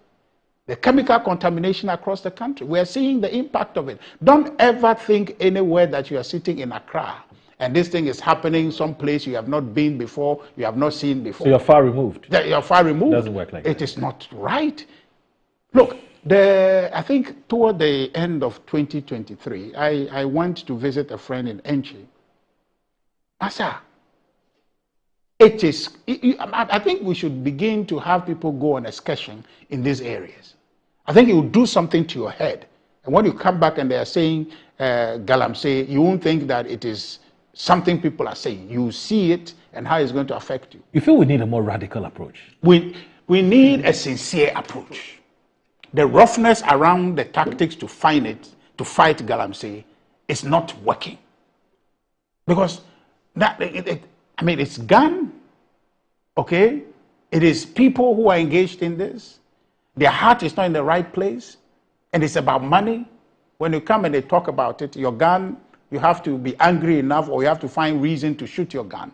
the chemical contamination across the country. We are seeing the impact of it. Don't ever think anywhere that you are sitting in Accra and this thing is happening someplace you have not been before, you have not seen before. So you're far removed. You're far removed. It doesn't work like that. It is not right. Look, I think toward the end of 2023, I went to visit a friend in Enchi. Asa, I think we should begin to have people go on excursion in these areas. I think it will do something to your head. And when you come back and they are saying galamsey, you won't think that it is something people are saying. You see it and how it's going to affect you. You feel we need a more radical approach? We need a sincere approach. The roughness around the tactics to fight galamsey is not working. Because it's gun, okay? It is people who are engaged in this. Their heart is not in the right place, and it's about money. When you come and they talk about it, your gun, you have to be angry enough or you have to find reason to shoot your gun,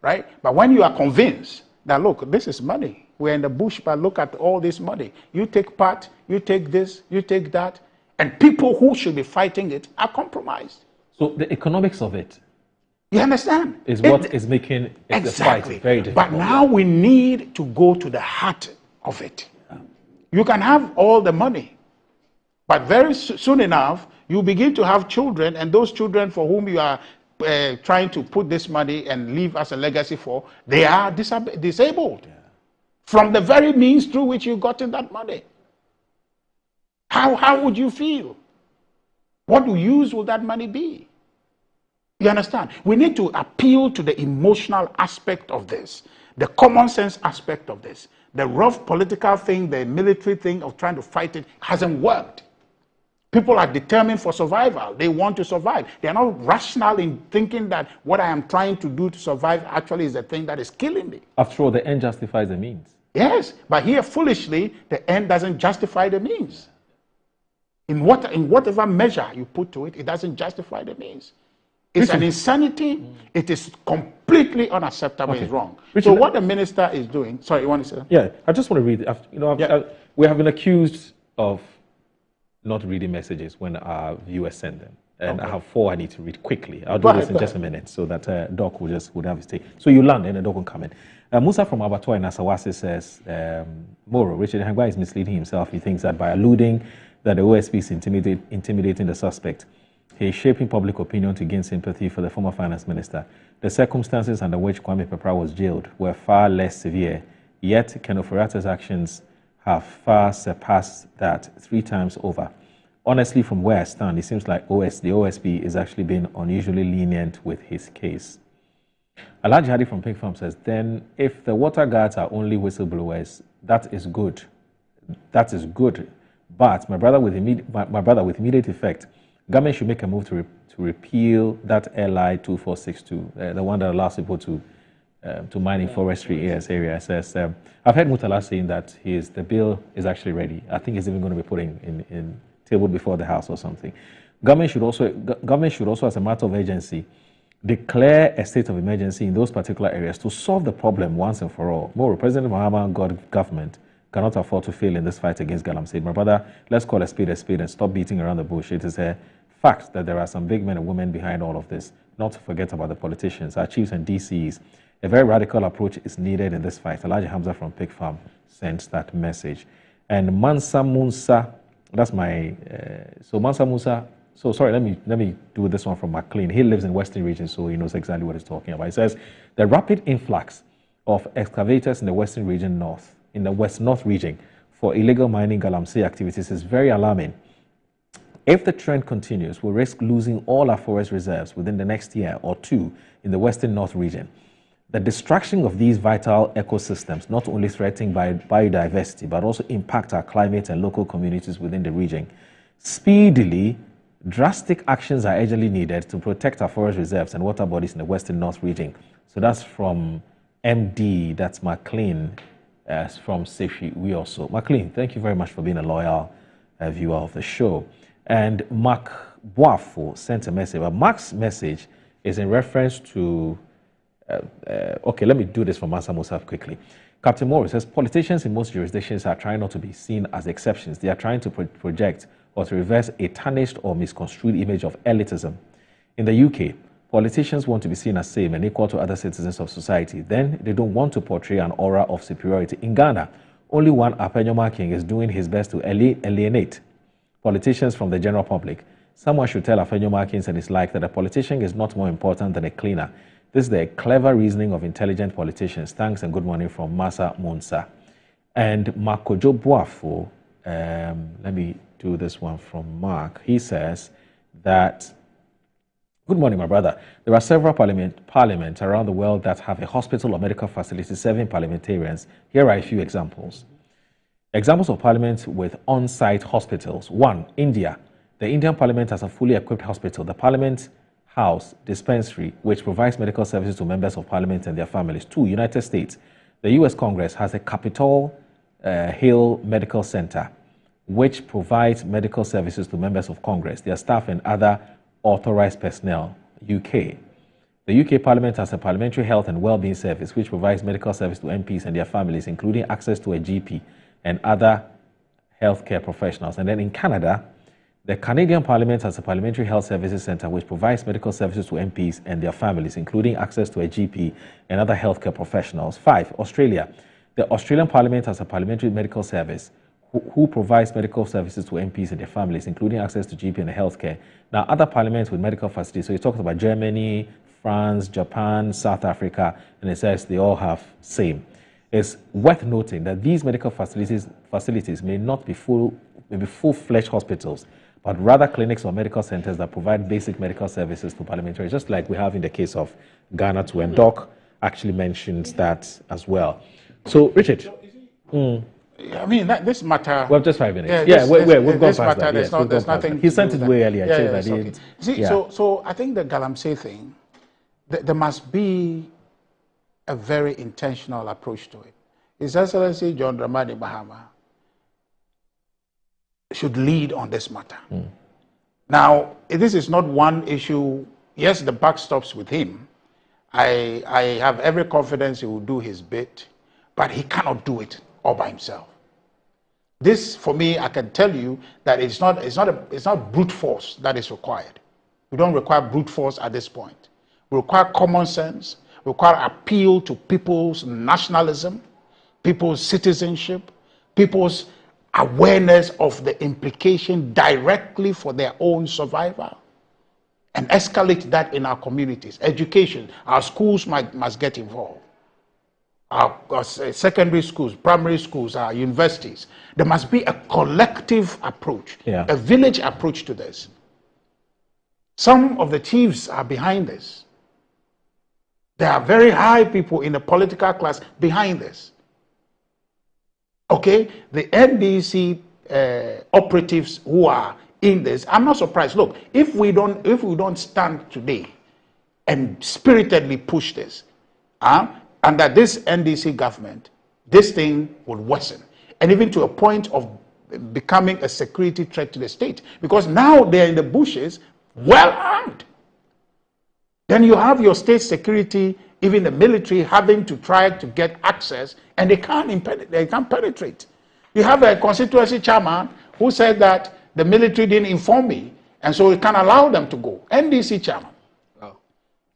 right? But when you are convinced that, look, this is money. We're in the bush, but look at all this money. You take part, you take this, you take that, and people who should be fighting it are compromised. So the economics of it, you understand? Is what is making the fight very difficult. But now we need to go to the heart of it. You can have all the money, but very soon enough, you begin to have children, and those children for whom you are trying to put this money and leave as a legacy for, they are disabled from the very means through which you got in that money. How would you feel? What use will that money be? You understand? We need to appeal to the emotional aspect of this, the common sense aspect of this. The rough political thing, the military thing of trying to fight it hasn't worked. People are determined for survival. They want to survive. They are not rational in thinking that what I am trying to do to survive actually is the thing that is killing me. After all, the end justifies the means. Yes, but here foolishly, the end doesn't justify the means. In whatever measure you put to it, it doesn't justify the means. It's an insanity. It is completely unacceptable. Okay. It's wrong. Richard, So what the minister is doing, sorry, you want to say that? Yeah, I just want to read. We have been accused of not reading messages when our viewers send them. And Okay. I have 4 I need to read quickly. I'll do Go this ahead, in go just a ahead. minute so that Doc would have his take. So you land and the Doc will come in. Musa from Abattoir in Asawasi says, Moro, Richard Hangwa is misleading himself. He thinks that by alluding that the OSP is intimidating the suspect, he is shaping public opinion to gain sympathy for the former finance minister. The circumstances under which Kwame Pepra was jailed were far less severe, yet Ken Ofori-Atta's actions have far surpassed that 3 times over. Honestly, from where I stand, it seems like the OSP is actually being unusually lenient with his case. Alhaji Hadi from Pink Farm says, then if the water guards are only whistleblowers, that is good. That is good. But my brother, with immediate effect, government should make a move to repeal that LI 2462, the one that allows people to mine in forestry area. Says, I've heard Mutala saying that the bill is actually ready. I think it's even going to be put in table before the House or something. Government should also, as a matter of urgency, declare a state of emergency in those particular areas to solve the problem once and for all. More, President Mahama government cannot afford to fail in this fight against galamsey. My brother, let's call a spade and stop beating around the bush. It is a fact that there are some big men and women behind all of this. Not to forget about the politicians, our chiefs and DCs. A very radical approach is needed in this fight. Elijah Hamza from Pig Farm sends that message. And Mansa Musa, that's my... so Mansa Musa So sorry, let me do this one from McLean. He lives in Western region, so he knows exactly what he's talking about. He says the rapid influx of excavators in the Western region north, in the West North region, for illegal mining galamsey activities is very alarming. If the trend continues, we'll risk losing all our forest reserves within the next year or two in the Western North region. The destruction of these vital ecosystems not only threaten biodiversity, but also impact our climate and local communities within the region. Speedily, drastic actions are urgently needed to protect our forest reserves and water bodies in the Western North region. So that's from MD, that's McLean, from Sefi. We also. McLean, thank you very much for being a loyal viewer of the show. And Mark Boafo sent a message. But Mark's message is in reference to okay, let me do this for Mansa Musa quickly. Captain Morris says politicians in most jurisdictions are trying not to be seen as exceptions. They are trying to project or to reverse a tarnished or misconstrued image of elitism. In the UK, politicians want to be seen as same and equal to other citizens of society. Then they don't want to portray an aura of superiority. In Ghana, only one Apenyoma King is doing his best to alienate politicians from the general public. Someone should tell Apenyoma King and his like that a politician is not more important than a cleaner. This is the clever reasoning of intelligent politicians. Thanks and good morning from Masa Monsa. And Makojo Boafo, let me do this one from Mark. He says that, good morning, my brother. There are several parliaments around the world that have a hospital or medical facility serving parliamentarians. Here are a few examples. Examples of parliaments with on-site hospitals. 1. India. The Indian parliament has a fully equipped hospital. The parliament house dispensary, which provides medical services to members of parliament and their families. 2. United States. The U.S. Congress has a Capitol Hill Medical Center, which provides medical services to members of Congress, their staff, and other authorized personnel. UK. The UK Parliament has a Parliamentary Health and Wellbeing Service, which provides medical service to MPs and their families, including access to a GP and other healthcare professionals. And then in Canada, the Canadian Parliament has a Parliamentary Health Services Centre, which provides medical services to MPs and their families, including access to a GP and other healthcare professionals. 5. Australia. The Australian Parliament has a Parliamentary Medical Service who provides medical services to MPs and their families, including access to GP and healthcare. Now, other parliaments with medical facilities, so he talks about Germany, France, Japan, South Africa, and it says they all have same. It's worth noting that these medical facilities may not be full-fledged hospitals, but rather clinics or medical centers that provide basic medical services to parliamentarians, just like we have in the case of Ghana too. And Doc actually mentions that as well. So, Richard. I mean, this matter. Well, just 5 minutes. Yeah, we've gone past that. Yes, there's nothing. He sent it way earlier. Okay. See, so I think the Galamsey thing, there must be a very intentional approach to it. His Excellency John Dramani Mahama should lead on this matter. Now, this is not one issue. Yes, the buck stops with him. I have every confidence he will do his bit, but he cannot do it all by himself. This, for me, I can tell you that it's not brute force that is required. We don't require brute force at this point. We require common sense. We require appeal to people's nationalism, people's citizenship, people's awareness of the implication directly for their own survival, and escalate that in our communities. Education, our schools must get involved. Our secondary schools, primary schools, our universities. There must be a collective approach, a village approach to this. Some of the chiefs are behind this. There are very high people in the political class behind this. Okay, the NDC operatives who are in this, I'm not surprised. Look, if we don't stand today and spiritedly push this, under this NDC government, this thing will worsen, and even to a point of becoming a security threat to the state, because now they're in the bushes, well armed. Then you have your state security, even the military, having to try to get access, and they can't penetrate. You have a constituency chairman who said that the military didn't inform me, and so we can't allow them to go. NDC chairman. Wow.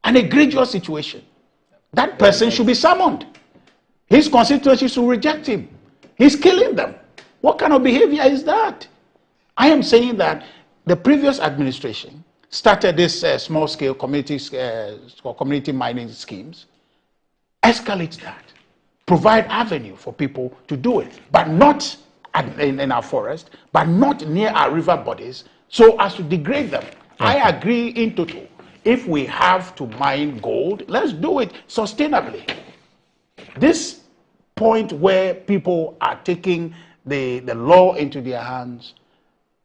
An egregious situation. That person should be summoned. His constituency should reject him. He's killing them. What kind of behavior is that? I am saying that the previous administration started this small-scale community mining schemes. Escalate that. Provide avenue for people to do it, but not in our forest, but not near our river bodies, so as to degrade them. Okay. I agree in total. If we have to mine gold, let's do it sustainably. This point where people are taking the law into their hands,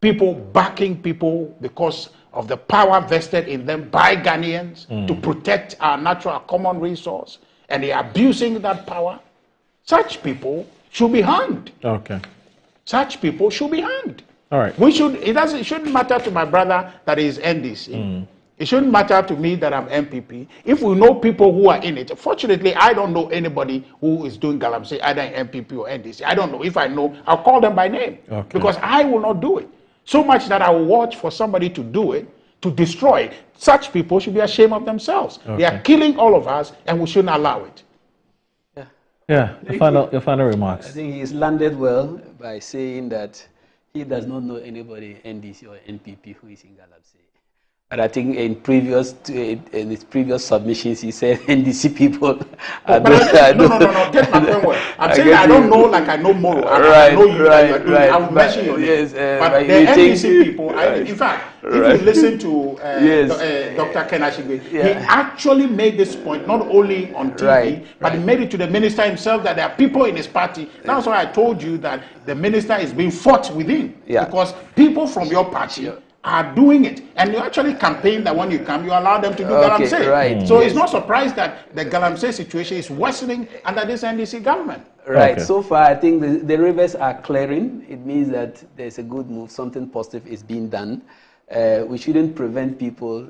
people backing people because of the power vested in them by Ghanaians to protect our natural common resource, and they are abusing that power, such people should be hanged. Okay. Such people should be hanged. All right. It shouldn't matter to my brother that is NDC. It shouldn't matter to me that I'm MPP. If we know people who are in it, fortunately, I don't know anybody who is doing Galamsey, either in MPP or NDC. I don't know. If I know, I'll call them by name. Okay. Because I will not do it. So much that I will watch for somebody to do it, to destroy it. Such people should be ashamed of themselves. Okay. They are killing all of us, and we shouldn't allow it. Yeah, your final remarks. I think he's landed well by saying that he does not know anybody in NDC or NPP who is in Galamsey. But I think in his previous submissions, he said NDC people. No. Get my point well. I'm saying I don't know like I know Moro. I know you. I will mention your name. Yes, but the NDC people, in fact, if you listen to Dr. Ken Ashigbe, he actually made this point not only on TV, but he made it to the minister himself that there are people in his party. That's why I told you that the minister is being fought within. Because people from your party are doing it, and you actually campaign that when you come, you allow them to do Galamsey. So it's not surprised that the Galamsey situation is worsening under this NDC government. Right. So far, I think the rivers are clearing. It means that there's a good move. Something positive is being done. We shouldn't prevent people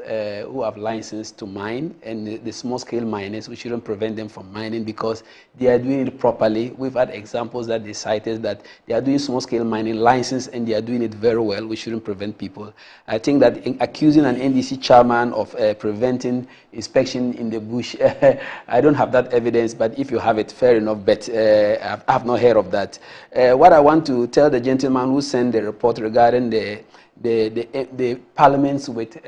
who have license to mine, and the small-scale miners, we shouldn't prevent them from mining because they are doing it properly. We've had examples that they cited that they are doing small-scale mining license and they are doing it very well. We shouldn't prevent people. I think that accusing an NDC chairman of preventing inspection in the bush, I don't have that evidence, but if you have it, fair enough, but I have not heard of that. What I want to tell the gentleman who sent the report regarding the parliaments with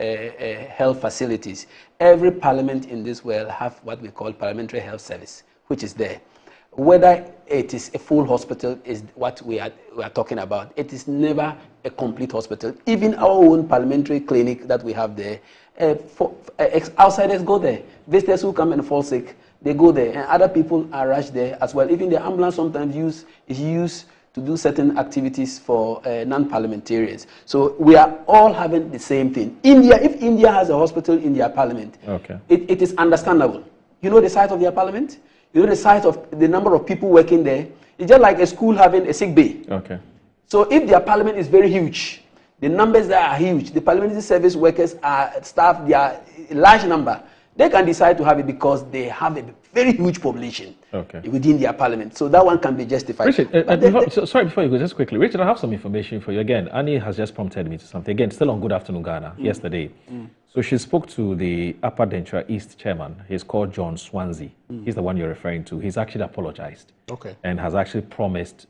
health facilities. Every parliament in this world have what we call parliamentary health service, which is there. Whether it is a full hospital is what we are talking about. It is never a complete hospital. Even our own parliamentary clinic that we have there, outsiders go there. Visitors who come and fall sick, they go there, and other people are rushed there as well. Even the ambulance sometimes is used to do certain activities for non-parliamentarians. So we are all having the same thing. If India has a hospital in their parliament, it is understandable. You know the size of their parliament? You know the size of the number of people working there? It's just like a school having a sick bay. So if their parliament is very huge, the numbers there are huge, the parliamentary service workers are staff, they are a large number, they can decide to have it because they have a very huge population within their parliament. So that one can be justified. Richard, sorry, before you go, just quickly. Richard, I have some information for you. Again, Annie has just prompted me to something. Again, still on Good Afternoon Ghana yesterday. So she spoke to the Upper Dentra East chairman. He's called John Swansea. He's the one you're referring to. He's actually apologized. And has actually promised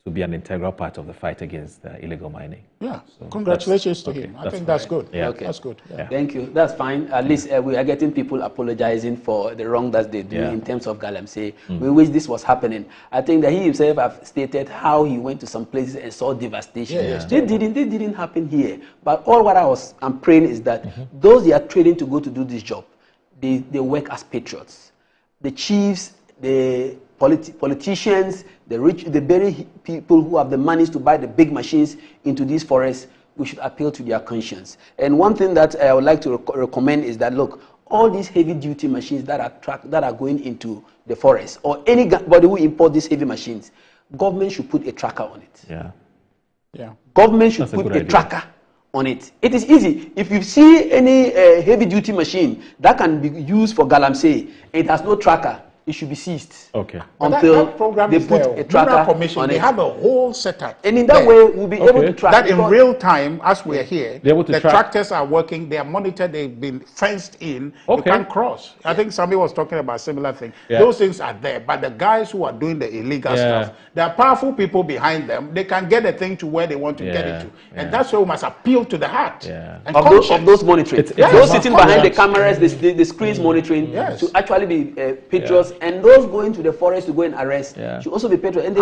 to be an integral part of the fight against illegal mining. Yeah, so congratulations to him. I think that's good. That's good. Thank you. That's fine. At least we are getting people apologizing for the wrong that they do in terms of Galamsey. We wish this was happening. I think that he himself have stated how he went to some places and saw devastation. They didn't happen here. But all what I'm praying is that those they are training to go to do this job, they work as patriots. The chiefs, the politicians, the rich, the very people who have the monies to buy the big machines into these forests, we should appeal to their conscience. And one thing that I would like to recommend is that, look, all these heavy-duty machines that are going into the forest, or anybody who import these heavy machines, government should put a tracker on it. Government should put a tracker on it. It is easy. If you see any heavy-duty machine that can be used for Galamsey, it has no tracker, it should be ceased. Okay. Until that program they is put there. a tracker Commission, on they it. have a whole setup. And in that way, we'll be able to track that in because- real time, as we're here. They're able to the track. tractors are working. They are monitored. They've been fenced in. You Okay. can't cross. I think somebody was talking about a similar thing. Yeah. Those things are there, but the guys who are doing the illegal stuff, there are powerful people behind them. They can get the thing to where they want to get it to, and that's why we must appeal to the heart and of conscience. those monitoring. It's those a sitting mass behind the conscience. cameras, the screens monitoring, Yes. to actually be patriots, and those going to the forest to go and arrest should also be patriots. And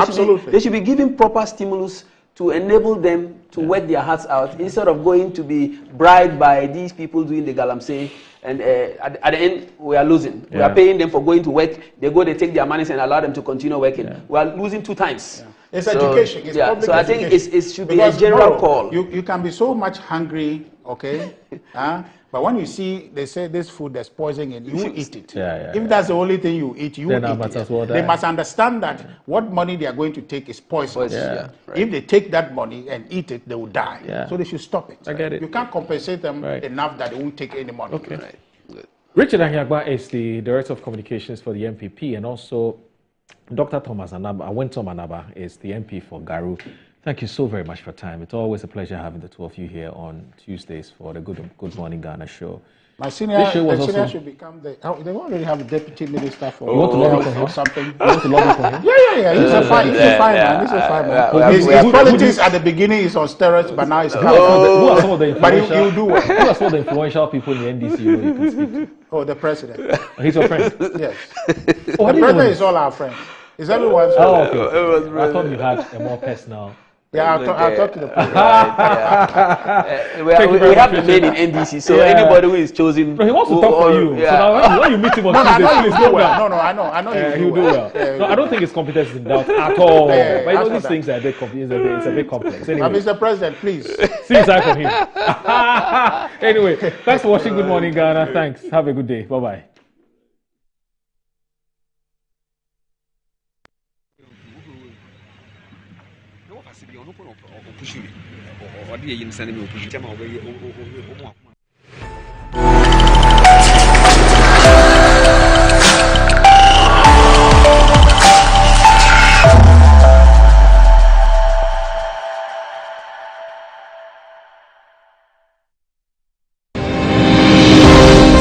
they should be given proper stimulus to enable them to work their hearts out instead of going to be bribed by these people doing the galamsey. And at the end, we are losing. We are paying them for going to work. They go, they take their money and allow them to continue working. We are losing 2 times. It's education. It's public so I think education. it should be a general call. You can be so much hungry, okay? But when you see, they say this food there's poison in, you eat it. If that's the only thing you eat, you Then eat I might it. as well They die. must understand that what money they are going to take is poisonous. If they take that money and eat it, they will die. So they should stop it. I get it. You can't compensate them enough that they won't take any money. Okay. Richard Ahiagba is the Director of Communications for the MPP, and also Dr. Thomas Anaba, Wintom Anaba is the MP for Garu. Thank you so very much for your time. It's always a pleasure having the two of you here on Tuesdays for the Good Morning Ghana show. My senior, This show was senior also- should become the. They already have a deputy minister for. You want to lobby health for him? or something? You want to lobby for him? Yeah. He's a fine man. He's a fine man. His politics at the beginning is on steroids, but now it's Who are some of the But influential? you do well. Who are some of the influential people in the NDC you know you can speak to? Oh, the president. He's your friend. Yes. Oh, I The didn't know president this. is all our friends. Is everyone's Oh, friend? okay. I thought you had a more personal. Yeah, I'll talk to the president. We have the men in NDC, so anybody who is chosen. No, he wants to talk for you. So now when you meet him on No, I know Tuesday, you please do go well. well. No, I know you He'll do well. Yeah, No, I don't think his competence is in doubt at all. Yeah, But you know, ask for these that. things are a bit it's a bit complex. Anyway, Mr. President, please. see you aside from him. Anyway, thanks for watching Good Morning Ghana. Thanks. Have a good day. Bye bye.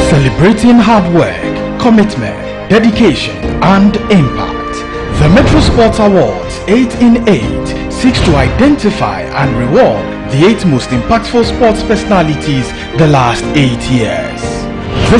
Celebrating hard work, commitment, dedication, and impact. The Metro Sports Awards 8 in 8 seeks to identify and reward the 8 most impactful sports personalities the last 8 years.